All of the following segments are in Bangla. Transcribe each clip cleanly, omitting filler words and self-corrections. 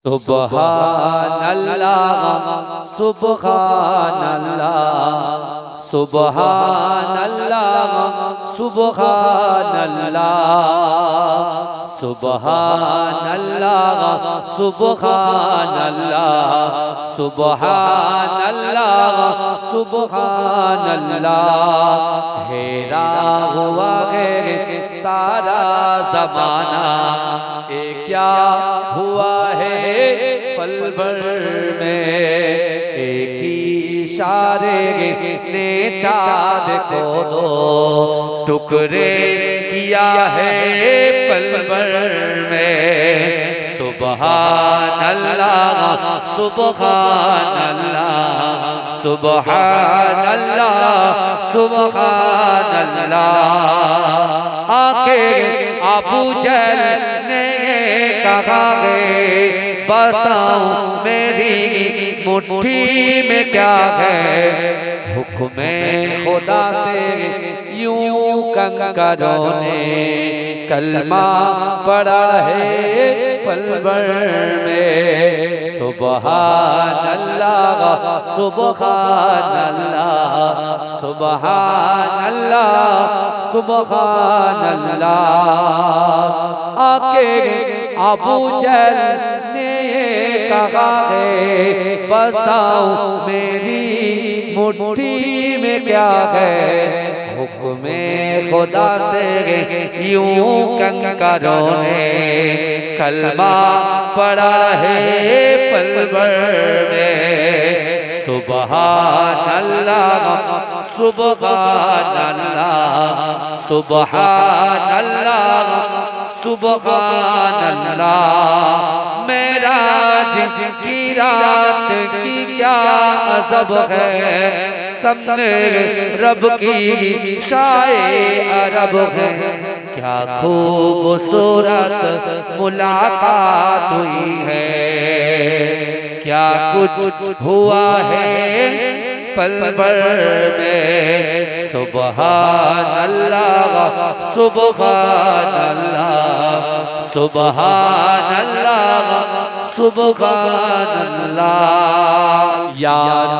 সুবহানাল্লাহ সুবহানাল্লাহ সুবহানাল্লাহ সুবহানাল্লাহ সুবহানাল্লাহ সুবহানাল্লাহ সুবহানাল্লাহ সুবহানাল্লাহ হেরা হুয়া है सारा ज़माना ये क्या हुआ है पल भर में एक ही इशारे ने चाँद को दो टुकड़े किया है पल भर में सुबहान अल्लाह सुबहान अल्लाह सुबहान अल्लाह सुबहान अल्लाह आके अबू जहल ने कहा है बताओ मेरी मुट्ठी में क्या है हुक्म खुदा से यूं कंकरों ने कलमा पढ़ा है पल भर में सुबहान अल्लाह सुबहान अल्लाह सुबहान अल्लाह सुबहान अल्लाह आके अबू जहल ने कहा है बताओ मेरी मुट्ठी में क्या है हुक्म खुदा से यूं कंकरों ने कलमा पढ़ा है पल भर में सुबहान अल्लाह सुबहान अल्लाह सुबहान अल्लाह सुबहान अल्लाह मेराज की रात की क्या अज़ब है सबने रब की शाए अरब है क्या खूबसूरत मुलाकात हुई है क्या कुछ हुआ है पल भर में सुबहान अल्लाह सुबहान अल्लाह सुबहान अल्लाह सुबहान अल्लाह या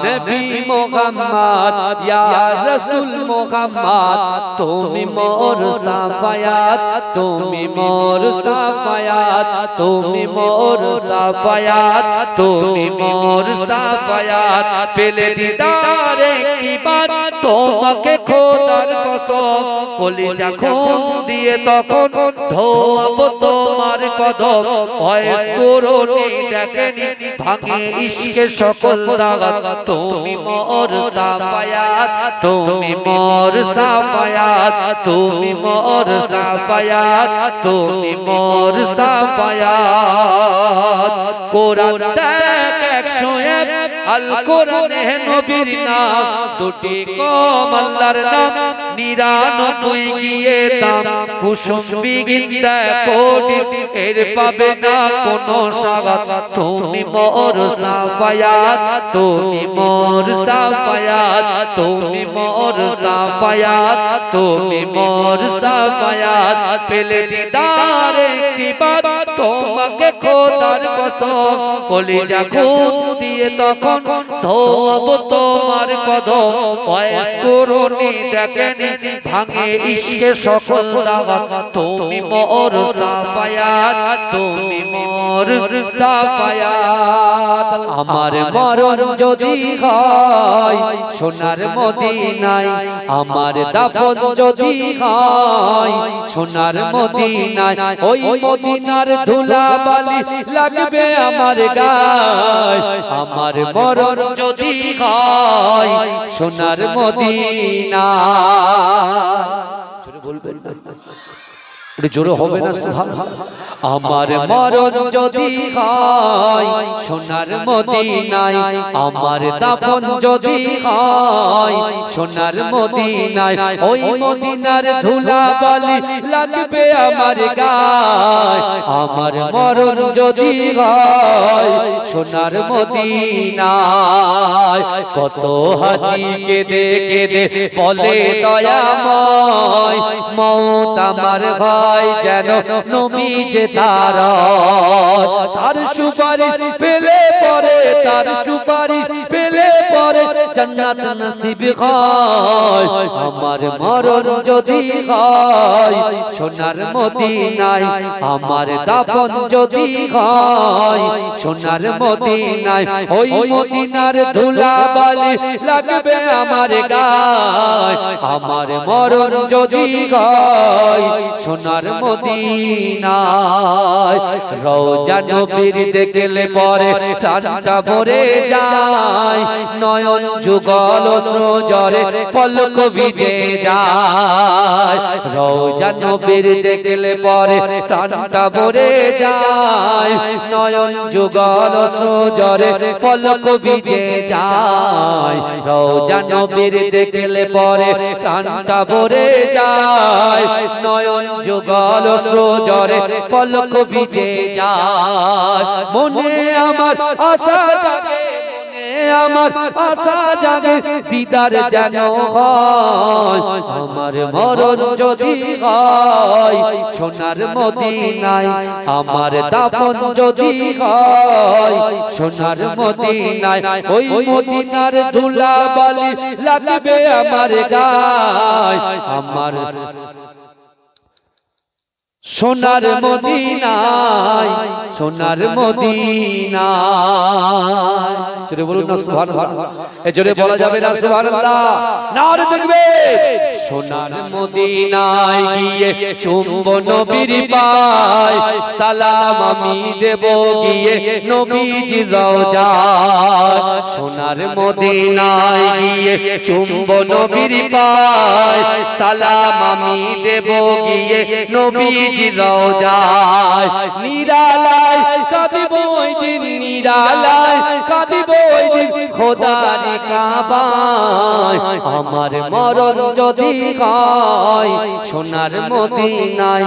नबी मोहम्मद या रसूल मोहम्मद तुमी मोर साफायात तुमी मोर साफायात तुमी मोर साफायात तुमी मोर साफायात पेले दीदार একটি বার তোমাকে খোদার কসম কলিজা খুন দিয়ে তখন ধোয়াব তোমার কদম ভয়েস করোনি দেখেনি ভাঙে ইশকে সকল দাগাত তুমি মোর সাফায়াত তুমি মোর সাফায়াত তুমি মোর সাফায়াত তুমি মোর সাফায়াত কোরআন দেখ 101 আল কোরআনে নবীর নাম দুটি কম আল্লাহর নাম 99 গিয়ে দাম কুসুম বিগিন্দা কোটি এর পাবে না কোনো সাগাত তুমি মোর সাফায়াত তুমি মোর সাফায়াত তুমি মোর সাফায়াত তুমি মোর সাফায়াত পেলে দিদার একটি বার তোমাকে খোদার কসম কলিজা খুন দিয়ে তখন ধোয়াব তোমার কদম ওয়াস করুনি দেখেনি ভাঙে ইশকে সকল দাগাত তুমি মোর সাফায়াত তুমি মোর সাফায়াত আমার মরণ যদি হয় সোনার মদিনায় আমার দাফন যদি হয় সোনার মদিনায় ওই মদিনার ধুলাবালি লাগবে আমার গায় আমার মরণ যদি হয় সোনার মদিনায় জোরে বলবেন না একটু জোরে হবে না সুবহানাল্লাহ আমার মরণ যদি হয় সোনার মদিনায় আমার দাফন যদি হয় সোনার মদিনায় ওই মদিনার ধুলাবালি লাগবে আমার গায় আমার মরণ যদি হয় সোনার মদিনায় কত হাজি কেঁদে কেঁদে বলে দয়াময় মওত আমার ঘর হয় যেন নবী যে তার সুপারিশ পেলে পরে, তার সুপারিশ পেলে পরে জান্নাত নসিব হয়। আমার মরণ যদি হয় সোনার মদিনায়, আমার দাফন যদি হয় সোনার মদিনায়, ওই মদিনার ধুলাবালি লাগবে আমার গায়। আমার মরণ যদি হয় সোনার মদিনায়, রওজা নবীর দেখলে পরে প্রাণটা ভরে যায়, নয়ন যুগল সজরে পলক ভিজে যায়। রওজা নবীর দেখলে পরে প্রাণটা ভরে যায়, নয়ন যুগল সজরে পলক ভিজে যায়। রওজা নবীর দেখলে পরে প্রাণটা ভরে যায়, নয়ন যুগল সজরে পলক ভিজে যায়। মনে আমার আশা জাগে, আমার আশা জাগে দিদার যেন হয়। আমার মরণ যদি হয় সোনার মদিনায়, আমার দাফন যদি হয় সোনার মদিনায়, ওই মদিনার ধুলাবালি লাগবে আমার গায়। আমার সোনার মদিনায়, সোনার মদিনায়। জোরে বলুন না সুবহানাল্লাহ। এ জোরে বলা যাবে না সুবহানাল্লাহ? নারে তাকবীর। সোনার মদিনায় গিয়ে চুম্ব নবীর পায়, সালাম আমি দেব গিয়ে নবীজির রওজায়। সোনার মদিনায় গিয়ে চুম্ব নবীর পায়, সালাম আমি দেব গিয়ে নবীজির রওজায়। নিরালায় কাঁদিব ওই দিন, নিরালায় কাঁদিব ওই দিন খোদার কাবায়। আমার মরণ যদি হয় সোনার মদিনায়,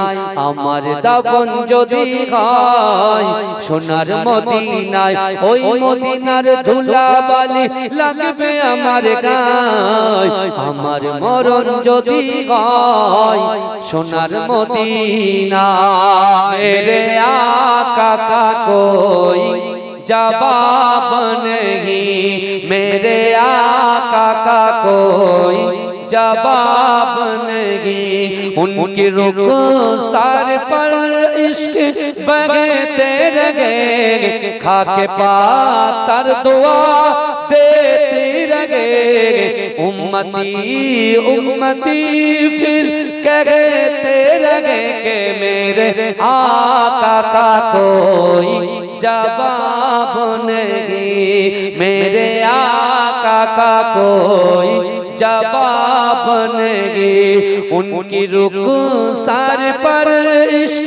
আমার দাফন যদি হয় সোনার মদিনায়, ওই মদিনার ধুলাবালি লাগবে আমার গায়। আমার মরণ যদি হয় সোনার মদিনায়, মেরে आका का कोई जवाब नहीं, मेरे आका का कोई जवाब नहीं। उनकी रुखसार पर इश्क बहते रहे, खाके पातर दुआ देते रहे। उम्मती उम्मती फिर कहते रहे कि मेरे आका का कोई जवाब नहीं, मेरे आका का कोई जवाब नहीं। उनकी रुखसार पर इश्क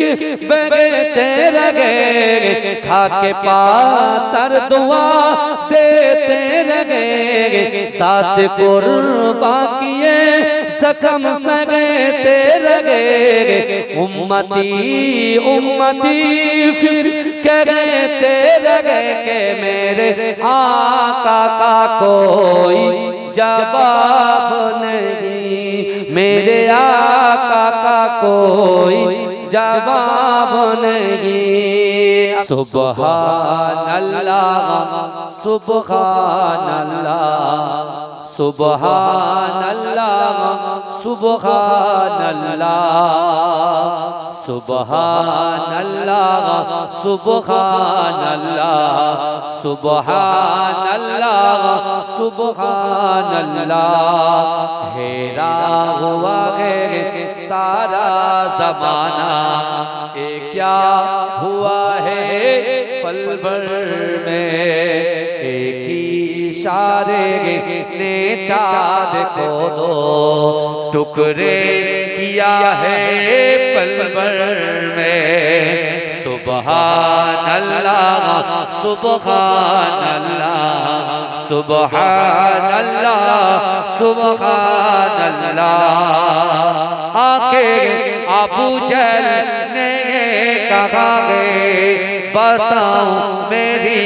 बहते रहे, खाके पातर दुआ देते रहे। तात कुर्बा किए जख्म सहते रहे। उम्मती उम्मती फिर कहते रहे कि मेरे आका का कोई जवाब नहीं, मेरे आका का कोई जवाब नहीं। सुबहान अल्लाह सुबहान अल्लाह सुबहान अल्लाह सुबहान अल्लाह सुबहान अल्लाह सुबहान अल्लाह सुबहान अल्लाह सुबहान अल्लाह। हेरा हुआ है सारा जमाना, ये क्या हुआ है पल भर में। एक इशारे ने चाँद को दो टुकड़े किया है पल भर में। सुबहान अल्लाह सुबहान अल्लाह सुबहान अल्लाह सुबहान अल्लाह। आके अबू जहल ने कहा है बताओ मेरी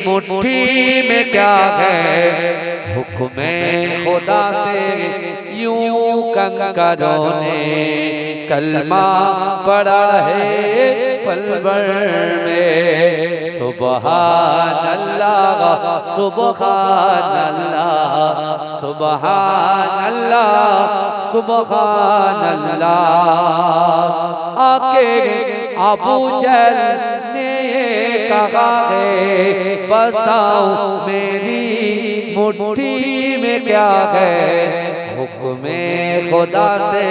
मुट्ठी में क्या है। हुक्म खुदा से यूं कंकरों ने कलमा पढ़ा है पल भर में। सुबहान अल्लाह सुबहान अल्लाह सुबहान अल्लाह सुबहान अल्लाह। आके अबू जहल ने कहा है बताओ मेरी मुट्ठी में क्या है, हुक्मे खुदा से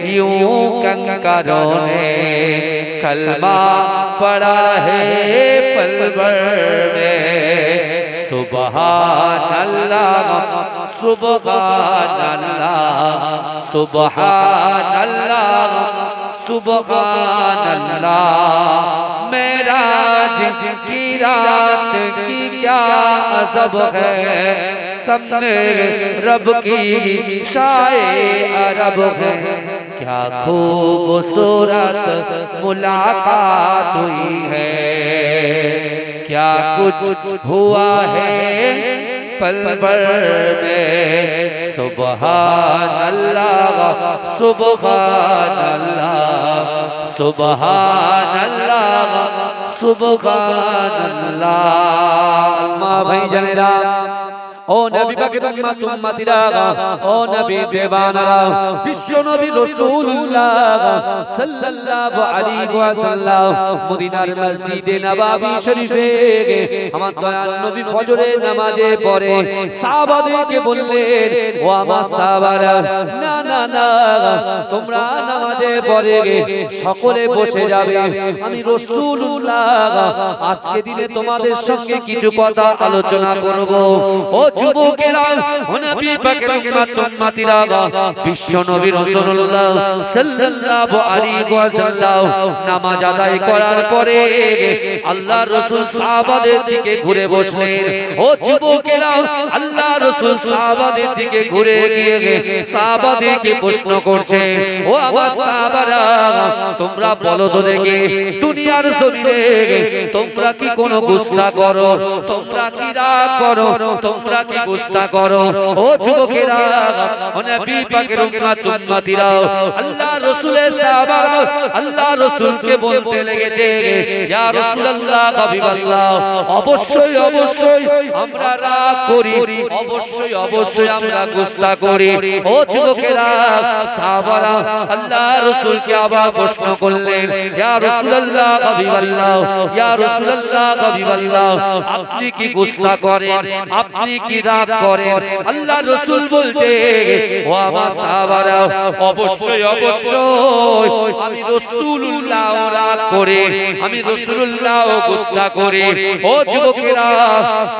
यूं कंकरों ने कलमा पढ़ा है पल भर में। सुबहान अल्लाह सुबहान अल्लाह सुबहान अल्लाह सुबहान अल्लाह। मेराज की रात की क्या अजब है, सबने रब की शाए अरब है। क्या खूबसूरत मुलाकात हुई है, क्या कुछ हुआ है पल भर में। सुबहान अल्लाह सुबहान अल्लाह सुबहान अल्लाह सुबहान अल्लाह। माँ भाई जनेरा ও নবী পাকের উম্মত উম্মতিরা, ও নবী দেওয়ানারা, বিশ্ব নবী রাসূলুল্লাহ সাল্লাল্লাহু আলাইহি ওয়াসাল্লাম মদিনার মসজিদে নববী শরীফে আমার দয়াল নবী ফজরের নামাজে পড়ে সাহাবাদেরকে বললেন, ও আমার সাহাবারা, না না না তোমরা নামাজে পড়ে সকলে বসে যাবে, আমি রাসূলুল্লাহ আজকে দিনে তোমাদের সঙ্গে কিছু কথা আলোচনা করব। ও যুবকেরা, ও নবী পাকের উম্মত উম্মতিরা, বিশ্ব নবী রাসূলুল্লাহ সাল্লাল্লাহু আলাইহি ওয়াসাল্লাম নামাজ আদায় করার পরে আল্লাহর রাসূল সাহাবাদের দিকে ঘুরে বসলেন। ও যুবকেরা, আল্লাহর রাসূল সাহাবাদের দিকে ঘুরে গিয়ে সাহাবাদেরকে প্রশ্ন করছে, ও আমার সাহাবারা, তোমরা বলো তো দেখি দুনিয়ার জমিনে তোমরা কি কোনো গুনাহ করো, তোমরা কি রাগ করো, তোমরা কি গুনাহ করো? ও যুবকেরা, ও নবী পাকের উম্মত উম্মতিরা, আল্লাহর রাসূলের সাহাবারা আল্লাহর রাসূলকে বলতে লেগেছে, ইয়া রাসূলুল্লাহ হাবিবাল্লাহ, অবশ্যই অবশ্যই আমরা রাগ করি, অবশ্যই অবশ্যই আমরা গুনাহ করি। ও যুবকেরা, সাহাবারা আল্লাহর রাসূলকে আবার প্রশ্ন করলেন, ইয়া রাসূলুল্লাহ হাবিবাল্লাহ, ইয়া রাসূলুল্লাহ হাবিবাল্লাহ, আপনি কি গুনাহ করেন, আপনি কি রাগ করেন? আল্লাহর রাসূল বলছে, ও আমার সাহাবারা, অবশ্যই অবশ্যই আমি রাসূলুল্লাহ রাগ করে, আমি রাসূলুল্লাহ গুনাহ করে। ও যুবকেরা,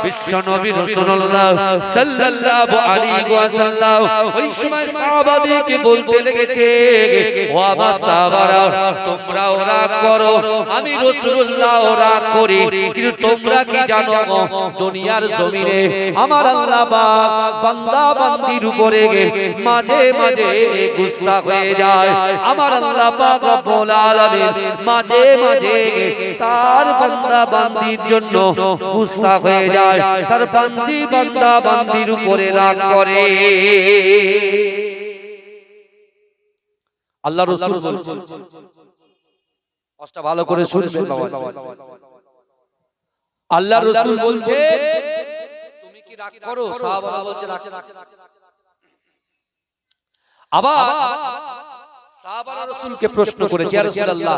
বিশ্ব নবী রাসূলুল্লাহ সাল্লাল্লাহু আলাইহি ওয়াসাল্লাম ওই সময় সাহাবাদেরকে বলতে লেগেছে, ও আমার সাহাবারা, তোমরাও রাগ করো, আমি রাসূলুল্লাহ রাগ করি, কিন্তু তোমরা কি জানো দুনিয়ার জমিনে আমার আল্লাহ পাক বান্দা বান্দির উপরে মাঝে মাঝে গুনাহ হয়ে যায়। আমার আল্লাহ পাক রব্বুল আলামিন মাঝে মাঝে তার বান্দা বান্দির জন্য গুনাহ হয়ে যায়, তার বান্দি বান্দা বান্দির উপরে রাগ করে। আল্লাহ রাসূল বলছেন, কষ্ট ভালো করে শুনবেন বাবা, আল্লাহ রাসূল বলছে তুমি কি রাগ করো? সাহাবারা বলছে রাগ। আবার সাহাবারা রাসূলকে প্রশ্ন করেছে, ইয়া রাসূলুল্লাহ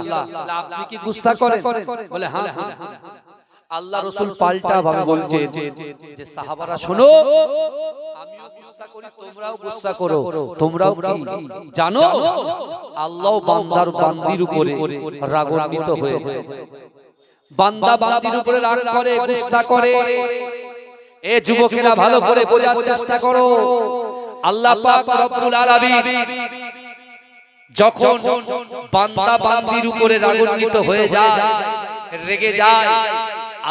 আপনি কি গুনাহ করেন? বলে হ্যাঁ হ্যাঁ। আল্লাহ রাসূল পাল্টা ভাবে বলছে যে সাহাবারা শোনো, আমিও গুনাহ করি, তোমরাও গুনাহ করো। তোমরাও কি জানো আল্লাহ বান্দার বান্দির উপরে রাগান্বিত হয়ে যায়, বান্দা বান্দির উপরে রাগ করে, গুনাহ করে। এ যুবকেরা ভালো করে বোঝার চেষ্টা করো, আল্লাহ পাক রব্বুল আলামিন যখন বান্দা বান্দির উপরে রাগান্বিত হয়ে যায়, রেগে যায়,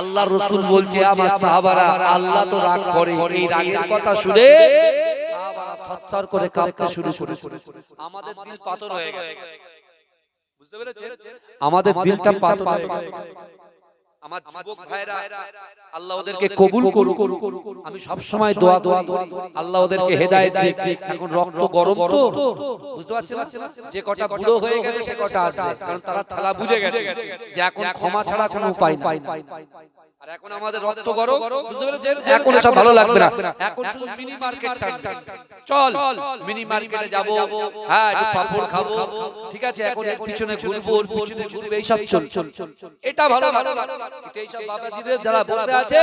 আল্লাহর রাসূল বলছে আমার সাহাবারা আল্লাহ তো রাগ করে। এই রাগের কথা শুনে সাহাবারা থরথর করে কাঁপতে শুরু করেছে। আমাদের দিল পাথর হয়ে গেছে, বুঝতে পেরেছেন? আমাদের দিলটা পাথর হয়ে গেছে। আমার যুবক ভাইরা আল্লাহ ওদেরকে কবুল করুক। আমি সব সময় দোয়া করি আল্লাহ ওদেরকে হেদায়েত দিক। এখন রক্ত গরম তো বুঝতে পারছেন না, যে কটা বুড়ো হয়ে গেছে সে কটা আসবে, কারণ তারা থালা বুঝে গেছে যে এখন ক্ষমা ছাড়া কোনো উপায় নাই। আর এখন আমাদের রক্ত গরম, বুঝতে পেরেছেন? এখন সব ভালো লাগবে না, এখন শুধু মিনি মার্কেট টানতে চল, মিনি মার্কেটে যাব, হ্যাঁ একটু পাপড় খাবো, ঠিক আছে, এখন পিছনে ঘুরবো, পিছনে ঘুরবে, এই সব চল, এটা ভালো লাগবে। কিন্তু এই সব বাবাজিদের যারা বসে আছে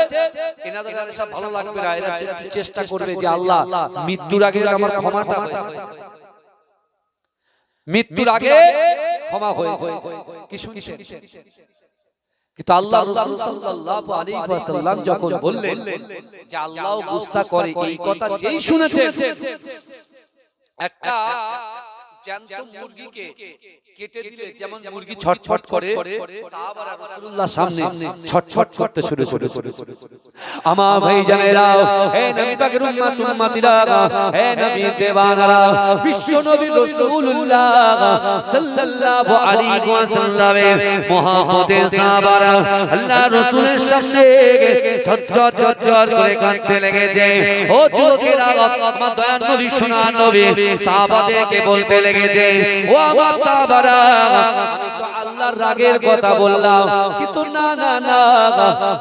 এনাদের সব ভালো লাগবে না। এরা একটু চেষ্টা করবে যে আল্লাহ মৃত্যুর আগে আমার ক্ষমাটা হয়, মৃত্যুর আগে ক্ষমা হয়ে যায়। কি শুনছেন? কিন্তু আল্লাহ রাসূল সাল্লাল্লাহু আলাইহি ওয়াসাল্লাম যখন বললেন যে আল্লাহ গুসা করে, এই কথা যেই শুনেছেন, একটা জ্যান্ত মুরগিকে কেটে দিলে যেমন মুরগি ছটফট করে, সাহাবারা রাসূলুল্লাহর সামনে ছটফট করতে শুরু করে। আমার ভাইজানেরা, হে নবী পাকের উম্মতিরা, হে নবী দেওয়ানারা, বিশ্ব নবী রাসূলুল্লাহ সাল্লাল্লাহু আলাইহি ওয়াসাল্লামের মুহাব্বতের সাহাবারা আল্লাহ রাসূলের সামনে ঝরঝর করে কাঁদতে লেগেছে। ও যুবকেরা, আমার দয়ার নবী সোনার নবী সাহাবাদেরকে বলতে লেগেছে, ও আমার সাহাবারা, আমি তো আল্লাহর রাগের কথা বললাম, কিন্তু না না না,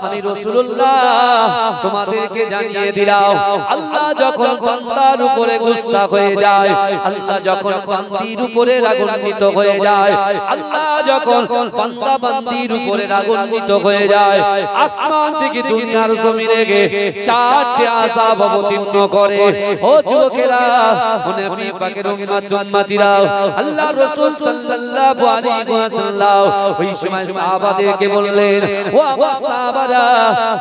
আমি রাসূলুল্লাহ তোমাদেরকে জানিয়ে দিলাম, আল্লাহ যখন বান্দার উপরে গুসা হয়ে যায়, আল্লাহ যখন বান্দির উপরে রাগান্বিত হয়ে যায়, আল্লাহ যখন বান্দা বান্দির উপরে রাগান্বিত হয়ে যায়, আসমান থেকে দুনিয়ার জমিনে চারটি আযাব অবতীর্ণ করে। ও যুবকেরা, ও নবী পাকের উম্মতিরা, আল্লাহ রাসূল সাল্লাল্লাহু আলাইহি ওয়াসাল্লাম ওই সময় সাহাবাদেরকে বললেন, ও আমার সাহাবারা,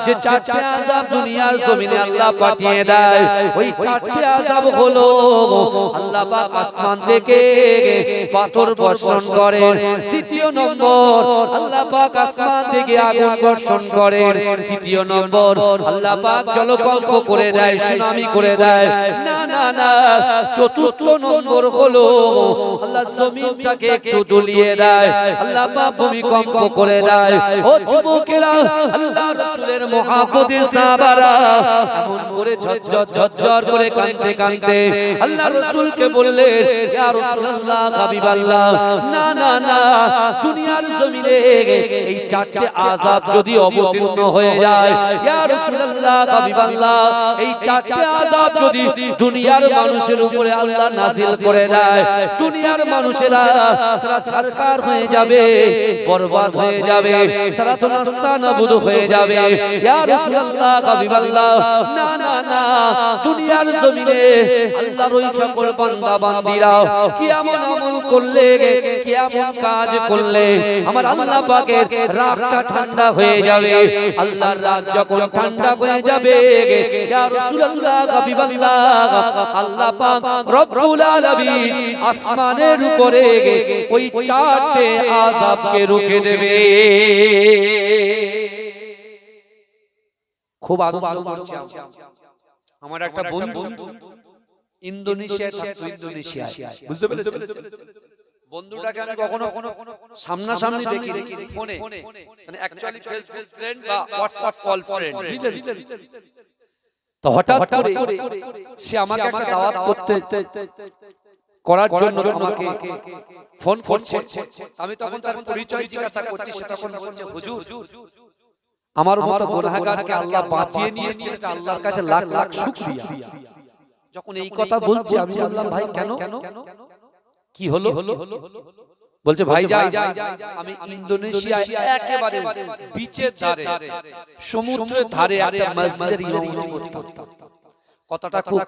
যে চারটি আযাব দুনিয়ার জমিনে আল্লাহ পাঠিয়ে দেয়, ওই চারটি আযাব হলো আল্লাহ পাক আসমান থেকে পাথর বর্ষণ করেন, দ্বিতীয় নম্বর আল্লাহ পাক আসমান থেকে আগুন বর্ষণ করেন, তৃতীয় নম্বর আল্লাহ পাক জলকম্প করে দেয়, সুনামি করে দেয়, না না না, চতুর্থ নম্বর হলো আল্লাহ জমিনটাকে একটু দুলিয়ে দেয়, আল্লাহ পাক ভূমিকম্প করে দেয়। ও যুবকেরা, আল্লাহ রাসূলের মুহাব্বতের সাহাবারা এমন করে ঝরঝর করে কাঁদতে কাঁদতে আল্লাহ রাসূলকে বললেন, ইয়া রাসূলুল্লাহ, হাবিবাল্লাহ, না না না, দুনিয়ার জমিনে এই চারটি আযাব যদি অবতীর্ণ হয়ে যায়, ইয়া রাসূলুল্লাহ, হাবিবাল্লাহ, এই চারটি আযাব যদি দুনিয়ার মানুষের উপরে আল্লাহ নাযিল করে দেয়, দুনিয়ার মানুষেরা তারা ছারখার হয়ে যাবে, বরবাদ হয়ে যাবে, তারা তো নাস্তানাবুদ হয়ে যাবে। ইয়া রাসূলুল্লাহ, হাবিবাল্লাহ, না না না, দুনিয়ার জমিনে আল্লাহর ওই সকল বান্দা বান্দীরা কিয়ামত আমল করলে, কিয়ামত কাজ করলে আমার আল্লাহ পাকের রাগটা ঠান্ডা হয়ে যাবে। আল্লাহর রাগ যখন ঠান্ডা হয়ে যাবে, ইয়া রাসূলুল্লাহ, হাবিবাল্লাহ, আল্লাহ পাক রব্বুল আলামিন আসমানের উপরে ওই চারটি আযাবকে রুখে দেবে। খুব আনন্দ করছি। আমার একটা বন্ধু ইন্দোনেশিয়ায় থাকতো, ইন্দোনেশিয়ায়, বুঝতে পেরেছেন? বন্ধুটাকে আমি কখনো সামনাসামনি দেখিনি, ফোনে, মানে অ্যাকচুয়ালি ফেসবুক ফ্রেন্ড বা হোয়াটসঅ্যাপ কল ফ্রেন্ড, বুঝলেন? তো হঠাৎ করে সে আমাকে একটা দাওয়াত করার জন্য আমাকে ফোন করছে। আমি তখন তার পরিচয় জিজ্ঞাসা করছি, সে তখন বলছে, হুজুর, আমার মতো গুনাহগারকে আল্লাহ বাঁচিয়ে নিয়ে এসেছেন, এটা আল্লাহর কাছে লাখ লাখ শুকরিয়া। যখন এই কথা বলছে আমি বললাম, ভাই কেন, কি হলো? বলছে, ভাই যাই, আমি ইন্দোনেশিয়ায় একেবারে বিচের ধারে, সমুদ্রের ধারে একটা মসজিদের ইমামতি করতাম। কথাটা খুব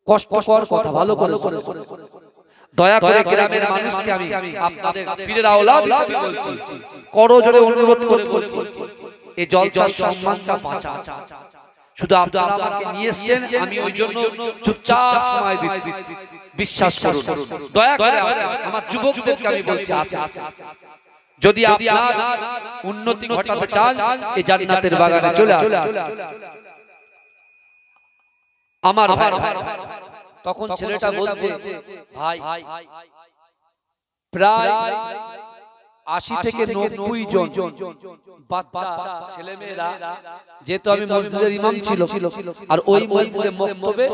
কষ্টকর কথা, ভালো করে দয়া করে গ্রামের মানুষকে আমি আপনাদের পীরের আওলাদ হিসেবে বলছি, করজোড়ে অনুরোধ করে বলছি, এই জলসার সম্মানটা বাঁচা। শুধু আপনারা আমাকে নিয়ে এসেছেন, আমি ওই জন্য চুপচাপ সময় দিচ্ছি। বিশ্বাস করুন, দয়া করে আমার যুবকদেরকে আমি বলছি, আসেন, যদি আপনার উন্নতি ঘটাতে চান এই জান্নাতের বাগানে চলে আসুন। আমার ভাই, তখন ছেলেটা বলছে, ভাই প্রায় 80 থেকে 90 জন বাচ্চা ছেলেমেয়েরা, যেহেতু আমি মসজিদের ইমাম ছিল আর ওই মসজিদে মক্তবে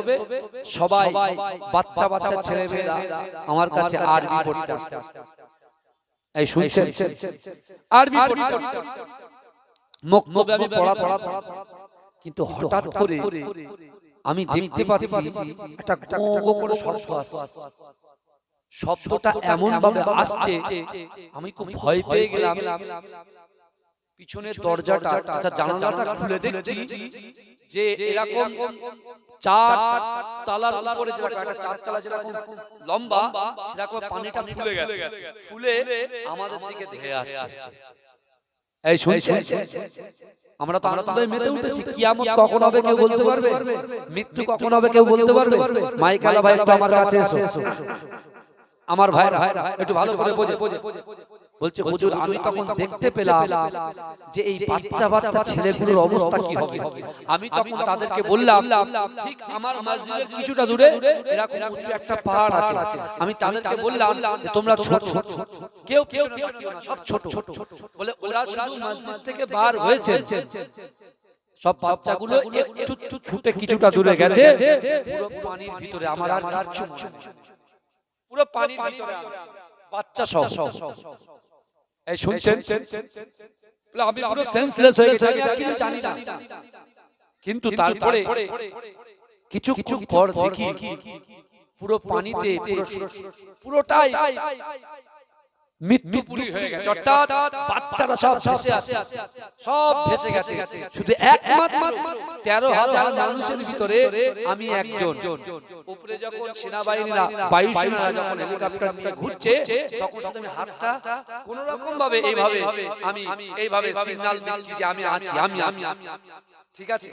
সবাই বাচ্চা বাচ্চা ছেলেমেয়েরা আমার কাছে আরবি পড়তে আসতো। এই শুনছেন, আরবি পড়তে আসতো, মক্তবে আমি পড়াতাম। কিন্তু হঠাৎ করে আমি দেখতে পাচ্ছি একটা গো গো করে শব্দ আসছে। শব্দটা এমন ভাবে আসছে আমি খুব ভয় পেয়ে গেলাম। পিছনের দরজাটা অর্থাৎ জানালাটা খুলে দেখছি যে এরকম 4 তলার উপরে যেরকম একটা 4 তলা যেরকম লম্বা সেরকম পানিটা ফুলে গেছে, ফুলে আমাদের দিকে ধেয়ে আসছে। এই শুনছেন, আমরা তো আনন্দে মেতে উঠেছি। কিয়ামত কখন হবে কেউ বলতে পারবে? মৃত্যু কখন হবে কেউ বলতে পারবে? মাইকালা ভাই একটু আমার কাছে এসো। আমার ভাইরা একটু ভালো করে বোঝে। বলছে হুজুর আমি তখন দেখতে পেলাম যে এই বাচ্চা বাচ্চা ছেলেগুলোর অবস্থা কি হবে। আমি তখন তাদেরকে বললাম, ঠিক আমার মসজিদের কিছুটা দূরে এরকম উঁচু একটা পাহাড় আছে। আমি তাদেরকে বললাম যে তোমরা ছোট, কেউ পিছনে থাকিও না, সব ছোট। বলে ওরা শুধু মসজিদ থেকে বার হয়েছে, সব বাচ্চাগুলো একটু ছুটে কিছুটা দূরে গেছে, পুরো পানির ভিতরে। আমার আর কিচ্ছু মনে নেই, পুরো পানির ভিতরে বাচ্চা সব। এই শুনছেন, আমি পুরো সেন্সলেস হয়ে গেছি, আমি আর কিছু জানি না। কিন্তু তারপরে কিছুক্ষণ পর দেখি পুরো পানিতে পুরোটাই মৃত্যুপুরী হয়ে গেছে, অর্থাৎ বাচ্চারা সব ভেসে আছে, সব ভেসে গেছে। শুধু একমাত্র 13,000 মানুষের ভিতরে আমি একজন। উপরে যখন সেনাবাহিনীরা, বায়ুসেনারা যখন হেলিকপ্টার নিয়ে ঘুরছে, তখন শুধু আমি হাতটা কোন রকম ভাবে এইভাবে আমি এইভাবে সিগন্যাল দিচ্ছি যে আমি আছি, আমি ঠিক আছে।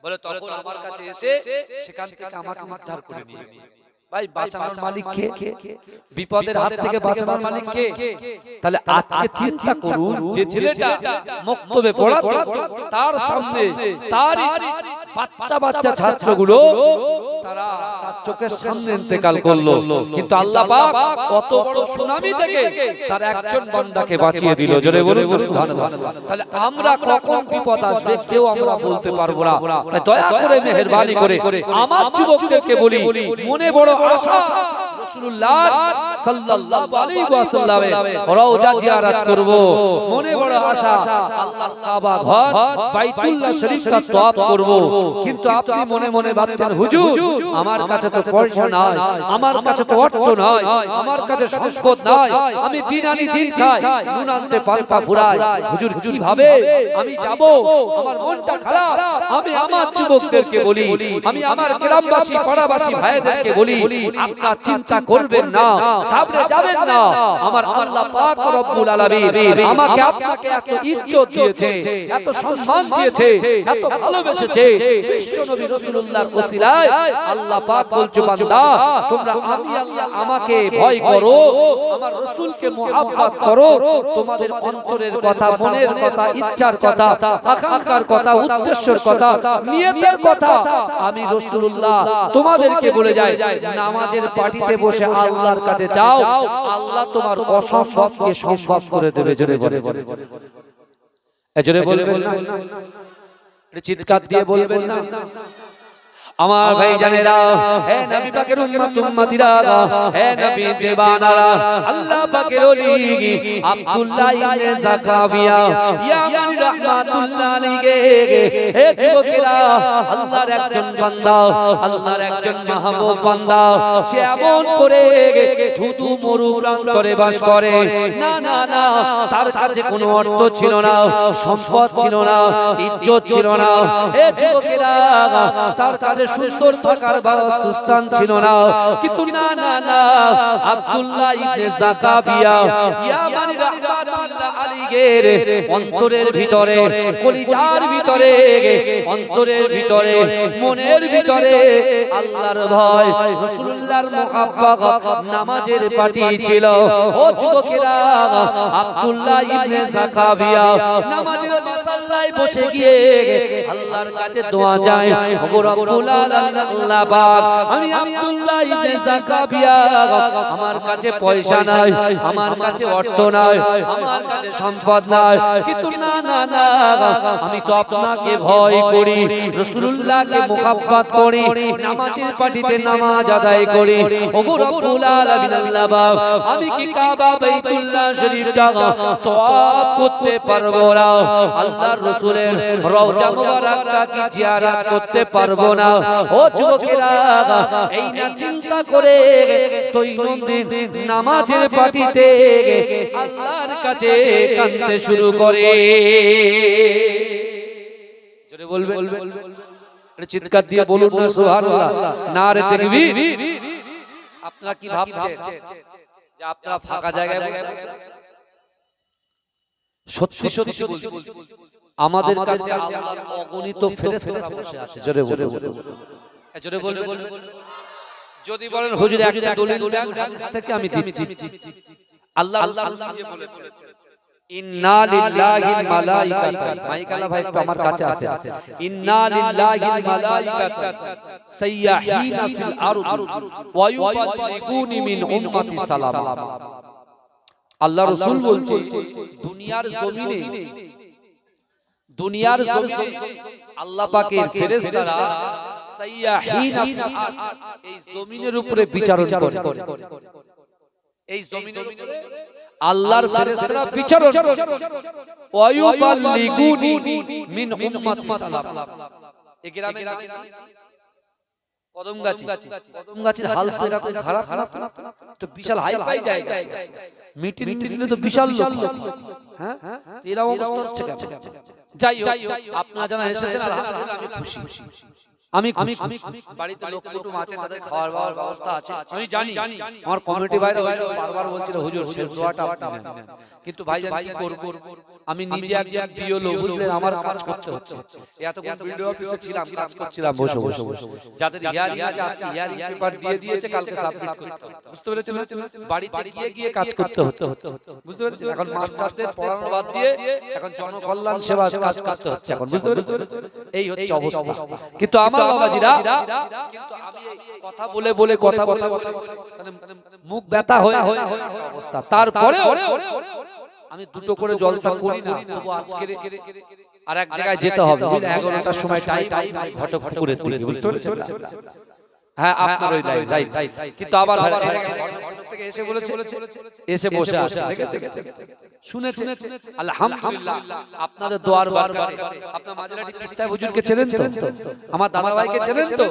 বলে তখন আমার কাছে এসে সেখান থেকে আমাকে উদ্ধার করে নিয়ে, ভাই বাঁচানোর মালিক কে? বিপদের হাত থেকে বাঁচানোর মালিক কে? তাহলে আজকে চিন্তা করুন, যে ছেলেটা মক্তবে পড়াতো তার সামনে তার বাচ্চা বাচ্চা ছাত্রগুলো তারা তার চোখের সামনে ইন্তেকাল করলো, কিন্তু আল্লাহ পাক কত বড় সুনামি থেকে তার একজন বান্দাকে বাঁচিয়ে দিল। জোরে বলুন সুবহানাল্লাহ। তাহলে আমরা কখন বিপদ আসবে কেউ আমরা বলতে পারবো না। তাই দয়া করে মেহেরবানি করে আমার যুবকদেরকে বলি, মনে বড় আশা রাসূলুল্লাহ সাল্লাল্লাহু আলাইহি ওয়াসাল্লামের রওজা জিয়ারত করব, মনে বড় আশা আল্লাহর কাবা ঘর বাইতুল্লাহ শরীফটা তওয়াফ করব। কিন্তু আপনি মনে মনে ভাবতেন হুজুর আমার কাছে তো পয়সা নাই, আমার কাছে তো অর্থ নাই, আমার কাছে সম্পদ নাই, আমি দিন আনি দিন খাই, নুন আনতে পান্তা ফুরাই, হুজুর কিভাবে আমি যাব? আমার মনটা খারাপ। আমি আমার যুবকদেরকে বলি, আমি আমার গ্রামবাসী পাড়াবাসী ভাইদেরকে বলি, আপনারা চিন্তা করবেন না, ঘাবড়ে যাবেন না। আমার আল্লাহ পাক রব্বুল আলামিন আমাকে আপনাকে এত ইজ্জত দিয়েছে, এত সম্মান দিয়েছে, এত ভালোবেসেছে। বিশ্বনবী রাসূলুল্লাহর ওসিলায় আল্লাহ পাক বলছে বান্দা তোমরা আমি আল্লাহ আমাকে ভয় করো, আমার রাসূলকে মুহাব্বত করো, তোমাদের অন্তরের কথা, মনের কথা, ইচ্ছার কথা, আকাঙ্ক্ষার কথা, উদ্দেশ্যের কথা, নিয়তের কথা আমি রাসূলুল্লাহ তোমাদেরকে বলে যাই। নামাজের পাটিতে বসে আল্লাহর কাছে যাও, আল্লাহ তোমার অসম্ভবকে সম্ভব করে দেবে। জোরে বলে, জোরে বলবেন না, চিৎকার দিয়ে বলবেন না। আমার ভাই জানেরা, হে নবী পাকের উম্মত উম্মতিরা, হে নবী দেবানারা, আল্লাহ পাকের ওলি আব্দুল্লাহ ইবনে যাকারিয়া ইয়ামানি রাহমাতুল্লাহ আলাইহি, হে যুবকেরা, আল্লাহর একজন বান্দা, আল্লাহর একজন মাহবুব বান্দা, সে এমন করে ধুধু মরু প্রান্তরে বাস করে। না না না, তার কাছে কোনো অর্থ ছিল না, সম্পদ ছিল না, ইজ্জত ছিল না। হে যুবকেরা, তার কাছে সুন্দর থাকার বাসস্থান ছিল না। কিন্তু না না না, আব্দুল্লাহ ইবনে যাকারিয়া ইয়ামানি রাহমাতুল্লাহ আলাইহি বাইগের অন্তরের ভিতরে, কলিজার ভিতরে, অন্তরের ভিতরে, মনের ভিতরে আল্লাহর ভয়, রাসূলুল্লাহর মুহাব্বত নামাজের পাটি ছিল। ও যুবকেরা, আব্দুল্লাহ ইবনে যাকাবিয়া নামাজের মুসাল্লায় বসে গিয়ে আল্লাহর কাছে দোয়া চায়, ও রব্বুল আলামিন, আল্লাহ পাক, আমি আব্দুল্লাহ ইবনে যাকাবিয়া, আমার কাছে পয়সা নাই, আমার কাছে অর্থ নাই, আমার কাছে সম্পদ নাই, কিন্তু না না না, আমি তো আপনাকে ভয় করি, রাসূলুল্লাহকে মুহাব্বত করি, নামাজের পাটিতে নামাজ আদায় করি। ও রব্বুল আলামিন, আল্লাহ পাক, আমি কি কাবা বাইতুল্লাহ শরীফটা তওয়াফ করতে পারবো না? আল্লাহর রাসূলের রওজা মুবারকটা কি জিয়ারত করতে পারবো না? ও যুবকেরা, এই না চিন্তা করে দৈনন্দিন নামাজের পাটিতে আল্লাহর কাছে কাঁদতে শুরু করে। জোরে বলবে, চিৎকার দিয়ে বলুন না সুবহানাল্লাহ, নারে তাকবীর। আপনারা কি ভাবছেন যে আপনারা ফাঁকা জায়গায় বসে আছেন? সত্যি সত্যি বলছি, আমাদের কাছে আল্লাহর অগণিত ফেরেশতারা বসে আছে। জোরে বলবে, জোরে বলবে। যদি বলেন হুজুর একটা দলিল দেন হাদিস থেকে, আমি দিচ্ছি। আল্লাহ রাসূল নিজে বলেছেন, ইন্না লিল্লাহিল মালাইকাতা, মাইকালা ভাই একটু আমার কাছে আছে, ইন্না লিল্লাহিল মালাইকাতা সাইয়াহিনা ফিল আরদি ওয়া ইউবাল্লিগুনি মিন উম্মতি সালাম। আল্লাহ রাসূল বলছেন, দুনিয়ার জমিনে আল্লাহ পাকের ফেরেশতারা সাইয়াহিনা ফিল আরদ, এই জমিনের উপরে বিচারণ করে। এই জমিনের উপরে আল্লাহর ফেরেশতারা বিচারণ করে। ওয়া ইউবাল্লিগুনি মিন উম্মতি সালাম। এই গ্রামের নাম কদমগাছি। কদমগাছির হাল তো এরকম খারাপ না, তো বিশাল হাই ফাই জায়গা, মিটিং দিলে তো বিশাল লোক, হ্যাঁ এরকম অবস্থা হচ্ছে কেন? যাই হোক, আপনারা যারা এসেছেন আলহামদুলিল্লাহ, আমি খুশি। আমি বাড়িতে লোক কুটুম আছে, তাদের খাওয়ার দাওয়ার ব্যবস্থা আছে, আমি জানি। আমার কমিটি ভাইরা বারবার বলছিল হুজুর শেষ দোয়াটা আপনি নেন, কিন্তু ভাইজান কি করব, আমি নিজে একজন প্রিয় লোক, বুঝলেন, আমার কাজ করতে হচ্ছে। এতক্ষণ ভিডিও অফিসে ছিলাম, কাজ করছিলাম বসে বসে, যাদের হিয়ারিং আছে আজকে হিয়ারিং পেপার দিয়ে দিয়েছে, কালকে সাবমিট করতে হবে, বুঝতে পেরেছেন? বাড়িতে গিয়ে কাজ করতে হচ্ছে, বুঝতে পেরেছেন? এখন মাস্টারদের পড়ানো বাদ দিয়ে এখন জনকল্যাণ সেবা কাজ করতে হচ্ছে এখন, বুঝতে পেরেছেন? এই হচ্ছে অবস্থা। কিন্তু আমার বাবাজিরা, কিন্তু আমি কথা বলে মুখ ব্যথা হয়ে অবস্থা, তারপরে আমি দুটো করে জলসা করি না, তবু আজকে আর এক জায়গায় যেতে হবে, 11টার সময় টাইম, ঘটকপুকুরে তুলে, বুঝতে পেরেছেন? হ্যাঁ, আপনার ওই রাইট। কিন্তু আবার থেকে এসে বলেছে, এসে বসে আছে, দেখেছেন, শুনেছেন? আলহামদুলিল্লাহ, আপনাদের দোয়ার বরকতে। আপনার মাঝরাটি পিস্তা হুজুরকে চেনেন তো? আমার দাদা ভাইকে চেনেন তো?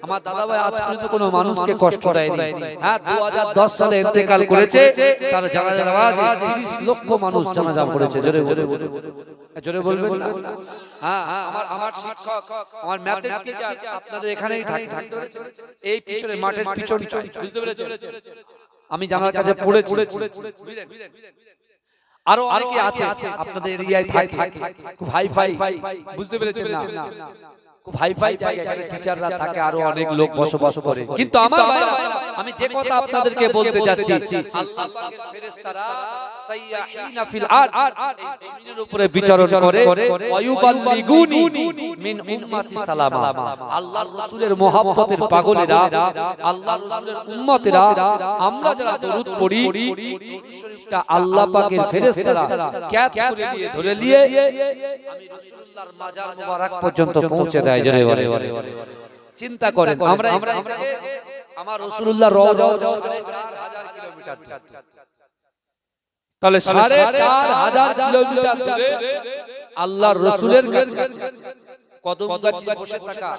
আমার দাদা ভাই আজ পর্যন্ত কোনো মানুষকে কষ্ট দেয়নি। হ্যাঁ, 2010 সালে ইন্তেকাল করেছে, তার জানাজা নামাজ 30 লক্ষ মানুষ জানাজা পড়েছে। জোরে বলবেন না? হ্যাঁ, আমার শিক্ষক, আমার ম্যাথের টিচার আপনাদের এখানেই থাকে, এই পিছনে মাঠের পিছন, বুঝতে পেরেছেন? আমি জানার কাছে পড়েছি। আরো অনেকে আছে আপনাদের এরিয়ায় থাকে, খুব হাই ফাই, বুঝতে পেরেছেন না? খুব হাই ফাই জায়গায় টিচাররা থাকে, আরো অনেক লোক বসবাস করে। কিন্তু আমার ভাইরা, আমি যে কথা আপনাদেরকে বলতে যাচ্ছি, আল্লাহ পাকের ফেরেশতারা সাইয়াহিনা ফিল আরদ, এই জমিনের উপরে বিচারণ করে। ওয়া ইউবাল্লিগুনি মিন উম্মতি সালামা, আল্লাহর রাসূলের মুহাব্বতের পাগলেরা, আল্লাহর রাসূলের উম্মতেরা, আমরা যারা দরুদ পড়ি, দরুদ শরীফটা আল্লাহ পাকের ফেরেশতারা ক্যাচ করে দিয়ে ধরে নিয়ে আমি রাসূলুল্লাহর মাজার মুবারক পর্যন্ত পৌঁছে দেয়। জোরে বলে, চিন্তা করেন, আমরা এখান থেকে আমার রাসূলুল্লাহর রওজা 4500 কিলোমিটার, তাহলে 4500 কিলোমিটার দূরে আল্লাহর রাসূলের কাছে কদমগাছি বসে থাকা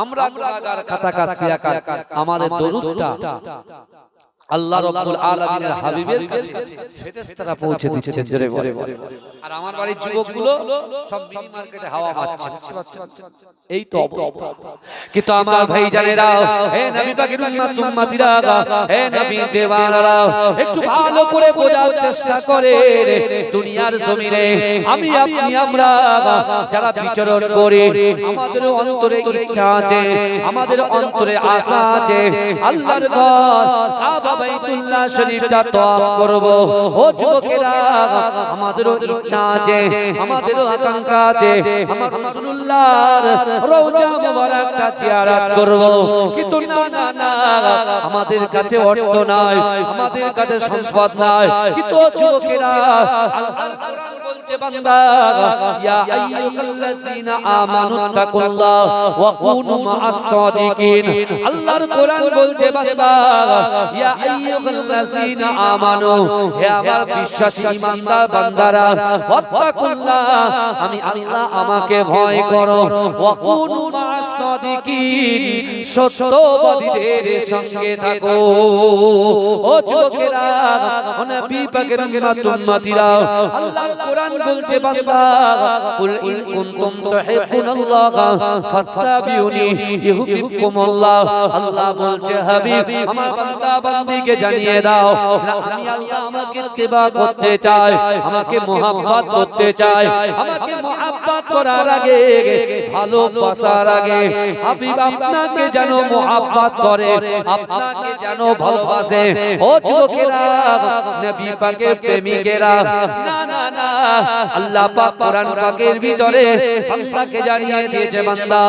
আমরা গুনাহগার খাতাকার সিয়াকার, আমাদের দরুদটা আল্লাহ রাব্বুল আলামিনের হাবিবের কাছে ফেরেশতারা পৌঁছে দিচ্ছেন জোরে বলে। আর আমার বাড়ির যুবকগুলো সব মিনি মার্কেটে হাওয়া পাচ্ছে, বুঝতে পারছেন? এই তো অবস্থা। কিন্তু আমার ভাই জানেরা, হে নবী পাকের উম্মত উম্মতিরা, হে নবী দেওয়ানারা, একটু ভালো করে বোঝার চেষ্টা করে দুনিয়ার জমিনে আমি আপনি আমরা যারা বিচরণ করি, আমাদের অন্তরে ইচ্ছা আছে, আমাদের অন্তরে আশা আছে আল্লাহর ঘর কাবা বাইতুল্লাহ শরীফটা তওয়াফ করব। ও যুবকেরা, আমাদেরও ইচ্ছা আছে, আমাদেরও আকাঙ্ক্ষা আছে আমার রাসূলুল্লাহর রওজা মুবারকটা জিয়ারত করব। কিন্তু না না না, আমাদের কাছে অর্থ নাই, আমাদের কাছে সম্পদ নাই। কিন্তু যুবকেরা, আল্লাহর কোরআন বলছে বান্দা, ইয়া আইয়ুহাল্লাযীনা আমানু তাকুল্লাহ ওয়া কুনু মা'আস সাদিকিন। আল্লাহর কোরআন বলছে বান্দা, ইয়া আইয়ুহাল্লাযীনা আমানু, হে আমার বিশ্বাসী ঈমানদার বান্দারা, ওয়াত্তাকুল্লাহ, আমি আল্লাহ আমাকে ভয় করো, ওয়া কুনু মা'আস সাদিকিন, সত্যবাদীদের সঙ্গে থাকো। ও যুবকেরা, ও নবী পাকের উম্মত উম্মতিরা, আল্লাহর কোরআন বলছে বান্দা, কুল ইন কুনতুম তুহিব্বুনাল্লাহ ফাত্তাবিউনি ইউহিব্বুকুমুল্লাহ। আল্লাহ বলছে হাবিব, আমার বান্দা বান্দীকে জানিয়ে দাও, আমি আল্লাহ আমাকে ইত্তিবা করতে চাই, আমাকে মুহাব্বত করতে চাই। আমাকে মুহাব্বত করার আগে, ভালোবাসার আগে হাবিব আপনাকে যেন মুহাব্বত করে, আপনাকে যেন ভালোবাসে। ও যুবকেরা, নবী পাকের প্রেমিকেরা, না না না, আল্লাহ পাক কোরআন পাকের ভিতরে বান্দাকে জানিয়ে দিয়েছে বান্দা,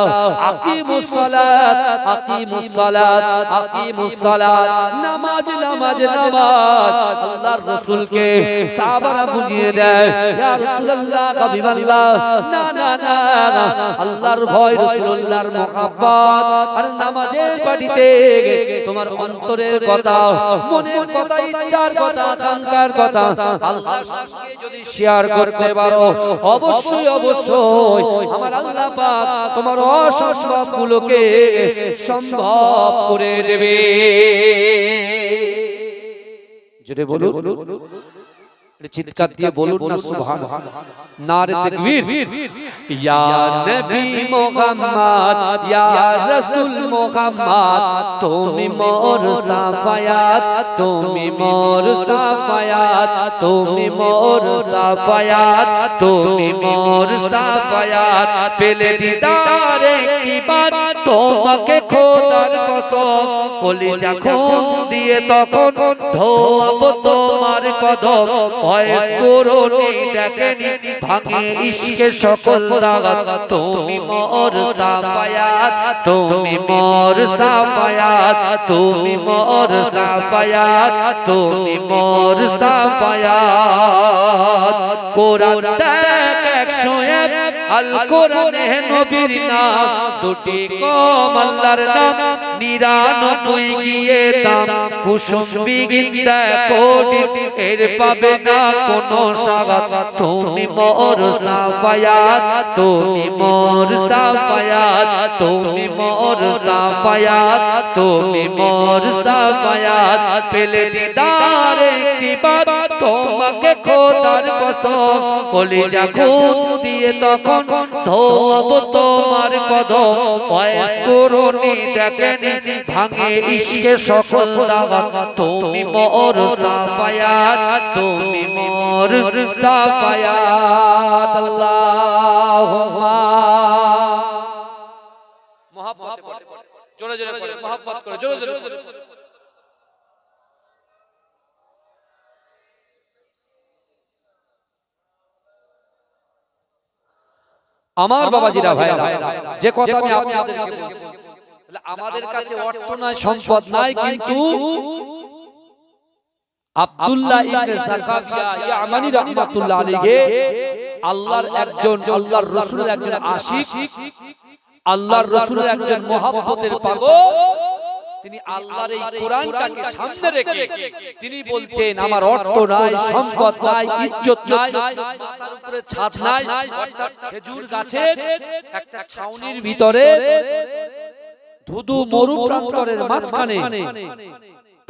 আকিমুস সালাত, আকিমুস সালাত, আকিমুস সালাত, নামাজ নামাজ নামাজ। আল্লাহর রাসূলকে সাহাবারা বুঝিয়ে দেয়, ইয়া রাসূলুল্লাহ, হাবিবাল্লাহ, না না না, আল্লাহর ভয়, রাসূলুল্লাহর মুহাব্বত আর নামাজের পাটিতে তোমার অন্তরের কথা, মনের কথা, ইচ্ছার কথা, আকাঙ্ক্ষার কথা আল্লাহর সঙ্গে যদি শেয়ার করতে পারো, অবশ্যই অবশ্যই আমার আল্লাহ পাক তোমার অসম্ভবগুলোকে সম্ভব করে দেবে। জোরে বলুন, চিৎকার দিয়ে বলুন না সুবহানাল্লাহ, নারে তাকবীর। ইয়া নবী মুহাম্মদ, ইয়া রাসূল মুহাম্মদ, তুমি মোর সাফায়াত, তুমি মোর সাফায়াত, তুমি মোর সাফায়াত, তুমি মোর সাফায়াত। পেলে দিদার একটিবার তোমাকে খোদার কসম, কলিজা খুন দিয়ে তখন ধোয়াবো তোমার কদম। ভয়েস করোনি দেখেনি ভাঙে ইশকে সকল দাগাত, তুমি মোর সাফায়াত, তুমি মোর সাফায়াত, তুমি মোর সাফায়াত, তুমি মোর সাফায়াত। কোরআন দেখ 101, আল কোরআনে নবীর নাম, দুটি কম আল্লাহর নাম, 99 গিয়ে দাম, কুসুম বিগিন কোটি, এর পাবে না কোনো সাগাত। তুমি মোর সাফায়াত, তুমি মোর সাফায়াত, তুমি মোর সাফায়াত, তুমি মোর সাফায়াত। পেলে দিদার একটিবার তোমাকে খোদার কসম, কলিজা খুন দিয়ে তখন ধোয়াবো তোমার কদম। ভয়েস করোনি দেখেনি ভাঙে ইশকে সকল দাগাত, তুমি মোর সাফায়াত, তুমি মোর সাফায়াত। আল্লাহুম্মা মুহাব্বত করে, জোরে জোরে পড়ে, মুহাব্বত করে, জোরে জোরে পড়ে। আমার বাবাজিরা ভাই, যে কথা আমি আপনাদেরকে বলছি, আমাদের কাছে অর্থ নাই, সম্পদ নাই, কিন্তু আব্দুল্লাহ ইবনে যাকারিয়া ইয়ামানি রাহমাতুল্লাহ আলাইহি আল্লাহর একজন, আল্লাহর রাসূলের একজন আশিক, আল্লাহর রাসূলের একজন মুহাব্বতের পাগল। তিনি আল্লাহর এই কোরআনটাকে সামনে রেখে তিনি বলছেন, আমার অর্থ নাই, সম্পদ নাই, ইজ্জত নাই, মাথার উপরে ছাদ নাই, অর্থাৎ খেজুর গাছের একটা ছাউনির ভিতরে ধুধু মরু প্রান্তরের মাঝখানে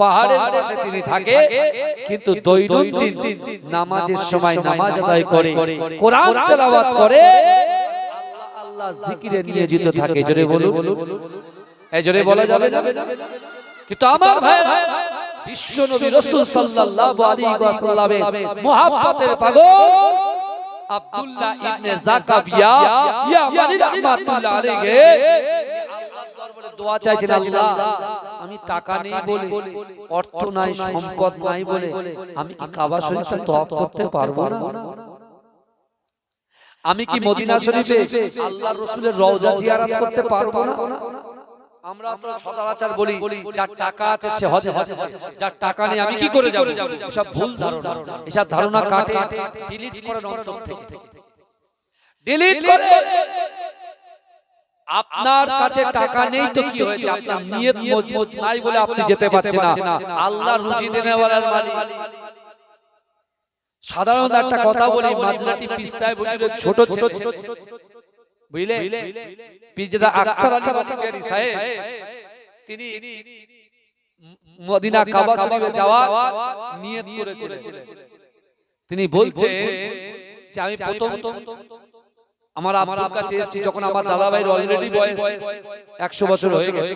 পাহাড়ের পাশে তিনি থাকে, কিন্তু দৈনন্দিন নামাজের সময় নামাজ আদায় করে, কোরআন তেলাওয়াত করে, আল্লাহ আল্লাহ জিকিরে নিয়োজিত থাকে। জোরে বলুন, এই জোরে বলা যাবে না? কিন্তু আমার ভাইরা, বিশ্ব নবী রাসূল সাল্লাল্লাহু আলাইহি ওয়াসাল্লামের মুহাব্বতের পাগল আব্দুল্লাহ ইবনে যাকাবিয়া ইয়ামানি রাহমাতুল্লাহ আলাইহি আল্লাহর দরবারে দোয়া চাইছেন, আল্লাহ আমি টাকা নেই বলে, অর্থ নাই, সম্পদ নাই বলে আমি কি কাবা শরীফে তওয়াফ করতে পারবো না? আমি কি মদিনা শরীফে আল্লাহর রাসূলের রওজা জিয়ারত করতে পারবো না? আমরা তো সচরাচর বলি যার টাকা আছে সে হজে যাচ্ছে, যার টাকা নেই আমি কি করে যাব? এসব ভুল ধারণা। এসব ধারণা কাটে, ডিলিট করেন অন্তর থেকে, ডিলিট করে। আপনার কাছে টাকা নেই তো কি হয়েছে? আপনার নিয়ত মজবুত নাই বলে আপনি যেতে পারছেন না। আল্লাহ রুজি দেনেওয়ালার মালিক। সাধারণত একটা কথা বলি, মাঝরাতি পিসায় হুজুরের ছোট ছেলে, বুঝলে, পীরজাদা আখতার আলী বকতিয়ারি সাহেব, তিনি মদিনা কাবা শরীফে যাওয়ার নিয়ত করেছিলেন। তিনি বলছেন যে আমি প্রথম আমার আব্বুর কাছে এসেছি যখন আমার দাদা ভাইয়ের অলরেডি বয়স 100 বছর হয়ে গেছে।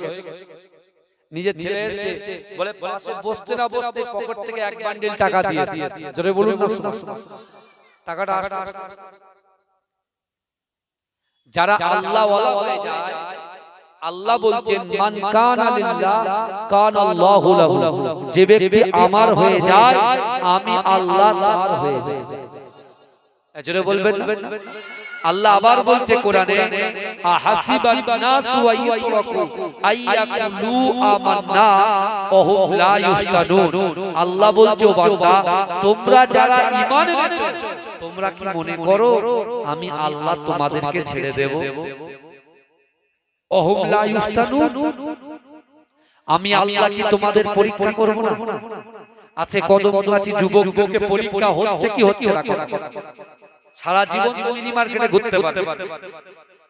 নিজের ছেলে এসেছে বলে পাশে বসতে না বসতে পকেট থেকে এক বান্ডিল টাকা দিয়েছি। জোরে বলুন না, টাকাটা যারা আল্লাহ ওয়ালা হয়ে যায়, আল্লাহ বলছেন মান কানা লিল্লাহ কানা আল্লাহু লাহু, যে ব্যক্তি আমার হয়ে যায় আমি আল্লাহ তার হয়ে যাই। এজন্য বলবেন না? আল্লাহ আবার বলছে কোরআনে, আহাসিবান নাসু আইয়াতরাকু আইয়াকুলু আমান্না ওহুম লা ইফতানুন। আল্লাহ বলছে ও বান্দা, তোমরা যারা ঈমান এনেছো তোমরা কি মনে করো আমি আল্লাহ তোমাদেরকে ছেড়ে দেব? ওহুম লা ইফতানুন, আমি আল্লাহ কি তোমাদের পরীক্ষা করব না? আছে কদমগাছি যুবকদেরকে পরীক্ষা হচ্ছে কি হচ্ছে না? সারা জীবন মিনি মার্কেটে ঘুরতে পারে,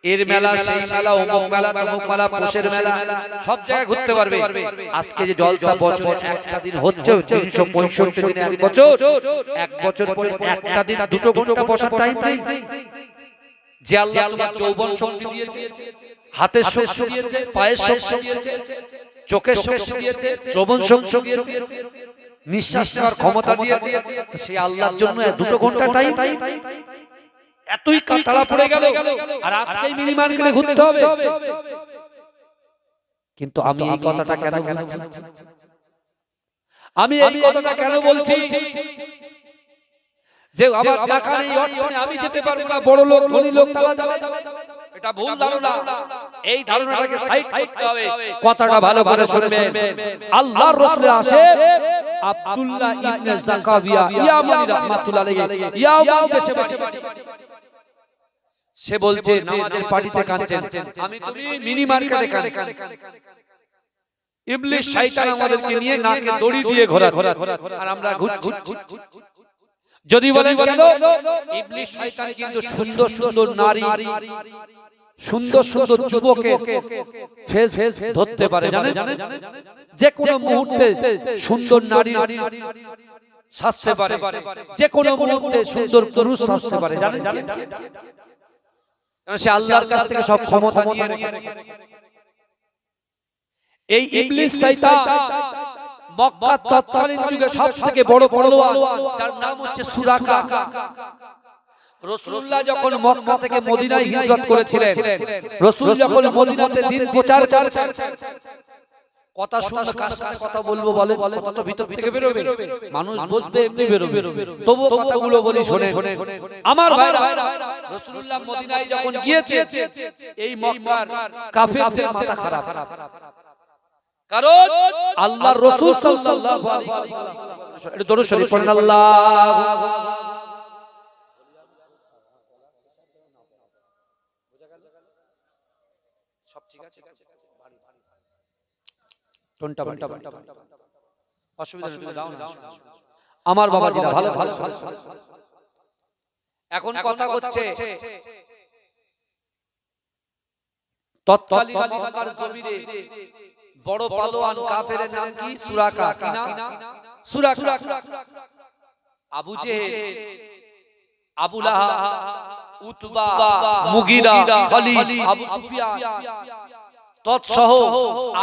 এর মেলা সেই মেলা অমুক মেলা তমুক মেলা পোষের মেলা সব জায়গায় ঘুরতে পারবে। আজকে যে জলসা বছরে একটা দিন হচ্ছে 365 দিনে এক বছর, এক বছর পরে একটা দিন 2 ঘন্টা বসার টাইম নেই। যে আল্লাহ তোমার যৌবন শক্তি দিয়েছে, হাতের শক্তি দিয়েছে, পায়ের শক্তি দিয়েছে, চোখের শক্তি দিয়েছে, শ্রবণ শক্তি দিয়েছে, নিঃশ্বাস নেওয়ার ক্ষমতা দিয়েছে, সেই আল্লাহর জন্য 2 ঘন্টা টাইম এতই কাটালা পড়ে গেল। আর আজকেই মিনি মার্কেটে ঘুরতে হবে। কিন্তু আমি এই কথাটা কেন বলছি? আমি এই কথাটা কেন বলছি যে আমার টাকা নেই, অর্থ নেই, আমি যেতে পারবো না, বড় লোক ধনী লোক তারা যাবে? এটা ভুল ধারণা। এই ধারণাটাকে সাইড করতে হবে। কথাটা ভালো করে শুনবেন। আল্লাহর রাসূল আসে আব্দুল্লাহ ইবনে যাকাবিয়া ইয়ামানি রাহমাতুল্লাহ আলাইহি ইয়ামান দেশে বসে, সে বলছে নামাজের পার্টিতে কাঁদছেন, আমি তুমি মিনি মার্কেটে কাঁদছেন। ইবলিস শয়তান আমাদেরকে নিয়ে নাকে দড়ি দিয়ে ঘোরা, আর আমরা ঘুরছি। যদি বলেন কেন? ইবলিস শয়তান কিন্তু সুন্দর সুন্দর নারী, সুন্দর সুন্দর যুবকে ফেস ধরতে পারে, জানেন? যে কোনো মুহূর্তে সুন্দর নারী সাজতে পারে, যে কোনো মুহূর্তে সুন্দর পুরুষ সাজতে পারে, জানেন? কারণ সে আল্লাহর কাছ থেকে সব ক্ষমতা নিয়ে রেখেছে। এই ইবলিস শয়তান মক্কার তৎকালীন যুগে সবথেকে বড় পলোয়ান, যার নাম হচ্ছে সুরাকা। রাসূলুল্লাহ যখন মক্কা থেকে মদিনায় হিজরত করেছিলেন, রাসূল যখন মদিনাতে দিন প্রচার করছেন, কথা শুনলে কার সাথে কথা বলবো বলে, কথা তো ভিতর থেকে বেরোবে, মানুষ বুঝবে এমনি বেরোবে, তবুও কথাগুলো বলি শুনে। আমার ভাইরা, রাসূলুল্লাহ মদিনায় যখন গিয়েছে, এই মক্কার কাফেরদের মাথা খারাপ, কারণ আল্লাহর রাসূল সাল্লাল্লাহু আলাইহি ওয়াসাল্লাম, এটা দরুদ শরীফ পড়েন, আল্লাহু সব ঠিক আছে, টনটা বাটা অসুবিধা নেই, দাও না। আমার বাবাজিরা ভালো ভালো এখন কথা হচ্ছে তৎকালীন মক্কার জমিনে বড় পালোয়ান কাফেরের নাম কি? সুরাকা। কি নাম? সুরাকা। আবু জেহেল, আবু লাহাব, উতবা, মুগিরা, খালিদ, আবু সুফিয়ান তৎসহ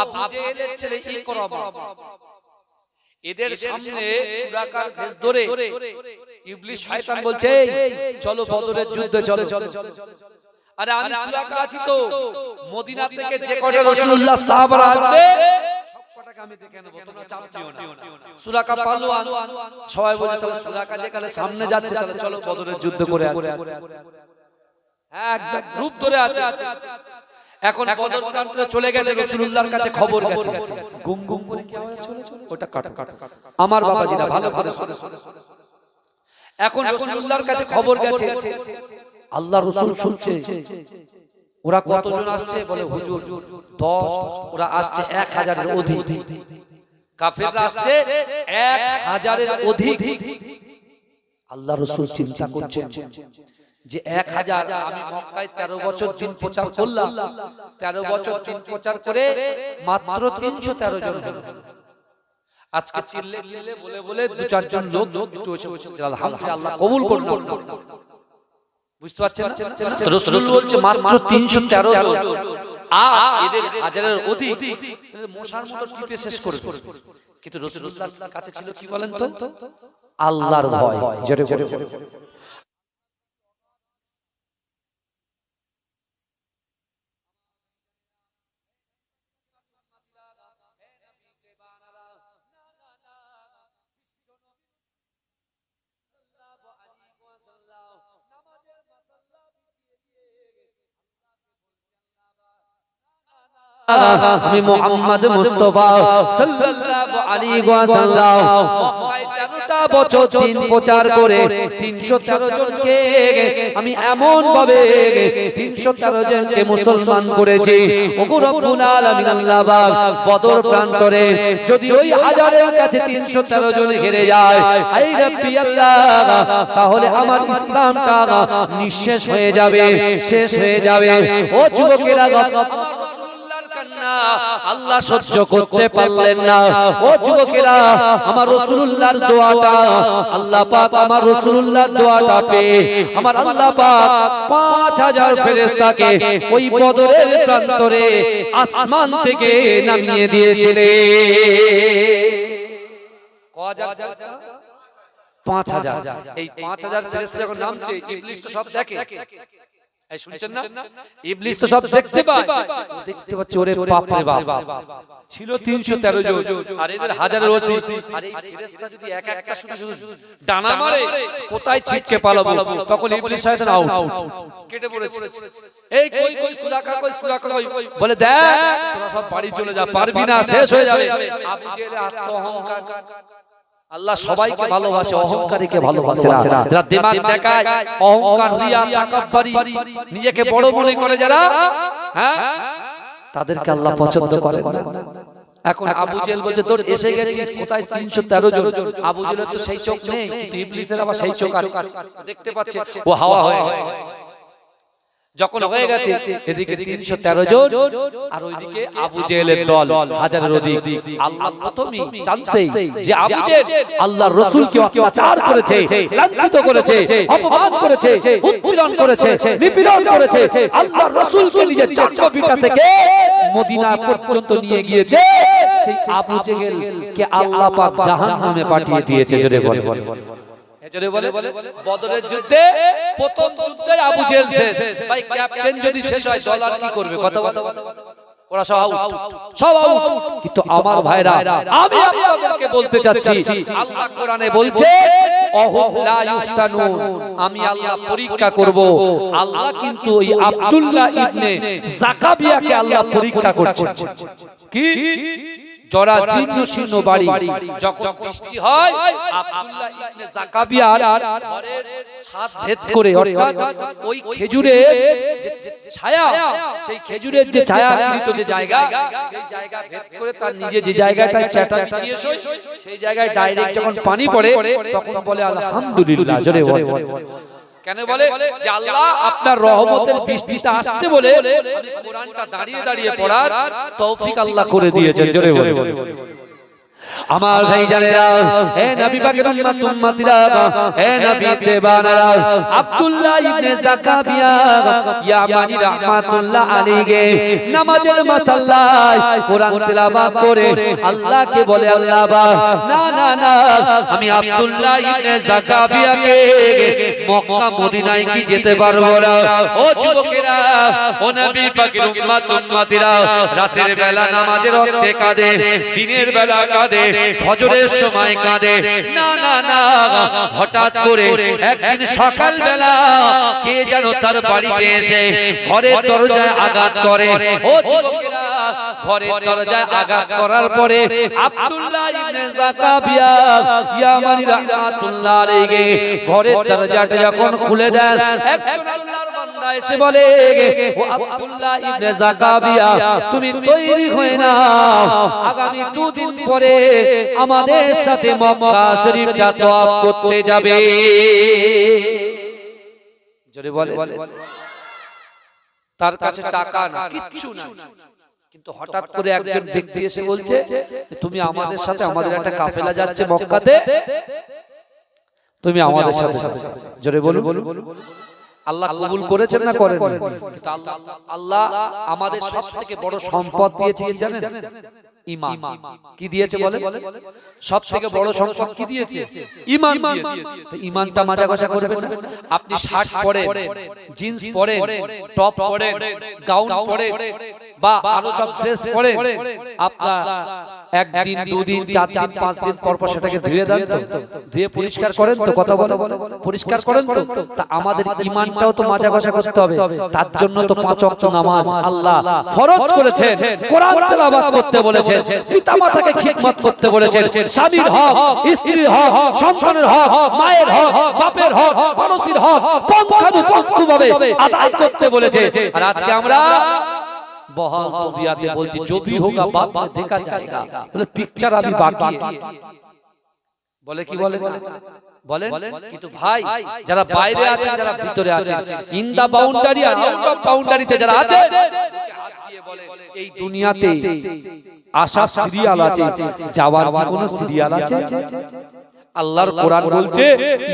আবু জেহেলের ছেলে ইকরামা, এদের সামনে সুরাকার ভেষ ধরে ইবলিস শয়তান বলছে, চলো বদরের যুদ্ধে চলো। আরে আমি সুরাকা আছি তো, মদিনা থেকে যে কটা রাসূলুল্লাহ সাহাবারা আসবে সব কটাকে আমি দেখে নেব, তোমরা চাপ দিও না। সুরাকা পালোয়ান, সবাই বলে তাহলে সুরাকা যেখানে সামনে যাচ্ছে তাহলে চলো বদরের যুদ্ধ করে আসি। একদম গ্রুপ ধরে আছে। এখন বদর প্রান্তরে চলে গেছে, রাসূলুল্লাহর কাছে খবর গেছে, গুম গুম করে কি আওয়াজ চলে, ওটা কাটো। আমার বাবাজিরা ভালো করে শুনে। এখন রাসূলুল্লাহর কাছে খবর গেছে, আল্লাহর রাসূল শুনছে ওরা কতজন আসছে, বলে হুজুর 10, ওরা আসছে 1000-এর অধিক, কাফেররা আসছে 1000-এর অধিক। আল্লাহর রাসূল চিন্তা করছেন যে 1000, আমি মক্কায় 13 বছর দিন প্রচার করলাম, 13 বছর দিন প্রচার করে মাত্র 313 জন হলো। আজকে চিল্লে চিল্লে বলে বলে 2-4 জন লোক একটু এসে বলছে আলহামদুলিল্লাহ আল্লাহ কবুল করুন। বুঝতে পারছেন না? রাসূল বলছে মাত্র 313 জন, আর এদের 1000-এর অধিক, মশার মতো টিপে শেষ করে। কিন্তু রাসূলুল্লাহর কাছে ছিল কি বলেন তো? আল্লাহর ভয়। জোরে জোরে আমি মুহাম্মদ মুস্তাফা সাল্লাল্লাহু আলাইহি ওয়াসাল্লাম মক্কায় 13টা বছর দিন প্রচার করে 313 জনকে আমি এমন ভাবে 313 জনকে মুসলমান করেছি। ওগো রব্বুল আলামিন আল্লাহ পাক বদর প্রান্তরে যদি ওই 1000-এর কাছে 313 জন হেরে যায়, আই রব্বি আল্লাহ, তাহলে আমার ইসলামটা নিঃশেষ হয়ে যাবে, শেষ হয়ে যাবে। ও যুবকেরা, আল্লাহ সহ্য করতে পারলেন না। ও যুবকেরা, আমার রাসূলুল্লাহর দোয়াটা আল্লাহ পাক, আমার রাসূলুল্লাহর দোয়াটা পেয়ে আমার আল্লাহ পাক 5000 ফেরেশতাকে ওই বদরের প্রান্তরে আসমান থেকে নামিয়ে দিয়েছিলেন। কয়জন? 5000। এই 5000 ফেরেশতা যখন নামছে, ইবলিস তো সব দেখে। শুনছেন না? ইবলিস তো সব দেখতে পায়, দেখতে পাচ্ছে ওরে বাপ রে বাপ, ছিল 313 জন আর এদের 1000-এর অধিক। আর এই ফেরেশতা যদি এক একটা শুধু ডানা মারে, কোথায় ছিটকে পালাবো? তখন ইবলিস শয়তান আউট, কেটে পড়েছে। এই কই কই সুরাকা, কই সুরাকা, কই বলে দেখ তোরা সব বাড়ি চলে যা, পারবি না, শেষ হয়ে যাবে। আবু জেহেল আত্ম অহংকার। আল্লাহ সবাইকে ভালোবাসে, অহংকারীকে ভালোবাসে না। যারা দিমাগ দেখায়, অহংকার, রিয়া, তাকাব্বুরি, নিজেকে বড় মনে করে যারা, হ্যাঁ, তাদেরকে আল্লাহ পছন্দ করে না। এখন আবু জেহেল বলছে তোর এসে গেছিস কোথায় 313 জন। আবু জেহেলের তো সেই চোখ নেই, কিন্তু ইবলিসের আবার সেই চোখ আছে, দেখতে পাচ্ছে। ও হাওয়া হয়ে গেছে। যখন হয়ে গেছে এদিকে 313 জন আর ওইদিকে আবু জেহেলের দল 1000-এর অধিক। আল্লাহ প্রথমেই জানছে যে আবু জেহেল আল্লাহর রাসূলকে অত্যাচার করেছে, লাঞ্ছিত করেছে, অপমান করেছে, উৎপীড়ন করেছে, নিপীড়ন করেছে। আল্লাহর রাসূলকে নিজের জন্মভিটা থেকে মদিনা পর্যন্ত নিয়ে গিয়েছে। সেই আবু জেহেলকে আল্লাহ পাক জাহান্নামে পাঠিয়ে দিয়েছে। জোরে বলে বদরের যুদ্ধে প্রথম যুদ্ধে আবু জেহেল শেষ। ভাই ক্যাপ্টেন যদি শেষ হয় দল আর কি করবে? কথা ওরা সব আউট, সব আউট। কিন্তু আমার ভাইরা, আমি আপনাদেরকে বলতে চাচ্ছি, আল্লাহ কোরআনে বলছে অহুম লা ইফতানুন, আমি আল্লাহ পরীক্ষা করব। আল্লাহ কিন্তু ওই আব্দুল্লাহ ইবনে জাকাবিয়াকে আল্লাহ পরীক্ষা করছে। কি জরা জীর্ণ শীর্ণ বাড়ি, যখন বৃষ্টি হয় আব্দুল্লাহ ইবনে জাকাবিয়ার ঘরের ছাদ ভেদ করে, অর্থাৎ ওই খেজুরের যে ছায়া, সেই খেজুরের যে ছায়াকৃত যে জায়গা, সেই জায়গা ভেদ করে তার নিজে যে জায়গাটায় চাটা বিছিয়ে শোয়, সেই জায়গায় ডাইরেক্ট যখন পানি পড়ে তখন বলে আলহামদুলিল্লাহ। জোরে বলে কেন বলে যে আল্লাহ আপনার রহমতের বৃষ্টিটা আসতে বলে আমি কোরআনটা দাঁড়িয়ে দাঁড়িয়ে পড়ার তৌফিক আল্লাহ করে দিয়েছেন। জোরে বলে আমার ভাই জানেরা, হে নবী পাকের উম্মতিরা, হে নবী দেবানারা, আব্দুল্লাহ ইবনে যাকাবিয়া ইয়ামানি রাহমাতুল্লাহ আলাইহি নামাজের মাসাল্লায় কোরআন তেলাওয়াত করে আল্লাহকে বলে, আল্লাহ বা না না না, আমি আব্দুল্লাহ ইবনে যাকাবিয়াকে মক্কা মদিনায় কি যেতে পারবো না। ও যুবকেরা, ও নবী পাকের উম্মতিরা, রাতের বেলা নামাজের ওয়াক্তে কাঁদে, দিনের বেলা কাঁদে, ফজরের সময় কাঁদে, না না না, হঠাৎ করে একদিন সকাল বেলা কে যেন তার বাড়িতে এসে ঘরের দরজায় আঘাত করে। ও যুবকেরা, ঘরের দরজায় আঘাত করার পরে আব্দুল্লাহ ইবনে যাকাবিয়া ইয়ামানি রাহমাতুল্লাহ আলাইহি ঘরের দরজাটা যখন খুলে দেন, একজন আল্লাহর বান্দা এসে বলে, ও আব্দুল্লাহ ইবনে যাকাবিয়া, তুমি তৈরি হয়ে নাও, আগামী 2 দিন পরে আমাদের সাথে মক্কা শরীফটা তওয়াফ করতে যাবে। জোরে বলে। তার কাছে টাকা না, কিচ্ছু না, কিন্তু হঠাৎ করে একজন ব্যক্তি এসে বলছে, তুমি আমাদের সাথে, আমাদের একটা কাফেলা যাচ্ছে মক্কাতে, তুমি আমাদের সাথে যাবে। জোরে বলুন। আল্লাহ কবুল করেছেন না করেন? কিন্তু আল্লাহ আমাদের সবথেকে বড় সম্পদ দিয়েছে কি জানেন? ঈমান। কি দিয়েছে বলে? সবথেকে বড় সম্পদ কি দিয়েছে? ঈমান দিয়েছে। তো ঈমানটা মাজা কষা করবেন না। আপনি শার্ট পরেন, জিন্স পরেন, টপ পরেন, গাউন পরেন, বা আরো সব ড্রেস পরেন, আপনার একদিন, 2 দিন, 4 দিন, 5 দিন পর পর সেটাকে ধুয়ে দেন তো, ধুয়ে পরিষ্কার করেন তো, কথা বলো, পরিষ্কার করেন তো। তা আমাদের ঈমানটাও তো মাজা কষা করতে হবে। তার জন্য তো 5 ওয়াক্ত নামাজ আল্লাহ ফরজ করেছেন, কোরআন তেলাওয়াত করতে বলেছেন, পিতামাতাকে খিদমত করতে বলেছেন, স্বামীর হক, স্ত্রীর হক, সন্তানের হক, মায়ের হক, বাপের হক, পড়োশির হক পঙ্খানুপঙ্খভাবে আদায় করতে বলেছে। আর আজকে আমরা বহাল তবিয়াতে বলছি, जो भी होगा बाद में देखा जाएगा, বলে পিকচার আমি বাকি বলে, কি বলে বলেন। কিন্তু ভাই, যারা বাইরে আছেন, যারা ভিতরে আছেন, ইন দা বাউন্ডারি আর আউট অফ বাউন্ডারিতে যারা আছে, এই দুনিয়াতে আশা সিরিয়াল আছে, যাওয়ার কি কোনো সিরিয়াল আছে? আল্লাহর কোরআন বলছে,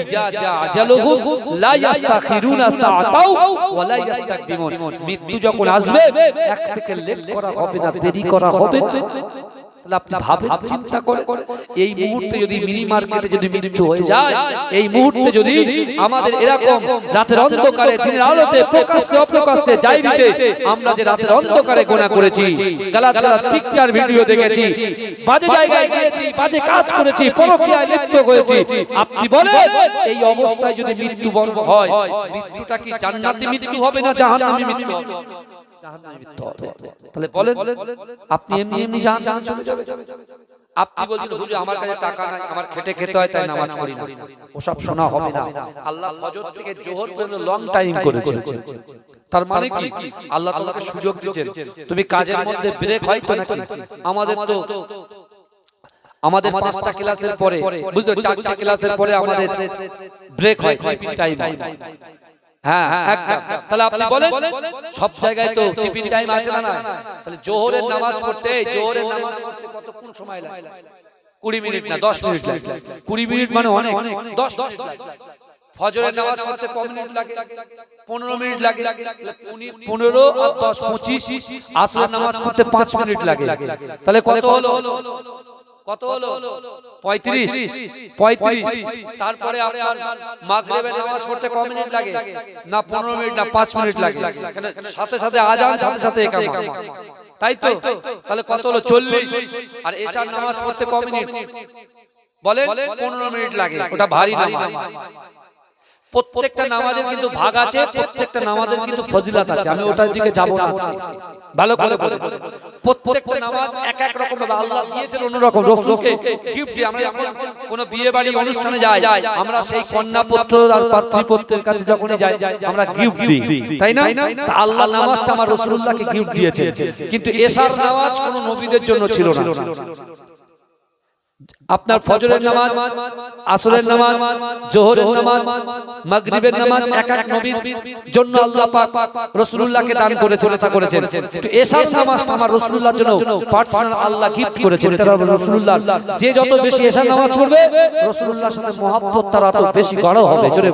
ইজা জা আজালুহুম লা ইস্তাখিরুনা সাআতাও ওয়া লা ইস্তাকদিমুন, মৃত্যু যখন আসবে 1 সেকেন্ড লেট করা হবে না, দেরি করা হবে না। আপনি ভাবেন, চিন্তা করেন, এই মুহূর্তে যদি মিনি মার্কেটে যদি মৃত্যু হয়ে যায়, এই মুহূর্তে যদি আমাদের এরকম রাতের অন্ধকারে দিনের আলোতে প্রকাশ্যে অপ্রকাশ্যে জায়গাতে আমরা যে রাতের অন্ধকারে গোনা করেছি, গালাত গালাত পিকচার ভিডিও দেখেছি, বাজে জায়গায় গিয়েছি, বাজে কাজ করেছি, পরকীয়ায় লিপ্ত হয়েছি, আপনি বলেন এই অবস্থায় যদি মৃত্যু বন্ধ হয়, মৃত্যুটা কি জান্নাতি মৃত্যু হবে না জাহান্নামী মৃত্যু হবে? তাহলে বলেন, আপনি এমনি এমনি জাহান্নামে চলে যাবেন? আপনি বলছেন, হুজুর আমার কাছে টাকা নাই, আমার খেটে খেতে হয়, তাই নামাজ পড়ি না। ওসব শোনা হবে না। আল্লাহ ফজর থেকে জোহর পর্যন্ত লং টাইম করেছেন। তার মানে কি? আল্লাহ তোমাকে সুযোগ দিয়েছেন। তুমি কাজের মধ্যে ব্রেক হয় তো নাকি? আমাদের 5টা ক্লাসের পরে, বুঝলো, 4টা ক্লাসের পরে আমাদের ব্রেক হয়, টিফিন টাইম হয়। হ্যাঁ, একদম। তাহলে আপনি বলেন, সব জায়গায় তো টিফিন টাইম আছে না? তাহলে জোহরের নামাজ পড়তে কতক্ষণ সময় লাগে? 20 মিনিট না 10 মিনিট লাগে। 20 মিনিট মানে অনেক, 10 মিনিট লাগে। ফজরের নামাজ পড়তে কত মিনিট লাগে? 15 মিনিট লাগে। 15 আর 10 25। আসরের নামাজ পড়তে 5 মিনিট লাগে। তাহলে কত হলো? কত হলো? 35। তারপরে আপনার মাগরিবের নামাজ পড়তে কত মিনিট লাগে? না 15 মিনিট না 5 মিনিট লাগে। সাথে সাথে আজান, সাথে সাথে ইকামত, তাই তো? তাহলে কত হলো? 40। আর এশার নামাজ পড়তে কত মিনিট বলেন? 15 মিনিট লাগে। ওটা ভারী নামাজ। প্রত্যেকটা নামাজের কিন্তু ভাগ আছে, প্রত্যেকটা নামাজের কিন্তু ফজিলত আছে। আমি ওটার দিকে যাব না আজকে, ভালো করে বলেন। প্রত্যেকটা নামাজ এক এক রকম ভাবে আল্লাহ দিয়েছেন, অন্য রকম। রাসূলকে গিফট দিয়ে আমরা যখন কোনো বিয়ে বাড়ি অনুষ্ঠানে যাই, আমরা সেই কন্যা পুত্র আর পাত্রীপক্ষের কাছে যখনই যাই, আমরা গিফট দিই, তাই না? তা আল্লাহ নামাজটা আমার রাসূলুল্লাহকে গিফট দিয়েছেন। কিন্তু এশার নামাজ কোনো নবীদের জন্য ছিল না। আপনার ফজরের নামাজ, আসরের নামাজ, জোহরের নামাজ, মাগরিবের নামাজ এক এক নবীর জন্য আল্লাহ পাক রাসূলুল্লাহকে দান করেছেন, এটা করেছেন। তো এশার নামাজটা আমার রাসূলুল্লাহর জন্য পার্সোনাল আল্লাহ গিফট করেছেন। এটা রাসূলুল্লাহ, যে যত বেশি এশার নামাজ পড়বে রাসূলুল্লাহর সাথে মহব্বত তার তত বেশি গাঢ় হবে। জোরে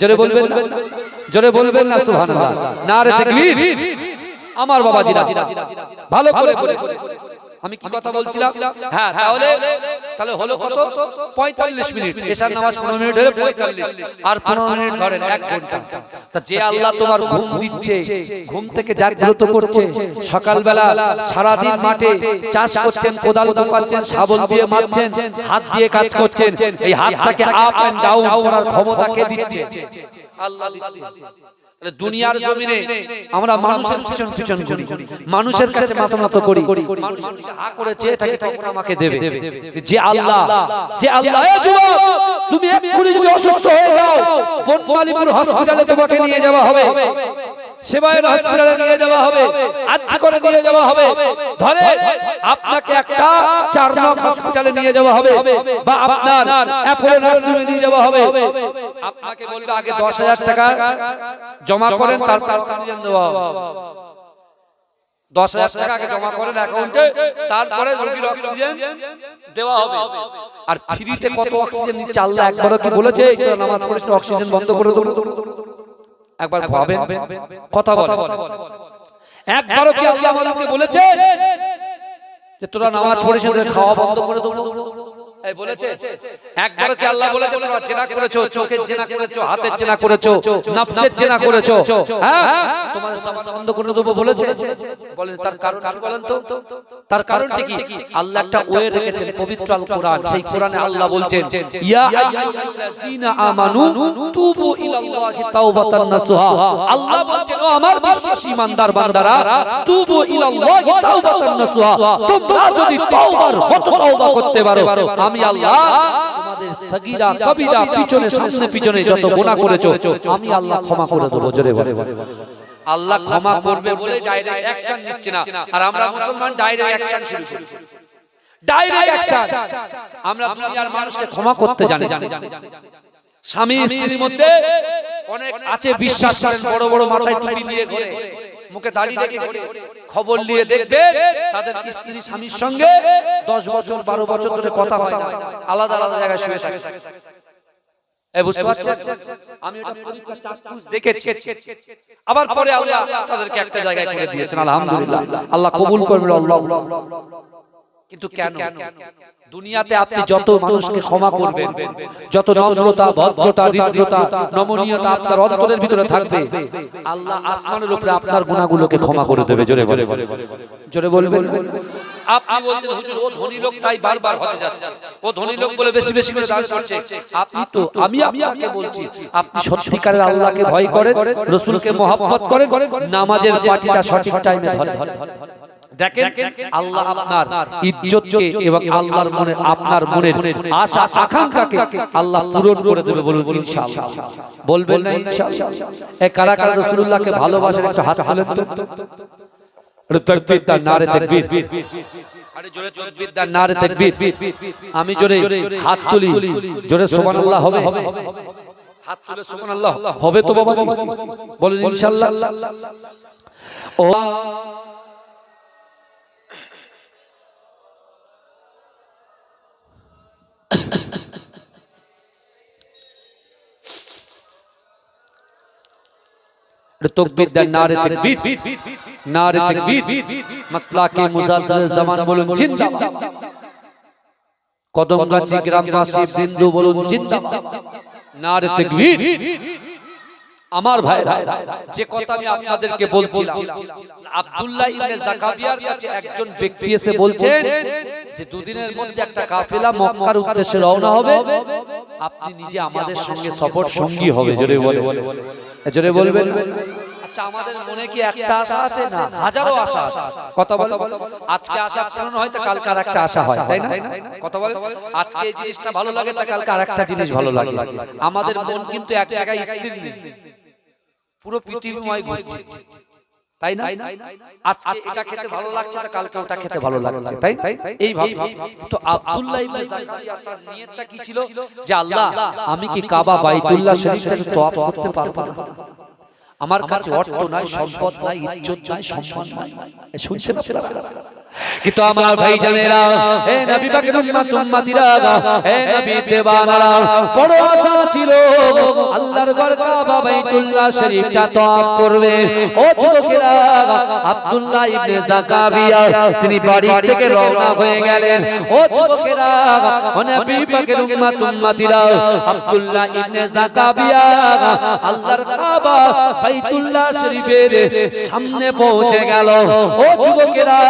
জোরে বলবেন না, জোরে বলবেন না সুবহানাল্লাহ, নারে তাকবীর। আমার বাবাজিরা ভালো করে বলে, আমি কি কথা বলছিলাম? হ্যাঁ, তাহলে হলো কত? 45 মিনিট। এশার নামাজ 15 মিনিট হলে 45, আর 15 মিনিট ধরেন 1 ঘন্টা। তা যে আল্লাহ তোমার ঘুম দিচ্ছে, ঘুম থেকে জাগ্রত করছে, সকালবেলা সারা দিন মাঠে চাষ করছেন, কোদাল কোপাচ্ছেন, শাবল দিয়ে মারছেন, হাত দিয়ে কাজ করছেন, এই হাতটাকে আপ এন্ড ডাউন করার ক্ষমতা কে দিচ্ছে? আল্লাহ দিচ্ছে। দুনিয়ার জমিনে আমরা মানুষের পিছন পিছন করি, মানুষের কাছে মাথা নত করি, মানুষের দিকে হা করে চেয়ে থাকি তখন আমাকে দেবে। যে আল্লাহ, যে আল্লাহ, এ যুবক তুমি এক্ষুনি যদি অসুস্থ হয়ে যাও, বনমালীপুর হসপিটালে তোমাকে নিয়ে যাওয়া হবে, সেবায়ের হসপিটালে নিয়ে যাওয়া হবে, আচ্ছা করে নিয়ে যাওয়া হবে, ধরে আপনাকে একটা 4 নং হসপিটালে নিয়ে যাওয়া হবে, বা আপনার অ্যাপোলো নার্সিংহোমে নিয়ে যাওয়া হবে। আপনাকে বলবে আগে 10,000 টাকা জমা করেন, তারপর অক্সিজেন দেওয়া হবে। 10,000 টাকা আগে জমা করেন অ্যাকাউন্টে, তারপরে রোগীর অক্সিজেন দেওয়া হবে। আর ফ্রিতে কত অক্সিজেন নিচ্ছে আল্লাহ একবারও কি বলেছে এটা নামাজ পড়িস না অক্সিজেন বন্ধ করে দেব? একবার ভাবেন, কথা বলেন, একবারও কি আল্লাহ আমাদেরকে বলেছে যে তোরা নামাজ পড়িস না খাওয়া বন্ধ করে দেব? এই বলেছে? একবারও কি আল্লাহ বলেছে তোমরা জেনা করেছো, চোখের জেনা করেছো, হাতের জেনা করেছো, নফসের জেনা করেছো, হ্যাঁ তোমাদের সামনে বন্ধ করে দেব বলেছে? বলেন তার কারণ কি বলেন তো? তার কারণটা কি? আল্লাহ একটা ওয়ে রেখেছেন পবিত্র আল কোরআন, সেই কোরআনে আল্লাহ বলছেন ইয়া আইয়ুহাল্লাযীনা আমানু তুবু ইলাল্লাহি তাওবাতান নাসুহা। আল্লাহ বলছেন ও আমার বিশ্বাসী ইমানদার বান্দারা, তুবু ইলাল্লাহি তাওবাতান নাসুহা, তোমরা যদি তওবার মতো তওবা করতে পারো, আমি আল্লাহ তোমাদের সগীরা কবিরা পিছনে সামনে পিছনে যত গুনাহ করেছো আমি আল্লাহ ক্ষমা করে দেব। জোরে বলে আল্লাহ ক্ষমা করবে বলে ডাইরেক্ট অ্যাকশন নিচ্ছে না, আর আমরা মুসলমান ডাইরেক্ট অ্যাকশন শুরু করি। Direct action. আমরা দুনিয়ার মানুষকে ক্ষমা করতে জানি। স্বামী স্ত্রীর মধ্যে অনেক আছে বিশ্বাস করেন, বড় বড় মাথায় টুপি দিয়ে ঘোরে, মুখে দাড়ি রেখে ঘোরে, খবর নিয়ে দেখবে তাদের স্ত্রী স্বামীর সঙ্গে 10 বছর 12 বছর ধরে কথা হয় না, আলাদা আলাদা জায়গায় শুয়ে থাকে। এই বুঝতে পারছেন? আমি এটা পরীক্ষা চাক্ষুষ দেখেছি। আবার পরে আল্লাহ তাদেরকে একটা জায়গায় করে দিয়েছেন, আলহামদুলিল্লাহ, আল্লাহ কবুল করবেন। আল্লাহ কিন্তু কেন? দুনিয়াতে আপনি যত মানুষকে ক্ষমা করবেন, যত নম্রতা, ভদ্রতা, হৃদ্রতা, নমনীয়তা আপনার অন্তরের ভিতরে থাকবে, আল্লাহ আসমানের উপরে আপনার গুনাহগুলোকে ক্ষমা করে দেবে। জোরে বলে, জোরে বলবেন। আপনি বলছেন হুজুর ও ধনী লোক তাই বারবার হতে যাচ্ছে, ও ধনী লোক বলে বেশি বেশি করে দান করছে। আপনি তো, আমি আপনাকে বলছি, আপনি সত্যিকারের আল্লাহকে ভয় করেন, রাসূলকে মহব্বত করেন, নামাজের পাটিটা সঠিক টাইমে ধরেন। দেখেন আল্লাহ আপনার ইজ্জতকে এবং আল্লাহর মনে আপনার মনের আশা আকাঙ্ক্ষাকে আল্লাহ পূরণ করে দেবে। বলুন ইনশাআল্লাহ। বলবেন না ইনশাআল্লাহ? এই কারা কারা রাসূলুল্লাহকে ভালোবাসেন একটু হাত তুলেন তো। তাকবীর দান, নারে তাকবীর। আরে জোরে তাকবীর দান, নারে তাকবীর। আমি জোরে হাত তুলি, জোরে সুবহানাল্লাহ হবে? হাত তুলে সুবহানাল্লাহ হবে তো বাবাজি? বলুন ইনশাআল্লাহ। ও तकबीर द नारे तकबीर, नारे तकबीर। मसला के मुजाद्दिद जमान बोलुन जिंदाबाद। कदमगाछी ग्रामवासी बिंदु बोलुन जिंदाबाद। नारे तकबीर। আমার ভাইরা, যে কথা আমি আপনাদেরকে বলছিলাম, আব্দুল্লাহ ইবনে যাকাবিয়ার কাছে একজন ব্যক্তি এসে বলছেন যে দুদিনের মধ্যে একটা কাফেলা মক্কার উদ্দেশ্যে রওনা হবে, আপনি নিজে আমাদের সঙ্গে সফর সঙ্গী হবে। জোরে বলে, জোরে বলবেন। আচ্ছা, আমাদের মনে কি একটা আশা আছে? না, হাজারো আশা আছে। কথা বলে, আজকে আশা পূরণ হয় তো কালকে আরেকটা আশা হয়, তাই না? কথা বলে, আজকে এই জিনিসটা ভালো লাগে তো কালকে আরেকটা জিনিস ভালো লাগে। আমাদের মন কিন্তু এক জায়গায় স্থির নেই, পুরো পৃথিবীময় ঘুরছে। তাই না? আজকে এটা খেতে ভালো লাগছে, তা কালকে ওটা খেতে ভালো লাগছে, তাই না? এইভাবে তো আব্দুল্লাহ ইবনে জাকারিয়া তার নিয়তটা কি ছিল? যে আল্লাহ, আমি কি কাবা বাইতুল্লাহ শরীফটাকে তওয়াফ করতে পারবো না? আমার কাছে অর্থ নাই, সম্পদ নাই, ইজ্জত নাই, সম্মান নাই। শুনছেন আপনারা? কিন্তু আমার ভাই জানেরা, হে নবী পাকের উম্মতিরা, হে নবী দেওয়ানারা, বড় আশা ছিল আল্লাহর ঘর কাবা বাইতুল্লাহ শরীফটা তওয়াফ করবে। ও যুবকেরা, আব্দুল্লাহ ইবনে জাকারিয়া তিনি বাড়ি থেকে রওনা হয়ে গেলেন। ও যুবকেরা, ও নবী পাকের উম্মতিরা, আব্দুল্লাহ ইবনে জাকারিয়া আল্লাহর কাবা বাইতুল্লাহ শরীফের সামনে পৌঁছে গেল। ও যুবকেরা,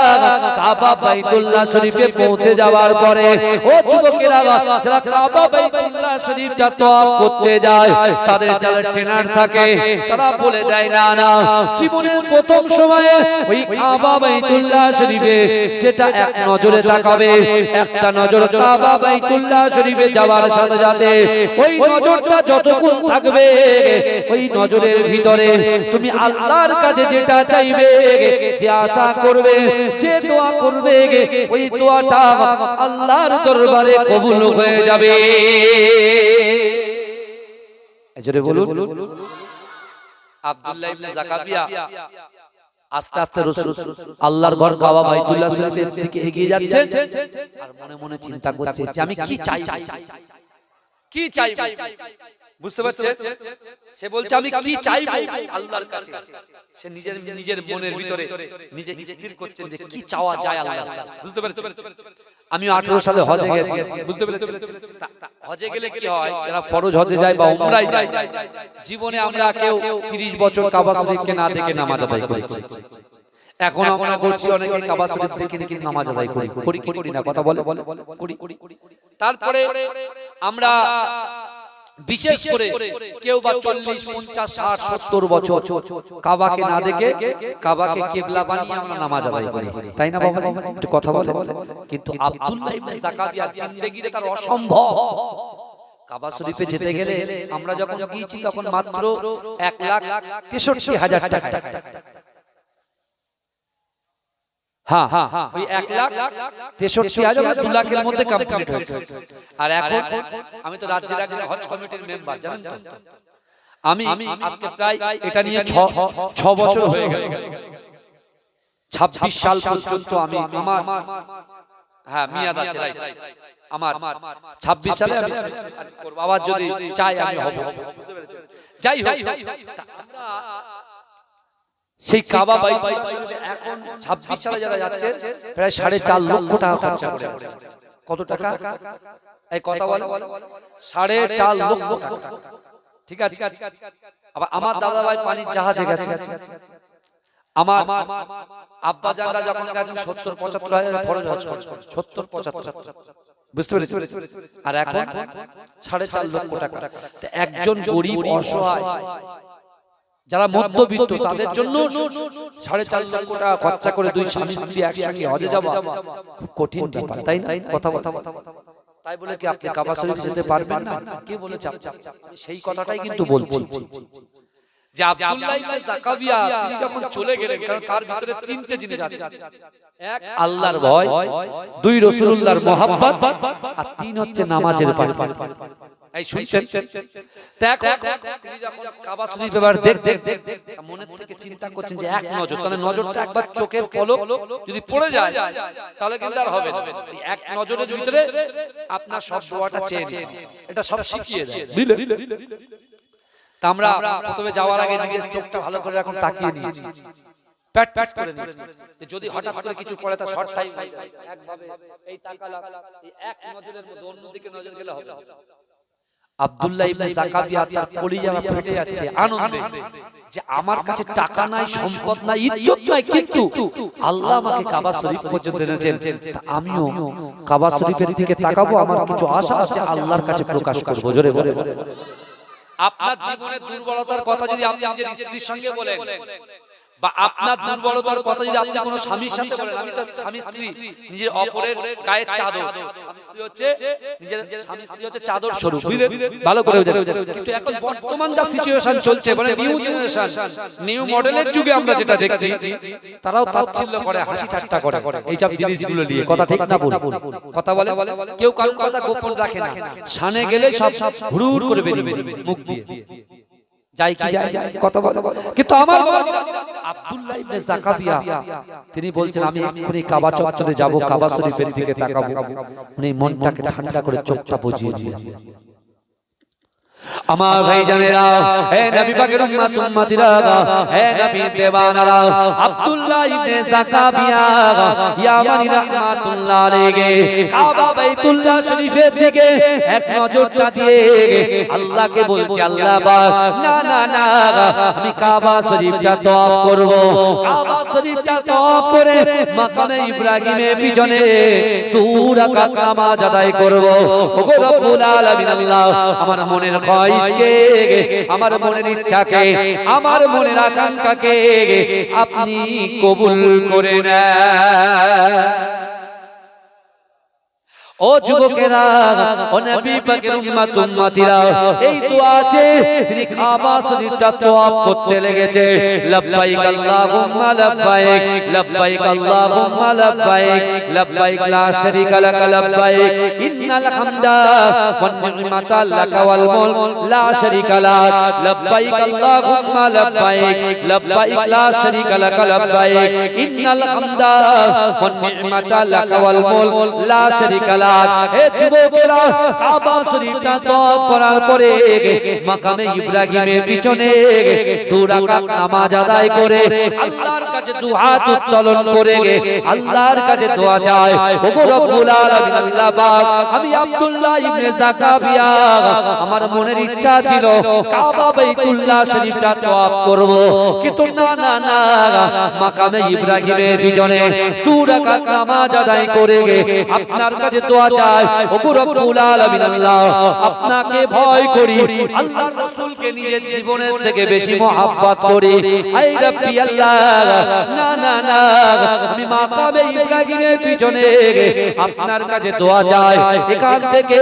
কাবা বাইতুল্লাহ শরীফে পৌঁছে যাওয়ার পরে, ও যুবকেরা, যারা কাবা বাইতুল্লাহ শরীফটা তওয়াফ করতে যায়, তাদের যারা ট্রেনার থাকে তারা বলে দেয়, না না, জীবনের প্রথম সময়ে ওই কাবা বাইতুল্লাহ শরীফে যেটা এক নজরে তাকাবে, একটা নজর কাবা বাইতুল্লাহ শরীফে যাওয়ার সাথে সাথে ওই নজরটা যতক্ষণ থাকবে, ওই নজরের ভিতরে তুমি আল্লাহর কাছে যেটা চাইবে, যে আশা করবে, যে দোয়া করবে, ওই দোয়াটা আল্লাহর দরবারে কবুল হয়ে যাবে। জোরে বলুন। আব্দুল্লাহ ইবনে জাকারিয়া আস্তে আস্তে রাসূল আল্লাহর ঘর কাবা বাইতুল্লাহ শরীফের দিকে এগিয়ে যাচ্ছে, আর মনে মনে চিন্তা করছে যে আমি কি চাই, কি চাই, বুঝতে পারছেন? সে বলছে আমি কি চাই আল্লাহর কাছে। সে নিজের মনের ভিতরে নিজে স্থির করছেন যে কি চাওয়া যায় আল্লাহর কাছে, বুঝতে পারছেন? আমি 18 সালে হজে গেছি, বুঝতে পেরেছেন? হজে গেলে কি হয়, যারা ফরজ হজে যায় বা উমরায় যায়, জীবনে আমরা কেউ 30 বছর কাবা শরীফকে না দেখে নামাজ আদায় করেছি। এখন আমরা করছি, অনেকে কাবা শরীফ দেখে দেখে নামাজ আদায় করি করি না, কথা বলে করি। তারপরে আমরা বিশেষ করে কেউ বা 40, 50, 60, 70 বছর কাবাকে না দেখে কাবাকে কিবলা বানিয়ে আমরা নামাজ আদায় করি, তাই না বাবাজি? একটু কথা বলে। কিন্তু আব্দুল্লাহ ইবনে জাকারিয়া জিন্দেগিতে তার অসম্ভব। কাবা শরীফে যেতে গেলে আমরা যখন গিয়েছি তখন মাত্র 1,63,000 টাকা। হ্যাঁ, ওই 1,63,000 2 লাখের মধ্যে কমপ্লিট হয়েছে। আর এখন আমি তো রাজ্যের একজন হজ কমিটির মেম্বার, জানেন তো? আমি আজকে প্রায় এটা নিয়ে 6 বছর হয়ে গেল। 26 সাল পর্যন্ত আমি আমার মিয়াদ আছে, রাইট, আমার 26 সালে আমি করব। আবার যদি চাই আমি হব, যাই হোক, সেই কাবা বাইতুল্লাহ শরীফে এখন 26 সালে যারা যাচ্ছে প্রায় 4.5 লক্ষ টাকা খরচা করে। কত টাকা? এই কথা বলে 4.5 লক্ষ টাকা, ঠিক আছে? আবার আমার দাদা ভাই পানির জাহাজে গেছে, আমার আব্বা জানরা যখন গেছেন 70-75 হাজার ফরজ হজ করছেন, 70-75, বুঝতে পেরেছেন? আর এখন 4.5 লক্ষ টাকা। তো একজন গরিব অসহায় যারা মধ্যবিত্ত, তাদের জন্য 4.5 লক্ষ টাকা খরচা করে দুই স্বামী স্ত্রী একসঙ্গে হজে যাওয়া খুব কঠিন ব্যাপার, তাই না? কথা তাই বলে কি আপনি কাবা শরীফ যেতে পারবেন না? কে বলেছে? সেই কথাটাই কিন্তু বলছি যে আব্দুল্লাহ ইবনে জাকারিয়া তিনি যখন চলে গেলেন, কারণ তার ভিতরে 3টে জিনিস আছে, এক আল্লাহর ভয়, 2 রাসূলুল্লাহর মহব্বত, আর 3 হচ্ছে নামাজের পানি। এই শুনছেন? তিনি যখন কাবা শরীফ এবার দেখ মনের থেকে চিন্তা করছেন যে এক নজর, তাহলে নজরটা একবার চোখের পলক যদি পড়ে যায় তাহলে কিন্তু আর হবে না। এই এক নজরের ভিতরে আপনার সব দোয়াটা চেঞ্জ, এটা সব শিখিয়ে দেয়, দিলে। তা আমরা প্রথমে যাওয়ার আগে নিজের চোখটা ভালো করে এখন তাকিয়ে নিয়েছি, প্র্যাকটিস করে নিয়েছি যে যদি হঠাৎ করে কিছু পড়ে তা শর্ট টাইম একভাবে এই তাকালাম, এই এক নজরের মধ্যে অন্যদিকে নজর গেলে হবে। আব্দুল্লাহ ইবনে জাকারিয়া তার কলিজা ফেটে যাচ্ছে আনন্দে যে আমার কাছে টাকা নাই, সম্পদ নাই, ইজ্জত নাই, কিন্তু আল্লাহ আমাকে কাবা শরীফ পর্যন্ত এনেছেন। তা আমিও কাবা শরীফের দিকে তাকাবো, আমার কিছু আশা আছে, আল্লাহর কাছে প্রকাশ করব। জোরে বলে। আপনার জীবনের দুর্বলতার কথা যদি আপনি নিজের স্ত্রীর সঙ্গে বলেন, বা আপনার দুর্বলতার কথা যদি আপনি কোনো স্বামীর সাথে বলেন, আমি তো স্বামী স্ত্রী নিজের অপরের গায়ের চাদর, স্বামী স্ত্রী হচ্ছে নিজের স্বামী স্ত্রী হচ্ছে চাদর স্বরূপ, বুঝলেন? ভালো করে বুঝলেন। কিন্তু এখন বর্তমান যা সিচুয়েশন চলছে, মানে নিউ জেনারেশন, নিউ মডেলের যুগে আমরা যেটা দেখছি, তারাও তাচ্ছিল্য করে, হাসি ঠাট্টা করে এই সব জিনিসগুলো নিয়ে। কথা ঠিক না বল? কথা বলে কেউ কারোর কথা গোপন রাখে না, শানে গেলে সব হুড় করে বেরিয়ে মুখ দিয়ে যাই কি যায় কথা বলে। কিন্তু আমার বাবা আব্দুল্লাহ ইবনে জাকাবিয়া তিনি বলছেন, আমি এক্ষুনি কাবা চত্বরে যাব, কাবা শরীফের দিকে তাকাবো। উনি মনটাকে ঠান্ডা করে চোখটা বুজিয়ে দিলেন। আমার ভাইজানেরা, হে নবী পাকের উম্মত উম্মতিরা, হে নবী দেওয়ানারা, আব্দুল্লাহ ইবনে জাকাবিয়া ইয়ামানি রাহমাতুল্লাহ আলাইহি কাবা বাইতুল্লাহ শরীফের দিকে এক নজরটা দিয়ে আল্লাহকে বলছে, আল্লাহ পাক, না না না, আমি কাবা শরীফটা তওয়াফ করব। কাবা শরীফটা তওয়াফ করে মাকামে ইব্রাহিমের পিছনে 2 রাকাত নামাজ আদায় করব। ওগো রব্বুল আলামিন, আল্লাহ আমার মনের খ্বাহিশকে, আমার মনের ইচ্ছাকে, আমার মনের আকাঙ্ক্ষাকে আপনি কবুল করে নেন। ও যুবকেরা, ও নবী পাকের উম্মত উম্মতিরা, এই দোয়া আছে, তিনি কাবা শরীফটা তওয়াফ করতে লেগেছে। লব্বাইক আল্লাহুম্মা লব্বাইক, লব্বাইক আল্লাহুম্মা লব্বাইক, লব্বাইক লা শারীকা লাক লব্বাইক, ইন্নাল হামদা ওয়ান নি'মাতা লাকা ওয়াল মুলক লা শারীকা লাক, লব্বাইক আল্লাহুম্মা লব্বাইক, লব্বাইক লা শারীকা লাক লব্বাইক, ইন্নাল হামদা ওয়ান নি'মাতা লাকা ওয়াল মুলক লা শারীকা লাক। হে যুবকেরা, কাবা শরীফটা তওয়াফ করার পরে মাকামে ইব্রাহিমের পিছনে 2 রাকাত নামাজ আদায় করে আল্লাহর কাছে দুহাত উত্তোলন করে আল্লাহর কাছে দোয়া চায়, ওগো রব্বুল আলামিন, আল্লাহ পাক, আমি আব্দুল্লাহ ইবনে জাকাবিয়া, আমার মনের ইচ্ছা ছিল কাবা বাইতুল্লাহ শরীফটা তওয়াফ করব, কিন্তু না না না, মাকামে ইব্রাহিমের পিছনে 2 রাকাত নামাজ আদায় করে আপনার কাছে দোয়া চাই, ওগো রব্বুল আলামিন, আল্লাহ আপনাকে ভয় করি, আল্লাহর রাসূলকে নিজের জীবনের থেকে বেশি মহব্বত করি। আই রব্বি আল্লাহ, না না না, আমি মাকামে ইব্রাহিমের পিছনে আপনার কাছে দোয়া চাই। এখান থেকে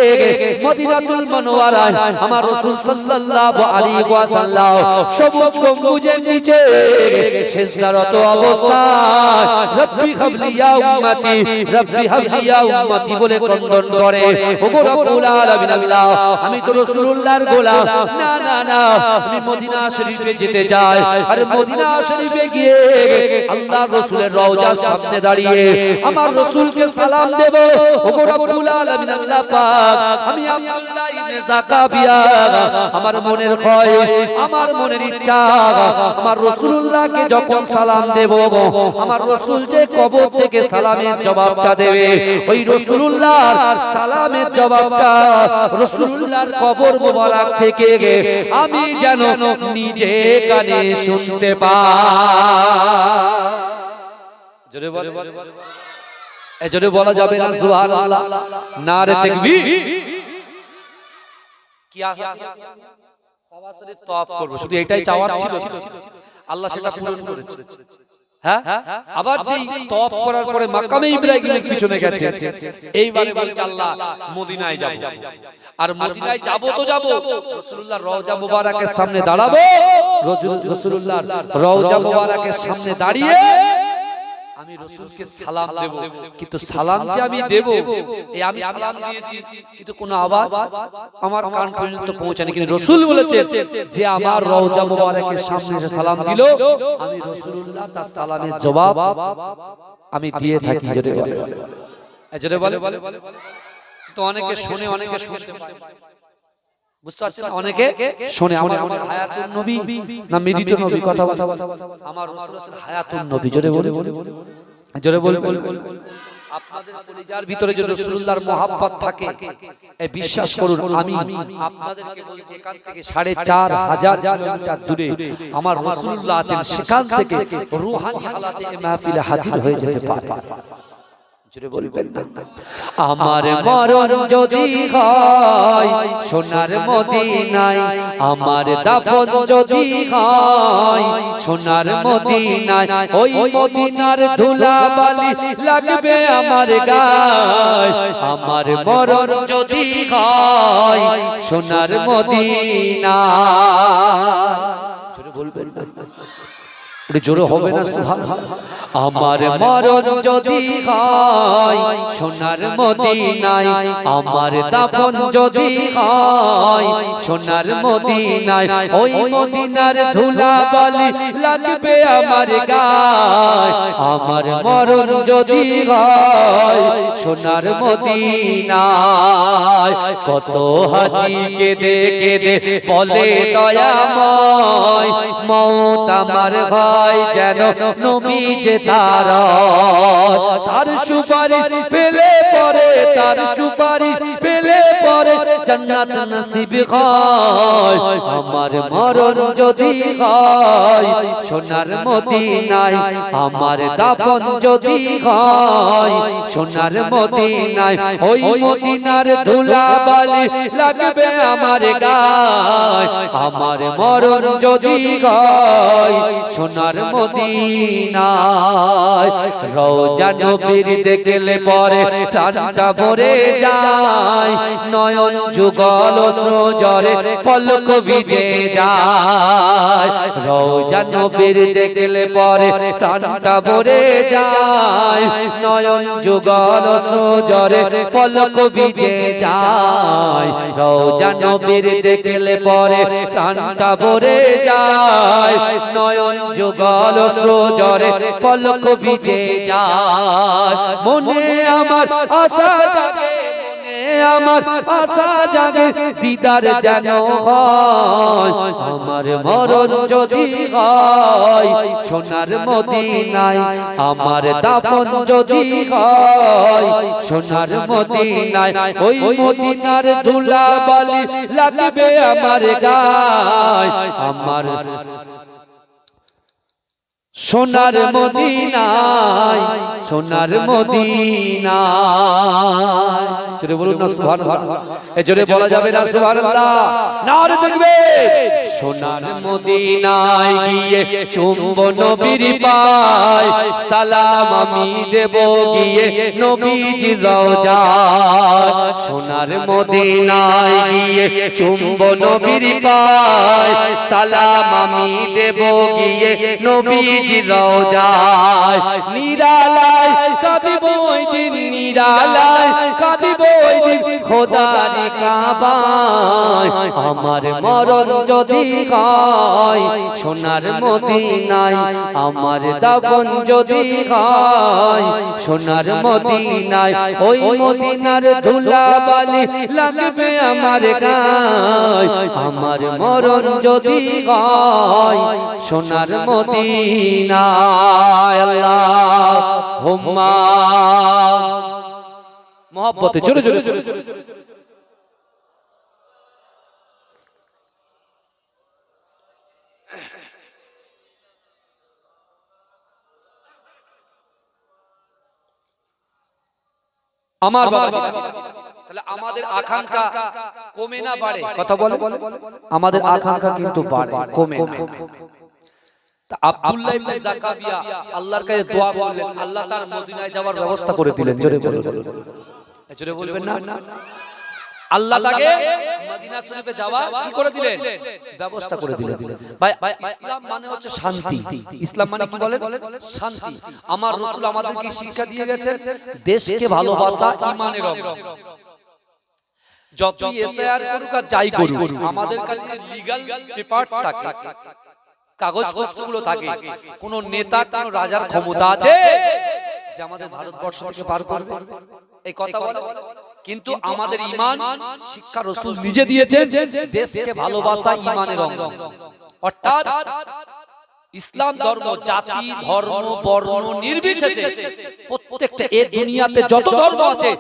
মদিনাতুল মুনাওয়ারায় আমার রাসূল সাল্লাল্লাহু আলাইহি ওয়াসাল্লাম সবুজ গম্বুজের নিচে সিজদারত অবস্থায় রব্বি হাবলি ইয়া উম্মতি, রব্বি হাবলি ইয়া উম্মতি বলে ক্রন্দন করে। ওগো রব্বুল আলামিন, আল্লাহ আমি তো রাসূলুল্লাহর গোলাম, না না না, আমি মদিনা শরীফে যেতে চাই। আর মদিনা শরীফে গিয়ে আল্লাহর রাসূলের রওজার সামনে দাঁড়িয়ে আমার রাসূলকে সালাম দেব। ওগো রব্বুল আলামিন, আল্লাহ পাক, আমি আব্দুল্লাহ ইবনে জাকাবিয়া, আমার মনের খ্বাহিশ, আমার মনের ইচ্ছা, আমার রাসূলুল্লাহকে যখন সালাম দেব, আমার রাসূল যে কবর থেকে সালামের জবাবটা দেবে, ওই রাসূলুল্লাহর সালামের জবাবটা রাসূলুল্লাহর কবর মোবারক থেকে আমি যেন নিজে কানে শুনতে পাই। জোরে বলে, জোরে বলা যাবে না সুবহানাল্লাহ, নারে তাকবীর। কি আছে? কাবা শরীফ তওয়াফ করব, শুধু এটাই চাওয়ার ছিল, আল্লাহ সেটা পূরণ করেছে। হ্যাঁ, আবার যেই তওয়াফ করার পরে মাকামে ইব্রাহিমের পিছনে গেছে, এইবারে বলছে আল্লাহ মদিনায় যাব। আর মদিনায় যাব তো যাব, রাসূলুল্লাহর রওজা মুবারকের সামনে দাঁড়াবো, রাসূলুল্লাহর রওজা মুবারকের সামনে দাঁড়িয়ে আমি রাসূলকে সালাম দেব। কিন্তু সালাম যে আমি দেব, এই আমি সালাম দিয়েছি, কিন্তু কোনো আওয়াজ আমার কান পর্যন্ত পৌঁছায়নি। কিন্তু রাসূল বলেছেন যে আমার রওজা মুবারকের সামনে এসে সালাম দিল, আমি রাসূলুল্লাহ তার সালামের জবাব আমি দিয়ে থাকি। জোরে বলে, জোরে বলে। কিন্তু অনেকে শুনে, অনেকে শুনতে পায় না, বুঝতে পারছেন? অনেকে শুনে আমার হায়াতুন নবী না মৃত নবী, কথা বলে আমার রাসূল আছেন হায়াতুন নবী। জোরে বলে, জোরে বলে। আপনাদের কলিজার ভিতরে যদি রাসূলুল্লাহর মহব্বত থাকে, এই বিশ্বাস করুন, আমি আপনাদেরকে বলছি এখান থেকে 4500 কিলোমিটার দূরে আমার রাসূলুল্লাহ আছেন, সেখান থেকে রূহানি হালাতে এই মাহফিলে হাজির হয়ে যেতে পারে। জোরে বলবেন না। আমার মরণ যদি হয় সোনার মদিনায়, আমার দাফন যদি হয় সোনার মদিনায়, ওই মদিনার ধুলাবালি লাগবে আমার গায়। আমার মরণ যদি হয় সোনার মদিনায়, জোরে বলবেন না, জোরে হবে না সুবহানাল্লাহ। আমার মরণ যদি হয় সোনার মদিনায়, আমার দাফন যদি হয় সোনার মদিনায়, ওই মদিনার ধুলাবালি লাগবে আমার গায়। আমার মরণ যদি হয় সোনার মদিনায়, কত হাজি কেঁদে কেঁদে বলে দয়াময়, মওত আমার হয় যেন নবী যে তার সুপারিশ পেলে পরে, তার সুপারিশ পেলে পরে জান্নাত নসিব হয়। আমার মরণ যদি হয় সোনার মদিনায়, আমার দাফন যদি হয় সোনার মদিনায়, ওই মদিনার ধুলাবালি লাগবে আমার গায়। আমার মরণ যদি হয় সোনার মদিনায়, রওজা নবীর দেখলে পরে প্রাণটা ভরে যায়, নয়ন যুগল অশ্রুজরে পলক ভিজে যায়। রওজা নবীর দেখলে পরে প্রাণটা ভরে যায়, নয়ন যুগল অশ্রুজরে পলক ভিজে যায়। রওজা নবীর দেখলে পরে প্রাণটা ভরে যায়, নয়ন যুগল অশ্রুজরে পলক ভিজে যায়। মনে আমার আশা জাগে, মনে আমার আশা জাগে, দিদার যেন হয়। আমার মরণ যদি হয় সোনার মদিনায়, আমার দাফন যদি হয় সোনার মদিনায়, ওই মদিনার ধুলাবালি লাগবে আমার গায়। আমার সোনার মদিনায়, সোনার মদিনায়, জোরে বলুন না সুবহানাল্লাহ। এ জোরে বলা যাবে না সুবহানাল্লাহ? নারে তাকবীর। সোনার মদিনায় গিয়ে চুম্ব নবীর পায়, সালাম আমি দেব গিয়ে নবীজির রওজায়। সোনার মদিনায় গিয়ে চুম্ব নবীর পায়, সালাম আমি দেব গিয়ে নবীজির রওজায়। নিরালায় কাঁদিব ওই দিন, নিরালায় কাঁদিব ওই দিন খোদার কাবায়। আমার মরণ যদি হয় সোনার মদিনায়, আমার দাফন যদি হয় সোনার মদিনায়, ওই মদিনার ধুলাবালি লাগবে আমার গায়। আমার মরণ যদি হয় সোনার মদিনায়। আল্লাহুম্মা মোহাব্বতে জোরে জোরে জোরে আমার বাবা। তাহলে আমাদের আকাঙ্ক্ষা কমে না বাড়ে? কথা বলে, আমাদের আকাঙ্ক্ষা কিন্তু বাড়ে, কমে না। আব্দুল্লাহ ইবনে যাকারিয়া আল্লাহর কাছে দোয়া করলেন, আল্লাহ তার মদিনায় যাওয়ার ব্যবস্থা করে দিলেন। জোরে বলুন, জোরে বলবেন না? আল্লাহ তাকে মদিনা শরীফে যাওয়া কি করে দিলেন? ব্যবস্থা করে দিলেন। ভাই ইসলাম মানে হচ্ছে শান্তি। ইসলাম মানে কি বলেন? শান্তি। আমার রাসূল আমাদেরকে শিক্ষা দিয়ে গেছেন দেশকে ভালোবাসা ঈমানের অঙ্গ। যতই এসআইআর করুক আর যাই করুক, আমাদের কাছে লিগ্যাল পেপারস থাকে, কাগজপত্রগুলো থাকে। কোন নেতা, কোন রাজার ক্ষমতা আছে যে আমাদের ভারতবর্ষ থেকে পার করবে? এই কথা বলে। কিন্তু আমাদের ঈমান শিক্ষা রাসূল নিজে দিয়েছেন, দেশকে ভালোবাসা ঈমানের অঙ্গ। অর্থাৎ ইসলাম ধর্ম জাতি ধর্ম বর্ণ নির্বিশেষে প্রত্যেকটা এই দুনিয়াতে যত ধর্ম আছে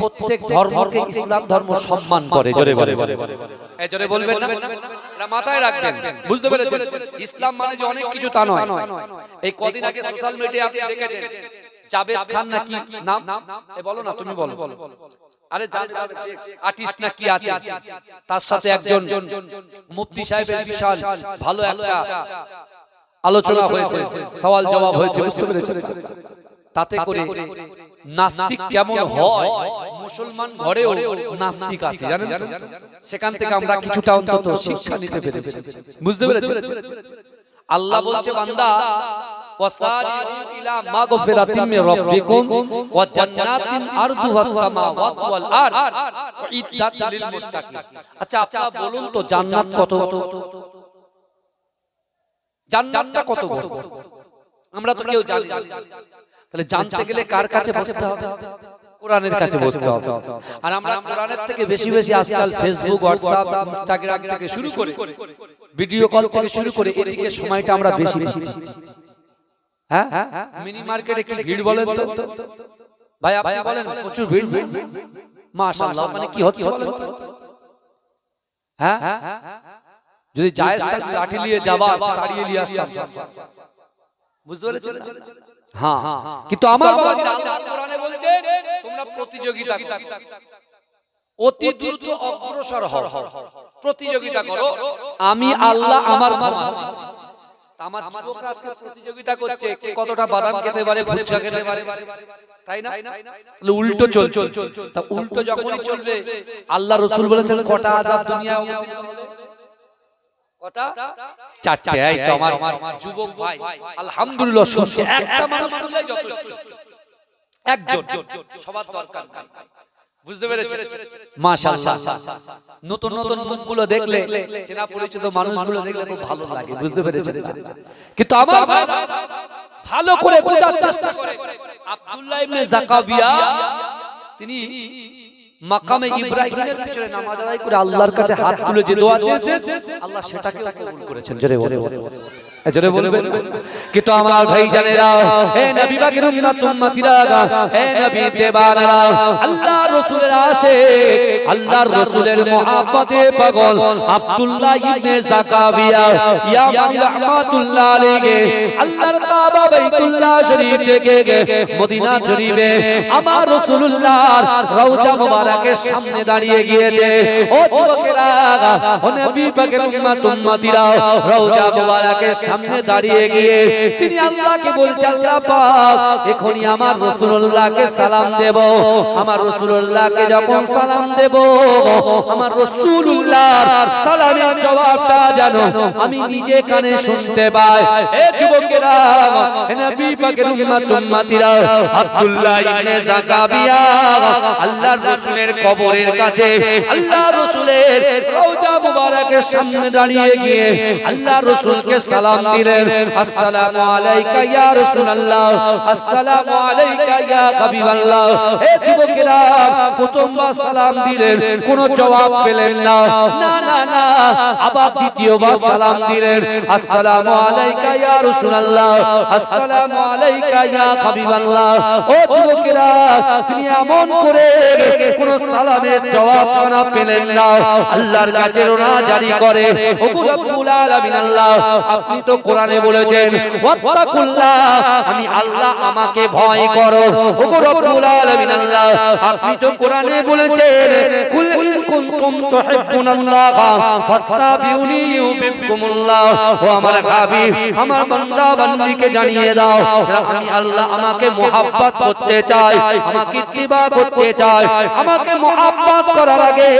প্রত্যেক ধর্মকে ইসলাম ধর্ম সম্মান করে। জোরে বলে, এই জোরে বলবেন না? এটা মাথায় রাখবেন, বুঝতে পেরেছেন? ইসলাম মানে যে অনেক কিছু তা নয়। এই কদিন আগে সোশ্যাল মিডিয়ায় আপনি দেখেছেন জাভেদ খান নাকি নাম, এ বলো না, তুমি বলো। আরে আর্টিস্ট না কি আছে, তার সাথে একজন মুফতি সাহেবের বিশাল ভালো একটা আলোচনা হয়েছে, সওয়াল জবাব হয়েছে, বুঝতে পেরেছেন? তাতে করে নাস্তিক কেমন হয়, মুসলমান ঘরেও নাস্তিক আছে জানেন তো? সেখান থেকে আমরা কিছুটা অন্তত শিক্ষা নিতে পেরেছি, বুঝতে পেরেছেন? আল্লাহ বলছে বান্দা ওয়াসারিউ ইলা মাগফিরাতিন মির রাব্বিকুম ওয়া জান্নাতিন আরদুহাস সামাওয়াতু ওয়াল আরদ উইদ্দাত লিল মুত্তাকিন। আচ্ছা আপনারা বলুন তো জান্নাত কত? জান্নাতটা কত বড় আমরা তো কেউ জানি না। তাহলে জানতে গেলে কার কাছে বসতে হবে? কোরআনের কাছে বসতে হবে। আর আমরা কোরআনের থেকে বেশি বেশি আজকাল ফেসবুক, হোয়াটসঅ্যাপ, ইনস্টাগ্রাম থেকে শুরু করে ভিডিও কল থেকে শুরু করে এদিকে সময়টা আমরা বেশি দিচ্ছি। হ্যাঁ, মিনি মার্কেটে কি ভিড় বলেন তো ভাই? আপনি বলেন প্রচুর ভিড়, মাশাআল্লাহ। মানে কি হচ্ছে বলেন তো? হ্যাঁ, যদি জায়েজ থাকে লাঠি নিয়ে যাবা, তাড়িয়ে নিয়ে আসতাম, বুঝতে পেরেছেন? হ্যাঁ, কিন্তু আমার বাবাজি আল্লাহ কোরআনে বলছে তোমরা প্রতিযোগিতা করো, অতি দ্রুত অগ্রসর হও, প্রতিযোগিতা করো, আমি আল্লাহ আমার ক্ষমা। আমার যুবকরা আজকে প্রতিযোগিতা করছে কে কতটা বাদাম খেতে পারে, ফুচকা খেতে পারে, তাই না? তাহলে উল্টো চলছে। তা উল্টো যখনই চলবে, আল্লাহ রাসূল বলেছেন কটা আযাব দুনিয়া কথা চারটে। এই তো আমার যুবক ভাই আলহামদুলিল্লাহ শুনছে, একটা মানুষ শুনলেই যথেষ্ট, একজন সবার দরকার নাই, বুঝতে পেরেছেন? মাশাআল্লাহ। নতুন নতুন মুখগুলো দেখলে, চেনা পরিচিত মানুষগুলো দেখলে খুব ভালো লাগে, বুঝতে পেরেছেন? কিন্তু আমার ভাই ভালো করে বোঝার চেষ্টা করে। আব্দুল্লাহ ইবনে যাকাবিয়া তিনি মাকামে ইব্রাহিমের পিছনে নামাজ আদায় করে আল্লাহর কাছে হাত তুলে যে দোয়া চেয়েছেন, আল্লাহ সেটাকে কবুল করেছেন। জোরে বলবেন। কিন্তু আমার ভাই জানেরা, হে নবী পাকের উম্মতিরা, হে নবী দেবারা, আল্লাহর রাসূলের আশিক, আল্লাহর রাসূলের মুহাব্বতে পাগল আব্দুল্লাহ ইবনে যাকাবিয়া ইয়ামানি রাহমাতুল্লাহ আলাইহি আল্লাহর কাবা বাইতুল্লাহ শরীফ থেকে মদিনা শরীফে আমার রাসূলুল্লাহর রওজা মুবারকের সামনে দাঁড়িয়ে গিয়েছে। ও যুবকেরা, ও নবী পাকের উম্মতিরা, রওজা মুবারকের সামনে দাঁড়িয়ে গিয়ে তিনি আল্লাহকে বলছেন, আল্লাহ পাক এখনি আমার রাসূলুল্লাহকে সালাম দেব। আমার রাসূলুল্লাহকে যখন সালাম দেব, আমার রাসূলুল্লাহর সালামের জবাবটা জানো আমি নিজে কানে শুনতে পাই। এ যুবকেরা, হে নবী পাকের উম্মতিরা, আব্দুল্লাহ ইবনে যাকাবিয়া আল্লাহর রাসূলের কবরের কাছে আল্লাহর রাসূলের রওজা মুবারকের সামনে দাঁড়িয়ে গিয়ে আল্লাহর রাসূলকে সালাম দিলেন। আসসালামু আলাইকা ইয়া রাসূলুল্লাহ, আসসালামু আলাইকা ইয়া হাবিবাল্লাহ। হে যুবকেরা, প্রথমবার সালাম দিলেন, কোনো জবাব পেলেন না, না না না, আবার দ্বিতীয়বার সালাম দিলেন, আসসালামু আলাইকা ইয়া রাসূলুল্লাহ, আসসালামু আলাইকা ইয়া হাবিবাল্লাহ। ও যুবকেরা, তিনি এমন করে কোনো সালামের জবাব না পেলেন না, আল্লাহর কাছে রোনা জারি করে, ও রব্বুল আলামিন আল্লাহ, আপনি তো কোরআনে বলেছেন ওয়াত্তাকুল্লাহ, আমি আল্লাহ আমাকে ভয় করো। ও রব্বুল আলামিন আল্লাহ, আপনি তো কোরআনে বলেছেন কুল ইন কুনতুম তুহিব্বুনাল্লাহ ফাত্তাবিউনি ইউহিব্বুকুমুল্লাহ। ও আমার হাবিব, আমার বান্দা বান্দীকে জানিয়ে দাও, আমি আল্লাহ আমাকে মুহাব্বত করতে চাই, আমাকে ইত্তিবা করতে চাই, আমাকে মুহাব্বত করার আগে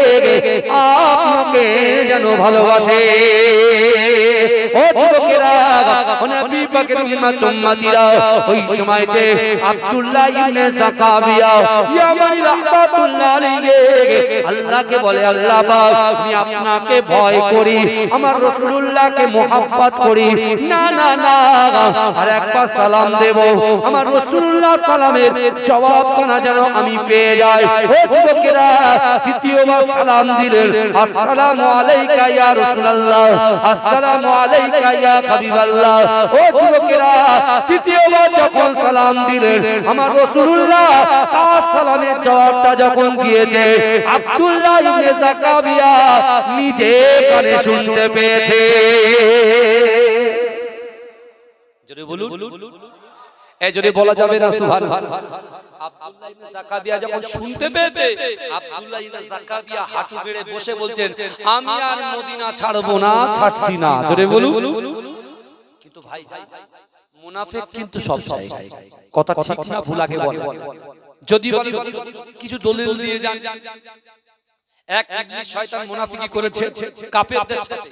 আপনাকে যেন ভালোবাসে। ও যুবকেরা, ও নবী পাকের উম্মতিরা, ওই সময়তে আব্দুল্লাহ ইবনে যাকাবিয়া ইয়ামানি রাহমাতুল্লাহ আলাইহি আল্লাহকে বলে, আল্লাহ পাক আমি আপনাকে ভয় করি, আমার রাসূলুল্লাহকে মুহাব্বত করি, না না না, আর একবার সালাম দেব, আমার রাসূলুল্লাহ সালামের জবাব কানা যেন আমি পেয়ে যাই। ও যুবকেরা, তৃতীয়বার সালাম দিলেন, আসসালামু আলাইকা ইয়া রাসূলুল্লাহ, আসসালামু আলাইকা ইয়া হাবিবাল্লাহ। ও যুবকেরা, তৃতীয়বার যখন সালাম দিলেন, আমার রাসূলুল্লাহ তার সালামের জবাবটা যখন দিয়েছে, আব্দুল্লাহ ইবনে যাকাবিয়া নিজে কানে শুনতে পেয়েছে। জোরে বলুন। এই যদি বলা যাবে না সুবহানাল্লাহ। আব্দুল্লাহ ইবনে যাকাবিয়া যখন শুনতে পেয়েছে, আব্দুল্লাহ ইবনে যাকাবিয়া হাঁটু গেড়ে বসে বলছেন, আমি আর মদিনা ছাড়বো না, ছাড়ছি না। জোরে বলুন। কিন্তু ভাই মুনাফিক কিন্তু সব জায়গায়, কথা ঠিক না ভুল আগে বলে। যদি বলে কিছু দলিল দিয়ে যান, এক ইবলিস শয়তান মুনাফিকি করেছে কাফেরদের সাথে,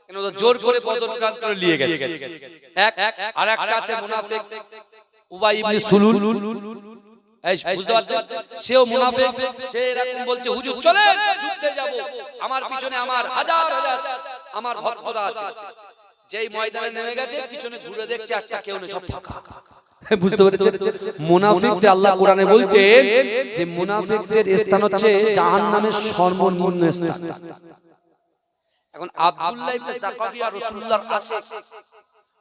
কেন জোর করে বদর প্রান্ত করে নিয়ে গেছে। এক আর একটা আছে মুনাফিক উবাই ইবনে সুলুল, এই বুঝতে পারছেন, সেও মুনাফিক। সে এরকম বলছে, হুজুর চলেন যুদ্ধে যাব, আমার পিছনে আমার হাজার হাজার আমার ভক্তরা আছে। যেই ময়দানে নেমে গেছে, পিছনে ঘুরে দেখছে একটা কেউ নেই, সব ফাঁকা। বুঝতে পেরেছেন? মুনাফিকদের আল্লাহ কোরআনে বলছেন যে মুনাফিকদের স্থান হচ্ছে জাহান্নামের সর্বনিম্ন স্থান। এখন আব্দুল্লাহ ইবনে যাকাবিয়া রাসূলুল্লাহর আশিক,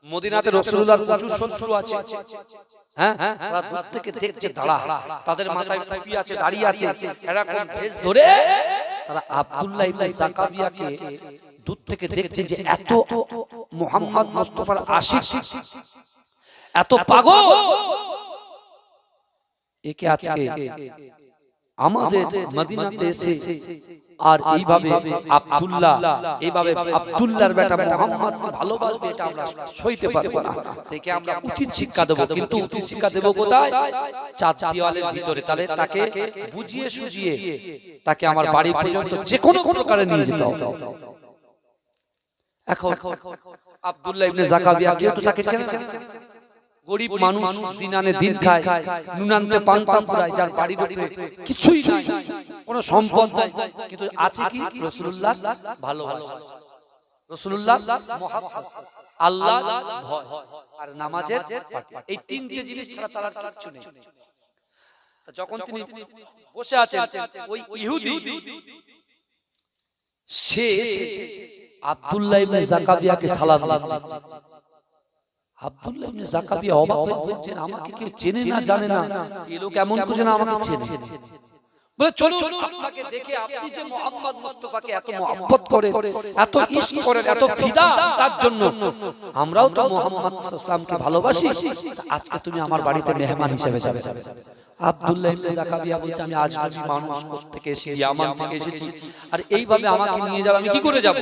মদিনাতে রাসূলুল্লাহর প্রচুর শত্রু আছে। হ্যাঁ, তারা দূর থেকে দেখছে দাঁড়া, তাদের মাথায় টুপি আছে, দাড়ি আছে, এরকম ভেষ ধরে তারা আব্দুল্লাহ ইবনে যাকাবিয়াকে দূর থেকে দেখছে যে এত মুহাম্মদ মুস্তাফার আশিক, এত পাগল, একে আজকে আমাদের মদিনাতে এসে আর এইভাবে আব্দুল্লাহ, এইভাবে আব্দুল্লাহর বেটা মুহাম্মদকে ভালোবাসবে, এটা আমরা সইতে পারবো না। থেকে আমরা উচিত শিক্ষা দেব, কিন্তু উচিত শিক্ষা দেব কোথায়? চার দেওয়ালের ভিতরে। তাহলে তাকে বুঝিয়ে সুঝিয়ে তাকে আমার বাড়ি পর্যন্ত যে কোনো প্রকারে নিয়ে যেতে হবে। এখন আব্দুল্লাহ ইবনে যাকাবিয়া কেউ তো তাকে চেনে না, গরিব মানুষ, দিন আনে দিন খায়, নুন আনতে পান্তা ফুরায়, যার বাড়ির উপরে কিছুই নাই, কোনো সম্পদ নাই, কিন্তু আছে কি? রাসূলুল্লাহ ভালোবাসা, রাসূলুল্লাহ মুহাব্বত, আল্লাহ ভয় আর নামাজের পার্টি। এই তিনটে জিনিস ছাড়া তার আর কিছু নেই। যখন তিনি বসে আছেন, ওই ইহুদি সে আব্দুল্লাহ ইবনে যাকাবিয়াকে সালাম দিচ্ছে। আব্দুল্লাহ ইবনে যাকাবিয়া অবাক হয়ে বলছেন, আমাকে কেউ চেনে না, জানে না, এই লোক এমন কিছু না আমাকে চেনে। বলে চলুন আপনাকে দেখে, আপনি যে মুহাম্মদ মুস্তাফাকে এত মহব্বত করেন, এত ইশক করেন, এত ফিদা তার জন্য, আমরাও তো মুহাম্মদ সাল্লাল্লাহু আলাইহি ওয়াসাল্লামকে ভালোবাসি, আজকে তুমি আমার বাড়িতে মেহমান হিসেবে যাবে। আব্দুল্লাহ ইবনে যাকাবিয়া বলছে, আমি আজনবী মানুষ, থেকে এসেছি, ইয়ামান থেকে এসেছি, আর এইভাবে আমাকে নিয়ে যাবে, আমি কি করে যাব?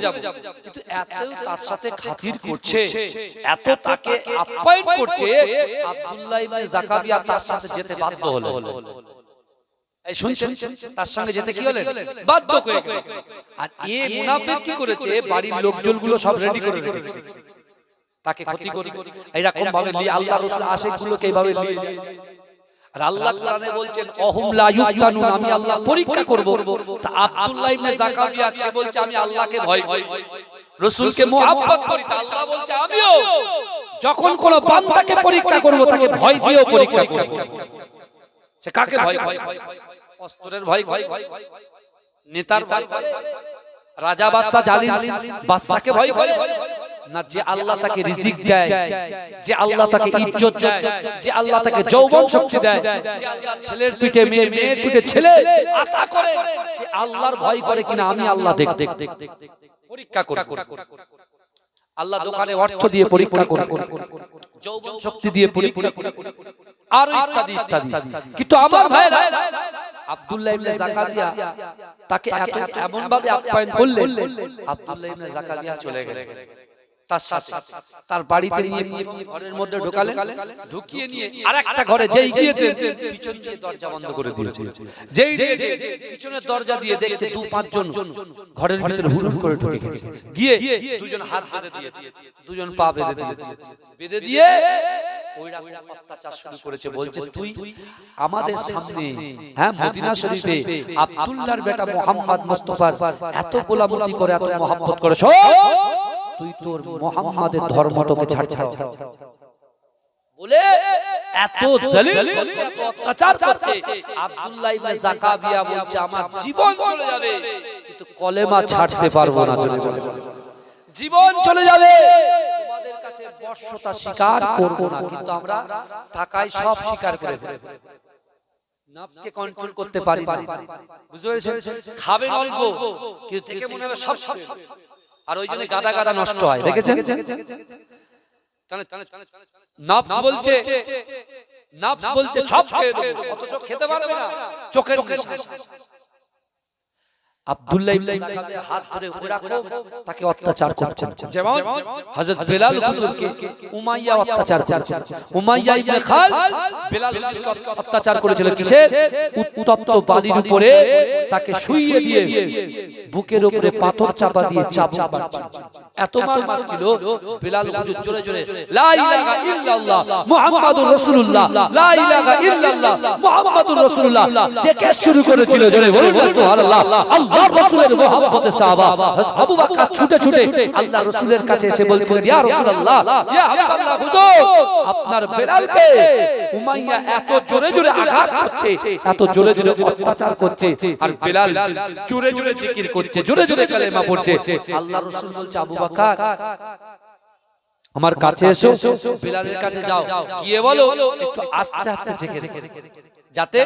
কিন্তু এত তার সাথে খাতির করছে, এত তাকে আপ্যায়ন করছে, আব্দুল্লাহ ইবনে যাকাবিয়া তার সাথে যেতে বাধ্য হলো। এই শুনছেন, তার সঙ্গে যেতে কি হলেন? বাধ্য হয়ে গেলেন। আর এই মুনাফিক কি করেছে? বাড়ির লোকজনগুলো সব রেডি করে রেখেছে তাকে ক্ষতি করে, এরকম ভাবে আল্লাহর রাসূল আশিকগুলোকে এইভাবে নিয়ে যায়। আর আল্লাহ কোরআনে বলছেন, অহুম লা ইফতানুন, আমি আল্লাহ পরীক্ষা করব। তা আব্দুল্লাহ ইবনে যাকাবিয়া সে বলছে, আমি আল্লাহকে ভয় করি, রাসূলকে মুহাব্বত করি। তা আল্লাহ বলছে, আমিও যখন কোন বান্দাকে পরীক্ষা করব, তাকে ভয় দিয়েও পরীক্ষা করব। সে কাকে ভয় করে? অস্ত্রের ভয় করে, নেতার ভয় করে, রাজা বাদশা জালিম বাদশাকে ভয় করে না, যে আল্লাহ তাকে রিজিক দেয়, যে আল্লাহ তাকে ইজ্জত দেয়, যে আল্লাহ তাকে যৌবন শক্তি দেয়, যে আল্লাহ ছেলের পিঠে মেয়ে, মেয়ের পিঠে ছেলে আতা করে, সে আল্লাহর ভয় করে কিনা আমি আল্লাহ দেখ পরীক্ষা করি। আল্লাহ দোকানে অর্থ দিয়ে পরীক্ষা করে, যৌবন শক্তি দিয়ে পরীক্ষা করে, আর ইত্যাদি ইত্যাদি। কিন্তু আমার ভাইরা, আব্দুল্লাহ ইবনে যাকাবিয়া তাকে এমন ভাবে আপ্যায়ন করলেন, আব্দুল্লাহ ইবনে যাকাবিয়া চলে গেলেন। তার সাথে তার বাড়িতে নিয়ে ঘরের মধ্যে ঢোকালেন, ঢুকিয়ে নিয়ে আরেকটা ঘরে যেই গিয়েছেন, পিছন দিয়ে দরজা বন্ধ করে দিয়েছে। যেই দিয়েছে, পিছনের দরজা দিয়ে দেখছে 2-5 জন ঘরের ভিতরে হুড় করে ঢুকে গেছে। গিয়ে দুজন হাত বেঁধে দিয়েছে, দুজন পা বেঁধে দিয়েছে, বেঁধে দিয়ে ওইরা অত্যাচার শুরু করেছে। বলছে, তুই আমাদের সামনে, হ্যাঁ মদিনা শরীফে আব্দুল্লাহর বেটা মুহাম্মদ মুস্তাফার এত গোলামতি করে, এত মহব্বত করেছ, তুই তোর মুহাম্মাদের ধর্মটাকে ছাড় বলে এত জলিল করছে, অত্যাচার করছে। আব্দুল্লাহ ইবনে যাকাবিয়া বলছে, আমার জীবন চলে যাবে কিন্তু কলেমা ছাড়তে পারবো না। জীবন চলে যাবে, তোমাদের কাছে বর্ষতা স্বীকার করব না, কিন্তু আমরা টাকায় সব স্বীকার করে ফেলব। নফসকে কন্ট্রোল করতে পারি না, বুঝতে পেরেছেন? খাবেন অল্প, কিন্তু থেকে মনে হবে সব। আর ওই জন্য গাদা গাদা নষ্ট হয়, দেখেছেন? নফস বলছে সব খেয়ে নেবো, অথচ খেতে পারবে না, চোখের নেশা। আব্দুল্লাহ ইবনে সালামের হাত ধরে ওরাকো তাকে অত্যাচার করছেন, যেমন হযরত বেলাল হুজুরকে উমাইয়া অত্যাচার করছেন। উমাইয়া ইবনে খাল বেলাল হুজুরকে অত্যাচার করেছিল কিসে? উত্তপ্ত বালির উপরে তাকে শুইয়ে দিয়ে বুকের উপরে পাথর চাপা দিয়ে চাবুক মারছেন। এত মার মারছিল বেলাল হুজুর জোরে জোরে লা ইলাহা ইল্লাল্লাহ মুহাম্মাদুর রাসূলুল্লাহ, লা ইলাহা ইল্লাল্লাহ মুহাম্মাদুর রাসূলুল্লাহ চেখে শুরু করেছিল। জোরে বলুন সুবহানাল্লাহ। আল্লাহর রাসূলের মুহাব্বতে সাহাবা হযরত আবু বকর ছুটে ছুটে আল্লাহর রাসূলের কাছে এসে বলছিলেন, ইয়া রাসূলুল্লাহ, ইয়া হাবিবাল্লাহ হুজুর, আপনার বেলালকে উমাইয়া এত জোরে জোরে আঘাত করছে, এত জোরে জোরে অত্যাচার করছে, আর বেলাল জোরে জোরে জিকির করছে, জোরে জোরে কালেমা পড়ছে। আল্লাহর রাসূল বলছে, আবু বকর আমার কাছে এসো, বেলালের কাছে যাও, গিয়ে বলো একটু আস্তে আস্তে জিকির, যাতে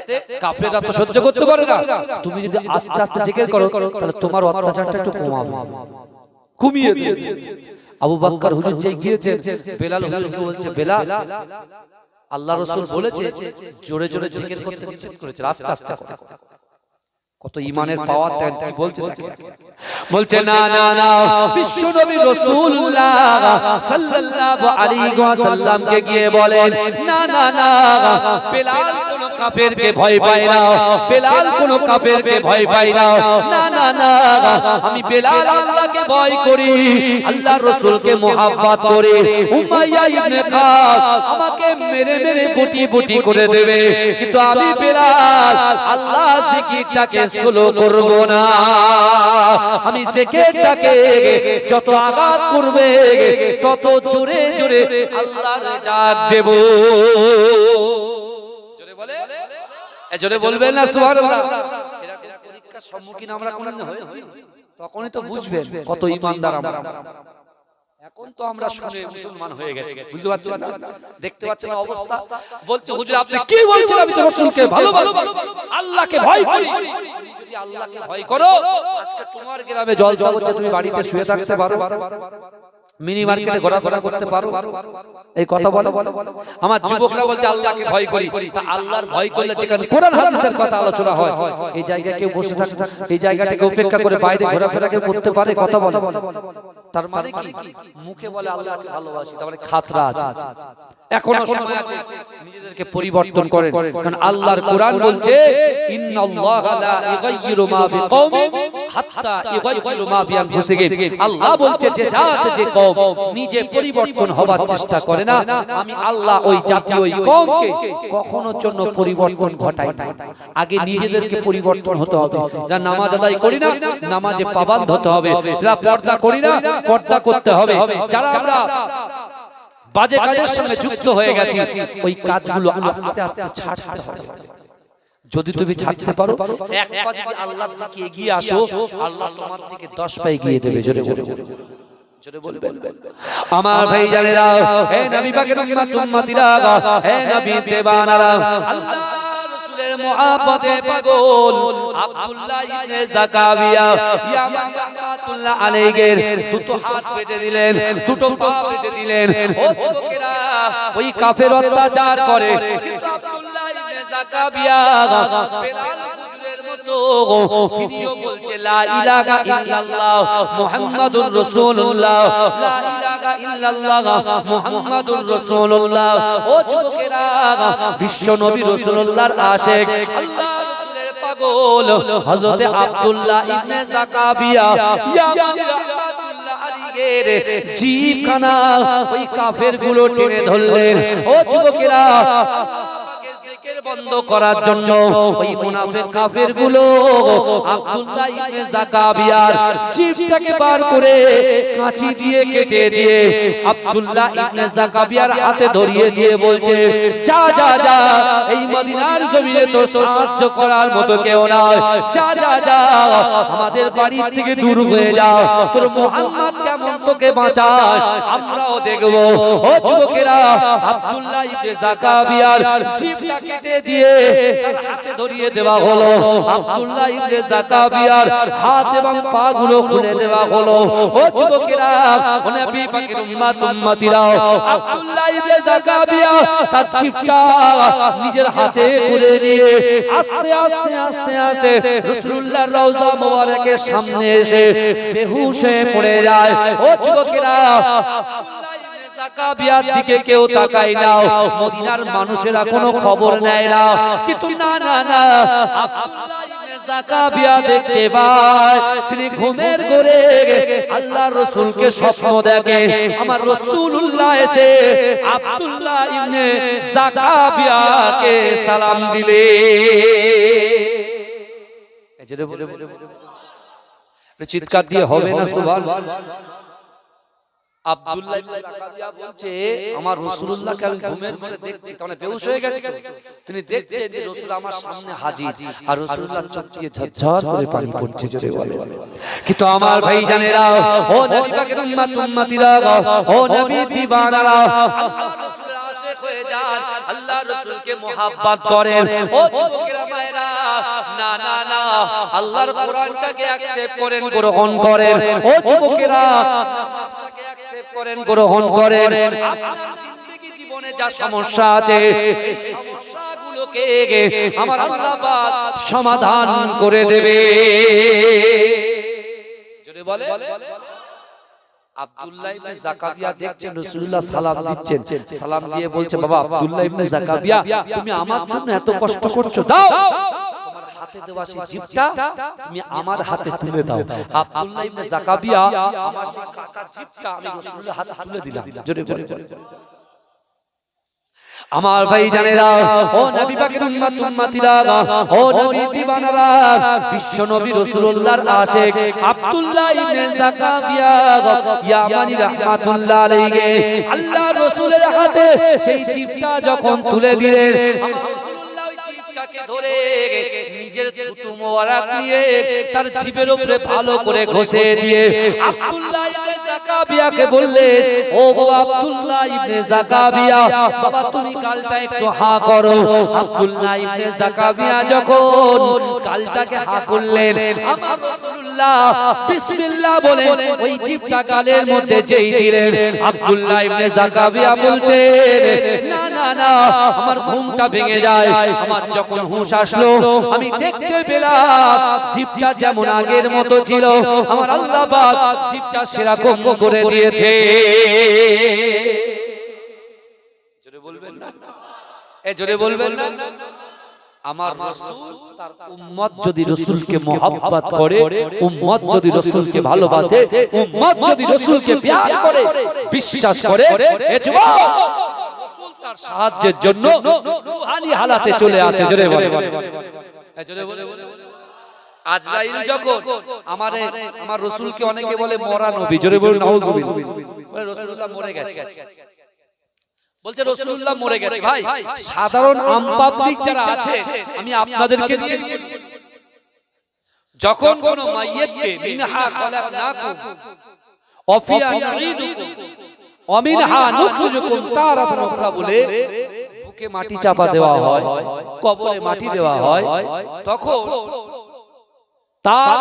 কাফেররা তো সহ্য করতে পারে না। তুমি যদি আস্তে আস্তে জিকির করো তাহলে তোমার অত্যাচারটা একটু কমিয়ে দিবে। আবু বকর হুজুর যেই গিয়েছেন, বেলাল হুজুরকে বলছে, বেলাল, আল্লাহর রাসূল বলেছে জোরে জোরে জিকির করতে নিষেধ করেছে, আস্তে আস্তে করো। কত ঈমানের পাওয়ার দেন, কি বলছে তাকে? বলছে না না না, বিশ্ব নবী রাসূলুল্লাহ সাল্লাল্লাহু আলাইহি ওয়াসাল্লাম কে গিয়ে বলেন, না না না, বেলাল কোন কাফেরকে ভয় পায় না, বেলাল কোন কাফেরকে ভয় পায় না, না না না, আমি বেলাল আল্লাহকে ভয় করি, আল্লাহর রাসূলকে মুহাব্বত করি। উমাইয়া ইবনে খাল আমাকে মেরে মেরে বুটি বুটি করে দেবে, কিন্তু আমি বেলাল আল্লাহর জিকিরটাকে স্লো করব না, আমি জিকিরটাকে যত আঘাত করবে তত জোরে জোরে আল্লাহর ডাক দেব। জোরে বলে, জোরে বলবেন না সুবহানাল্লাহ। এরা পরীক্ষার সম্মুখীন আমরা কোনদিন হয়েছি? তখনই তো বুঝবেন কত ঈমানদার আমরা। এখন তো আমরা শুনে মুসলমান হয়ে গেছি, বুঝতে পারছেন না? দেখতে পাচ্ছেন অবস্থা। বলছে, হুজুর আপনি কি বলছেন? আমি তো রাসূলকে ভালোবাসি, আল্লাহকে ভয় করি। যদি আল্লাহকে ভয় করো, আজকে তোমার গ্রামে জলসা হচ্ছে, তুমি বাড়িতে শুয়ে থাকতে পারো, মিনি মার্কেটে ঘোরাফেরা করতে পারো, এই কথা বলো। আমার যুবকরা বলছে আল্লাহকে ভয় করি, তা আল্লাহর ভয় করলে যেখানে কোরআন হাদিসের কথা আলোচনা হয়, এই জায়গায় কেউ বসে থাকে, এই জায়গাটাকে উপেক্ষা করে বাইরে ঘোরাফেরা কেউ করতে পারে? কথা বলো। তার মানে কি? মুখে বলে আল্লাহকে ভালোবাসি, তার মানে খাতরা আছে। এখনো সময় আছে, নিজেদেরকে পরিবর্তন করেন, কারণ আল্লাহর কোরআন বলছে, ইন্নাল্লাহা লা ইগাইয়িরু মা বিকওমিন হাত্তা ইগাইয়িরু মা বিআনফুসিহিম। আল্লাহ বলছে যে জাত যে কওম নিজে পরিবর্তন হবার চেষ্টা করে না, আমি আল্লাহ ওই জাতি ওই কওমকে কখনো জন্য পরিবর্তন ঘটাই না। আগে নিজেদেরকে পরিবর্তন হতে হবে। যারা নামাজ আদায় করি না, নামাজে পাবন্দ হতে হবে। যারা পর্দা করি না, পর্দা করতে হবে। যারা আমরা বাজে কাজের সঙ্গে যুক্ত হয়ে গেছি, ওই কাজগুলো আস্তে আস্তে ছাড়তে হবে। যদি তুমি ছাড়তে পারো, এক পা যদি আল্লাহর দিকে এগিয়ে আসো, আল্লাহ তোমার দিকে 10 পা এগিয়ে দেবে। জোরে জোরে জোরে বলবেন আমার ভাই জানেরা, হে নবী পাকের উম্মতিরা, হে নবী দেবানারা, আল্লাহ রাসূলের মুহাব্বতে পাগল আব্দুল্লাহ ইবনে যাকাবিয়া ইয়ামান রাহমাতুল্লাহ আলাইহির দুটো হাত বেঁধে দিলেন, দুটো পা বেঁধে দিলেন। ও যুবকেরা, ওই কাফের অত্যাচার করে, কিন্তু আব্দুল্লাহ ইবনে যাকাবিয়া বেলাল হুজুরের মতো তিনিও বলছে লা ইলাহা ইল্লাল্লাহ মুহাম্মাদুর রাসূলুল্লাহ, লা ইলাহা ইল্লাল্লাহ মুহাম্মাদুর রাসূলুল্লাহ। ও যুবকেরা, বিশ্ব নবী রাসূলুল্লাহর আশিক, আল্লাহ রাসূলের পাগল হযরত আব্দুল্লাহ ইবনে যাকাবিয়া ইয়ামান রাহমাতুল্লাহ আলাইহির জিবখানা ওই কাফেরগুলো টেনে ধরলেন। ও যুবকেরা, বন্ধ করার জন্য ওই মুনাফিক কাফেরগুলো আব্দুল্লাহ ইবনে যাকাবিয়ার জিহ্বাটাকে বার করে কাঁচি দিয়ে কেটে দিয়ে আব্দুল্লাহ ইবনে যাকাবিয়ার হাতে ধরিয়ে দিয়ে বলছে, যা যা যা, এই মদিনার জমিনে তো সাহায্য করার মতো কেউ নাই, যা যা যা, আমাদের বাড়ি থেকে দূর হয়ে যা, তোর মুহাম্মদকে কেমন তোকে বাঁচায় আমরাও দেখব। ও যুবকেরা, আব্দুল্লাহ ইবনে জাকাবিয়ার জিভটা কেটে দিয়ে তার হাতে ধরিয়ে দেওয়া হলো। আব্দুল্লাহ ইবনে জাকাবিয়ার হাত এবং পা গুলো খুলে দেওয়া হলো। ও যুবকেরা, ও নবী পাকের উম্মতিরা, আব্দুল্লাহ ইবনে জাকাবিয়া তার জিভটা নিজের হাতে তুলে নিয়ে আস্তে আস্তে আস্তে আস্তে রাসূলুল্লাহর রওজা মোবারকের সামনে এসে বেহুশ হয়ে পড়ে যায়। ও যুবকেরা, আব্দুল্লাহ ইবনে জাকাবিয়ার দিকে কেউ তাকায় না, মদিনার মানুষেরা কোনো খবর নেয় না। কিন্তু না না না, আব্দুল্লাহ ইবনে জাকাবিয়া দেখতে পায় তিনি ঘুমের ঘোরে আল্লাহর রাসূলকে স্বপ্ন দেখে। আমার রাসূলুল্লাহ এসে আব্দুল্লাহ ইবনে জাকাবিয়াকে সালাম দিলে। চিৎকার দিয়ে হবে না সুবহানাল্লাহ। আব্দুল্লাহ ইবনে জাকাবিয়া বলছে আমার রাসূলুল্লাহকে আমি ঘুমের ঘরে দেখছি, তাহলে বেহুশ হয়ে গেছে। তিনি দেখছেন যে রাসূল আমার সামনে হাজির, আর রাসূলুল্লাহ চোখ দিয়ে ঝরঝর করে পানি পড়ছে। জোরে বলে। কিন্তু আমার ভাইজানেরা, ও নবী পাকের উম্মতিরা, ও নবী দিওয়ানারা, আল্লাহর রাসূলের আশিক হয়ে যান, আল্লাহর রাসূলকে মুহাব্বত করেন। ও যুবকেরা মায়েরা, না না না, আল্লাহর কোরআনটাকে অ্যাকসেপ্ট করেন, গ্রহণ করেন। ও যুবকেরা, নামাজটাকে অ্যাকসেপ্ট করেন, গ্রহণ করেন। আপনার জিন্দেগি জীবনে যা সমস্যা আছে, এই সমস্যাগুলোকে আমার আল্লাহ পাক সমাধান করে দেবে। জোরে বলে। আব্দুল্লাহ ইবনে জাকাবিয়া দেখছেন রাসূলুল্লাহ সালাম দিচ্ছেন, সালাম দিয়ে বলছে, বাবা আব্দুল্লাহ ইবনে জাকাবিয়া, তুমি আমার জন্য এত কষ্ট করছো, দাও তোমার হাতে দেওয়া সেই জিভটা তুমি আমার হাতে তুলে দাও। আব্দুল্লাহ ইবনে জাকাবিয়া আমার সেই কাটা জিভটা আমি রাসূলুল্লাহর হাতে তুলে দিলাম। জোরে বলে। আমার ভাইজানেরা, ও নবী পাকের উম্মতিরা, ও নবী দিওয়ানারা, বিশ্ব নবী রাসূলুল্লাহর আশিক আব্দুল্লাহ ইবনে জাকাবিয়া ইয়ামানি রাহমাতুল্লাহ আলাইহি আল্লাহর রাসূলের হাতে সেই জিভটা যখন তুলে দিলেন, আমার রাসূলুল্লাহ ওই জিভটাকে ধরে নিজের থুতু মোবারক নিয়ে তার জিভের উপরে ভালো করে ঘষে দিয়ে আব্দুল্লাহ ইবনে জাকাবিয়াকে বললেন, ও বাবা আব্দুল্লাহ ইবনে জাকাবিয়া, বাবা তুমি কালটা একটু হা করো। আব্দুল্লাহ ইবনে জাকাবিয়া যখন কালটাকে হা করলেন, আমার রাসূলুল্লাহ বিসমিল্লাহ বলে ওই জিভটা গালের মধ্যে যেই দিলেন, আব্দুল্লাহ ইবনে জাকাবিয়া বলছেন, না না না, আমার ঘুমটা ভেঙে যায়। আমার যখন হুঁশ আসলো, আমি দেখতে পেলাম জিভটা যেমন আগের মতো ছিল, আমার আল্লাহ পাক জিভটা সেরকম করে দিয়েছে। জোরে বলবেন না, জোরে বলবেন না। আমার রাসূল তার উম্মত যদি রাসূলকে মুহাব্বত করে, উম্মত যদি রাসূলকে ভালোবাসে, উম্মত যদি রাসূলকে প্যার করে, বিশ্বাস করে, এ যুবক রাসূল তার সাহায্যের জন্য রূহানি হালাতে চলে আসে। জোরে বলে। জোরে বলে। আজরাইল যখন আমার রাসূলকে অনেকে বলে মরা নবী, জোরে বলুন নাউযুবিল্লাহ, বলে রাসূলুল্লাহ মরে গেছে। বলছে রাসূলুল্লাহ মরে গেছে। ভাই, সাধারণ আম পাবলিক যারা আছে, আমি আপনাদেরকে নিয়ে যখন কোন মাইয়িতকে মিনহা খলাকনাকুম ওয়া ফিহা নুঈদুকুম ওয়া মিনহা নুখরিজুকুম তারাতান উখরা বলে বুকে মাটি চাপা দেওয়া হয়, কবরে মাটি দেওয়া হয়, তখন তার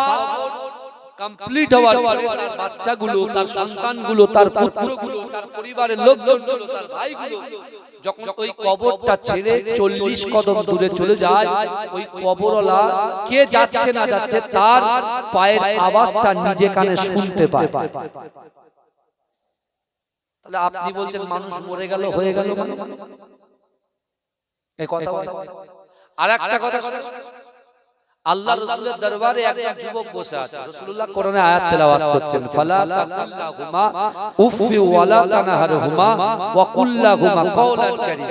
কমপ্লিট হওয়ার পরে তার বাচ্চাগুলো, তার সন্তানগুলো, তার পুত্রগুলো, তার পরিবারের লোকজনগুলো, তার ভাইগুলো যখন ওই কবরটা ছেড়ে 40 কদম দূরে চলে যায়, ওই কবরওয়ালা কে যাচ্ছে না যাচ্ছে তার পায়ের আওয়াজটা নিজে কানে শুনতে পায়। তাহলে আপনি বলছেন মানুষ মরে গেল, হয়ে গেল, এই কথা। আরেকটা কথা, আল্লাহ রাসূলের দরবারে একজন যুবক বসে আছে, রাসূলুল্লাহ কোরআনে আয়াত তেলাওয়াত করছেন, ফালা তাকুল্লাহুমা উফি ওয়ালা তানহারহুমা ওয়া কুল্লাহুমা কাওলান কারীম।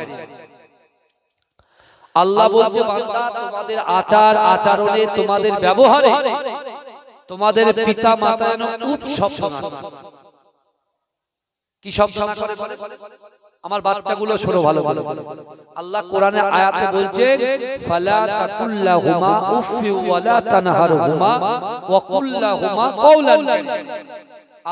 আল্লাহ বলছে, বান্দা তোমাদের আচার আচরণে, তোমাদের ব্যবহারে তোমাদের পিতা মাতা যেন উফ শব্দ না করে। কি শব্দ না করে? আমার বাচ্চাগুলো শোনো ভালো ভালো। আল্লাহ কোরআনে আয়াতে বলছেন, ফালা তাকুল্লাহুমা উফি ওয়ালা তানহারহুমা ওয়া কুল্লাহুমা কাওলান কারীম।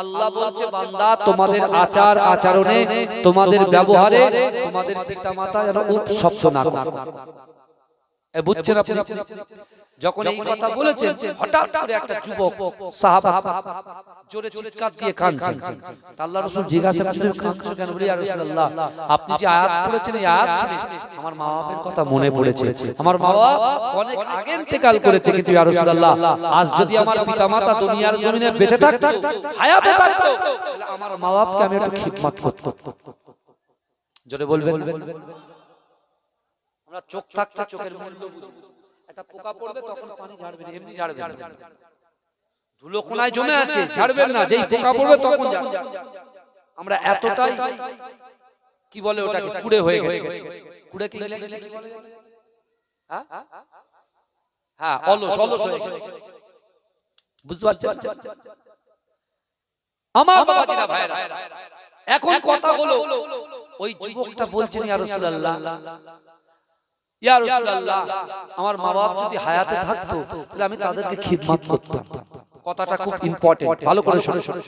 আল্লাহ বলছে বান্দা তোমাদের আচার আচরণে তোমাদের ব্যবহারে তোমাদের পিতামাতা যেন শব্দ না করে। বুঝছেন আপনি? যখন এই কথা বলেছেন হঠাৎ করে একটা যুবক সাহাবা জোরে চিৎকার দিয়ে কাঁদছেন। আল্লাহ রাসূল জিজ্ঞাসা করলেন কাঁদছো কেন? বলি ইয়া রাসূলুল্লাহ আপনি যে আয়াত পড়েছেন এই আয়াত শুনে আমার মা বাবার কথা মনে পড়েছে। আমার মা বাবা অনেক আগে ইন্তেকাল করেছে, কিন্তু ইয়া রাসূলুল্লাহ আজ যদি আমার পিতামাতা দুনিয়ার জমিনে বেঁচে থাকতো, হায়াতে থাকতো, তাহলে আমার মা বাবাকে আমি একটু খিদমত করতাম। জোরে বলবেন। আমরা চোখ থাকতে চোখের মূল্য বুঝি। একটা পোকা পড়বে তখন পানি ঝাড়বেন, এমনি ঝাড়বেন না। ধুলো কোনায় জমে আছে ঝাড়বেন না, যেই পোকা পড়বে তখন ঝাড়বেন। আমরা এতটাই কি বলে ওটাকে কুড়ে হয়ে গেছে। কুড়ে কি বলে? হ্যাঁ হ্যাঁ, অলস অলস হয়ে গেছে। বুঝতে পারছেন? আমার বাবাজিরা ভাইরা, এখন কথা হলো ওই যুবকটা বলছেন ইয়া রাসূলুল্লাহ, ইয়া রাসূলুল্লাহ আমার মা বাবা যদি হায়াতে থাকতো তাহলে আমি তাদেরকে খিদমত করতাম। কথাটা খুব ইম্পর্টেন্ট, ভালো করে শুনে শুনে।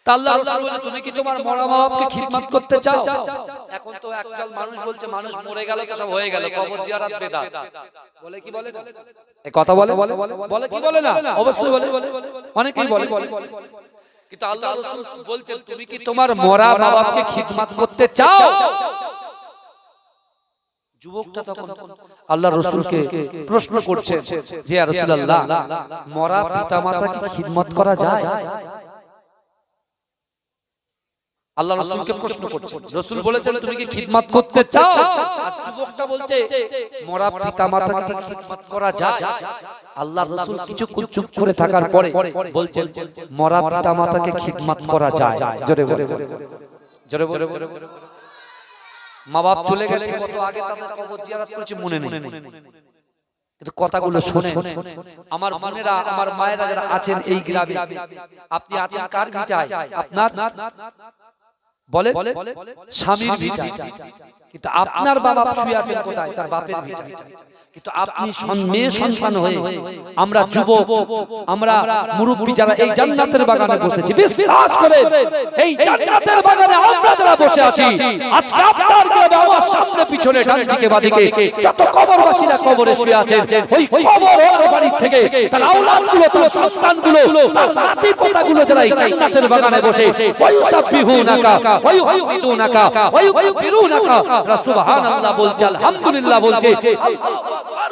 তা আল্লাহ রাসূল বলেন তুমি কি তোমার মরা মা বাবাকে খিদমত করতে চাও? এখন তো একদল মানুষ বলছে মানুষ মরে গেল তো সব হয়ে গেল, কবর জিয়ারত বেদাত বলে। কি বলে? এই কথা বলে বলে কি বলে না? অবশ্যই বলে, অনেকেই বলে। কিন্তু আল্লাহ রাসূল বলছেন তুমি কি তোমার মরা মা বাবাকে খিদমত করতে চাও? যুবকটা তখন আল্লাহর রাসূলকে প্রশ্ন করছে যে ইয়া রাসূলুল্লাহ মরা পিতামাতাকে খিদমত করা যায়? আল্লাহ রাসূলকে প্রশ্ন করছে, রাসূল বলেছেন তুমি কি খিদমত করতে চাও? আর যুবকটা বলছে মরা পিতামাতাকে খিদমত করা যায়। আল্লাহর রাসূল কিছু চুপ করে থাকার পরে বলছেন মরা পিতামাতাকে খিদমত করা যায়। জোরে বলে, জোরে বলে। মা বাপ চলে গেছে কত আগে, তাদের কবর জিয়ারত করেছি মনে নেই, কিন্তু কথাগুলো শুনে আমার বোনেরা আমার মায়েরা যারা আছেন এই গ্রামে, আপনি আছেন কার ভিটায়? আপনার বলে স্বামীর ভিটায়, কিন্তু আপনার বাবা শুয়ে আছেন কোথায়? তার বাপের ভিটায়। কিন্তু আপনি মেয়ে সন্তান হয়ে আমরা যুবক, আমরা মুরব্বি যারা এই জান্নাতের বাগানে বসেছি, বিশ্বাস করে এই জান্নাতের বাগানে আমরা যারা বসে আছি আজকে আপনার গ্রামে আমার সামনে পিছনে ডান দিকে বাদিকে যত কবরবাসীরা কবরে শুয়ে আছেন, ওই কবরের বাড়ি থেকে তার আওলাদগুলো, তার সন্তানগুলো, তার নাতি পোতাগুলো যারা এই জান্নাতের বাগানে বসে ওয়ায়ুসাব্বিহুনাকা ওয়ায়ুহিদুনাকা ওয়ায়ুকবিরুনাকা সুবহানাল্লাহ বলছে, আলহামদুলিল্লাহ বলছে, আল্লাহ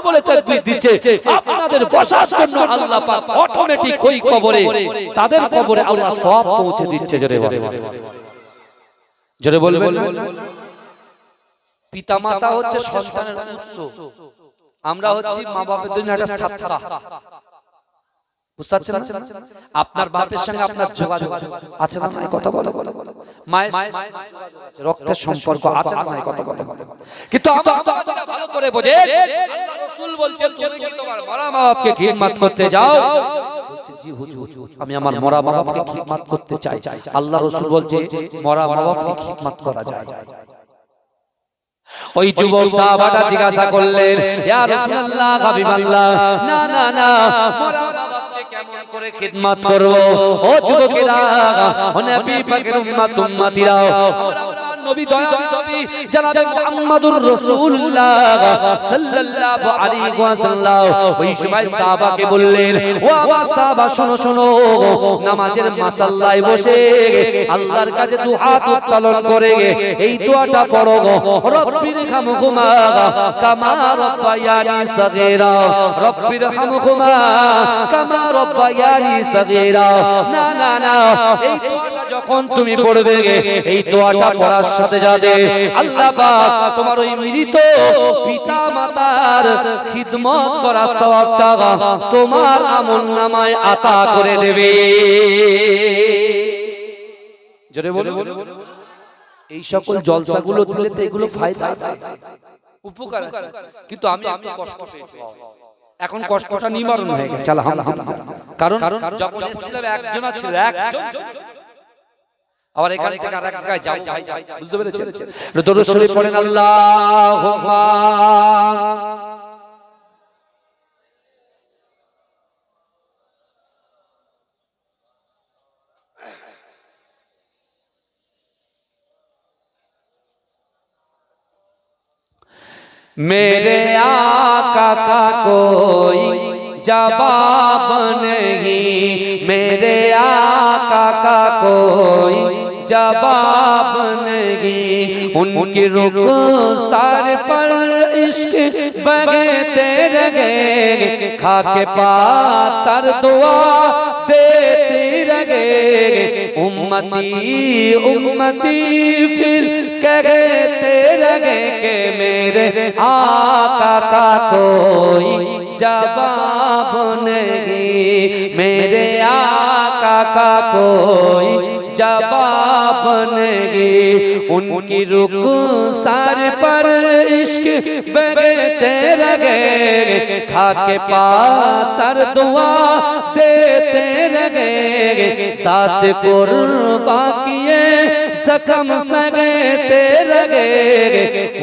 বলে তাকবীর দিচ্ছে। আপনাদের বসার জন্য আল্লাহ পাক অটোমেটিক ওই কবরে, তাদের কবরে আল্লাহ সওয়াব পৌঁছে দিচ্ছে। জোরে বলে, জোরে বলবেন। পিতামাতা হচ্ছে সন্তানের উৎস, আমরা হচ্ছি মা বাবার জন্য একটা সাদকা। বুঝতে পারছেন না? আপনার বাপের সঙ্গে আপনার যোগাযোগ আছে না? নাই কথা বলো। মায়ের রক্তের সম্পর্ক আছে না? নাই কথা বলো। কিন্তু আমরা ভালো করে বোঝে আল্লাহ রাসূল বলছেন তুমি কি তোমার মরা মা বাবাকে খিদমত করতে যাও? বলছে জি হুজুর, আমি আমার মরা মা বাবাকে খিদমত করতে চাই। আল্লাহ রাসূল বলছে মরা মা বাবাকে খিদমত করা যায়। ওই যুবক সাহাবাটা জিজ্ঞাসা করলেন ইয়া রাসূলুল্লাহ হাবিবাল্লাহ, না না না মরা বাবাকে কেমন করে খিদমত করব? ও যুবকেরা, ও নবী পাকের উম্মত উম্মতিরা, নবী দয়াল নবী জনাবে মুহাম্মদুর রাসূলুল্লাহ সাল্লাল্লাহু আলাইহি ওয়াসাল্লাম ওই সময় সাহাবাকে বললেন ও আমার সাহাবা শোনো শোনো, নামাজের মাসাল্লায় বসে আল্লাহর কাছে দুহাত উত্তোলন করে এই দোয়াটা পড়ো, রব্বির হামহুমা কামা রাব্বায়ানি সাগীরা, রব্বির হামহুমা কামা রাব্বায়ানি সাগীরা। না না না, এই দোয়াটা যখন তুমি পড়বে, এই দোয়াটা পড়ার সাথে সাথে আল্লাহ পাক তোমার ওই মৃত পিতা মাতার খিদমত করার সওয়াবটা তোমার আমলনামায় আতা করে দেবে। জোরে বলো। এই সকল জলসাগুলো দিলে তো এগুলো ফায়দা আছে, উপকার আছে, কিন্তু আমি একটু কষ্ট পেয়েছি। এখন কষ্টটা নিবারণ হয়ে গেছে আলহামদুলিল্লাহ। কারণ যখন এসেছিলাম একজন ছিল, একজন, আবার এখান থেকে আরেক জায়গায় যাও, বুঝতে পেরেছেন? দরুদ শরীফ পড়েন আল্লাহুম্মা मेरे आका का कोई जवाब नहीं, मेरे आका का कोई जवाब नहीं। उनकी रुखसार पर इश्क बगते रहे, खाके पातर दुआ देते रहे। उम्मती उम्मती फिर कहते रहे कि मेरे आका का कोई जवाब नहीं, मेरे आका का कोई जवाब नहीं। उनकी रुखसार पर इश्क बगते रहे, खाके पातर दुआ देते रहे। दात कुर्बा किए जख्म सगते रहे।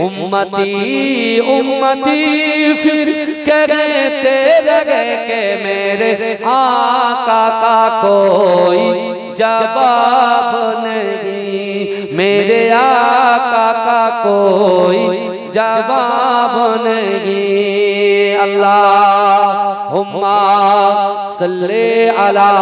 उम्मती उम्मती फिर कहते रहे कि मेरे आका का कोई जवाब नहीं, मेरे आका का कोई जवाब नहीं। अल्लाहुम्मा सल्ले अला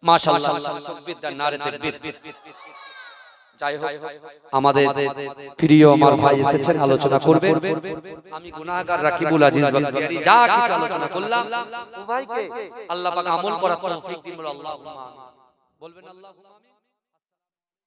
মাশাআল্লাহ। তাকবীর নারে তাকবীর। যাই হোক, আমাদের প্রিয় আমার ভাই এসেছেন, আলোচনা করবে। আমি গুনাহগার রাকিবুল আজিজ বাগদাদি যা কিছু আলোচনা করলাম, ও ভাইকে আল্লাহ পাক আমল করার তৌফিক দিন। বলবেন আল্লাহুম্মা আমিন।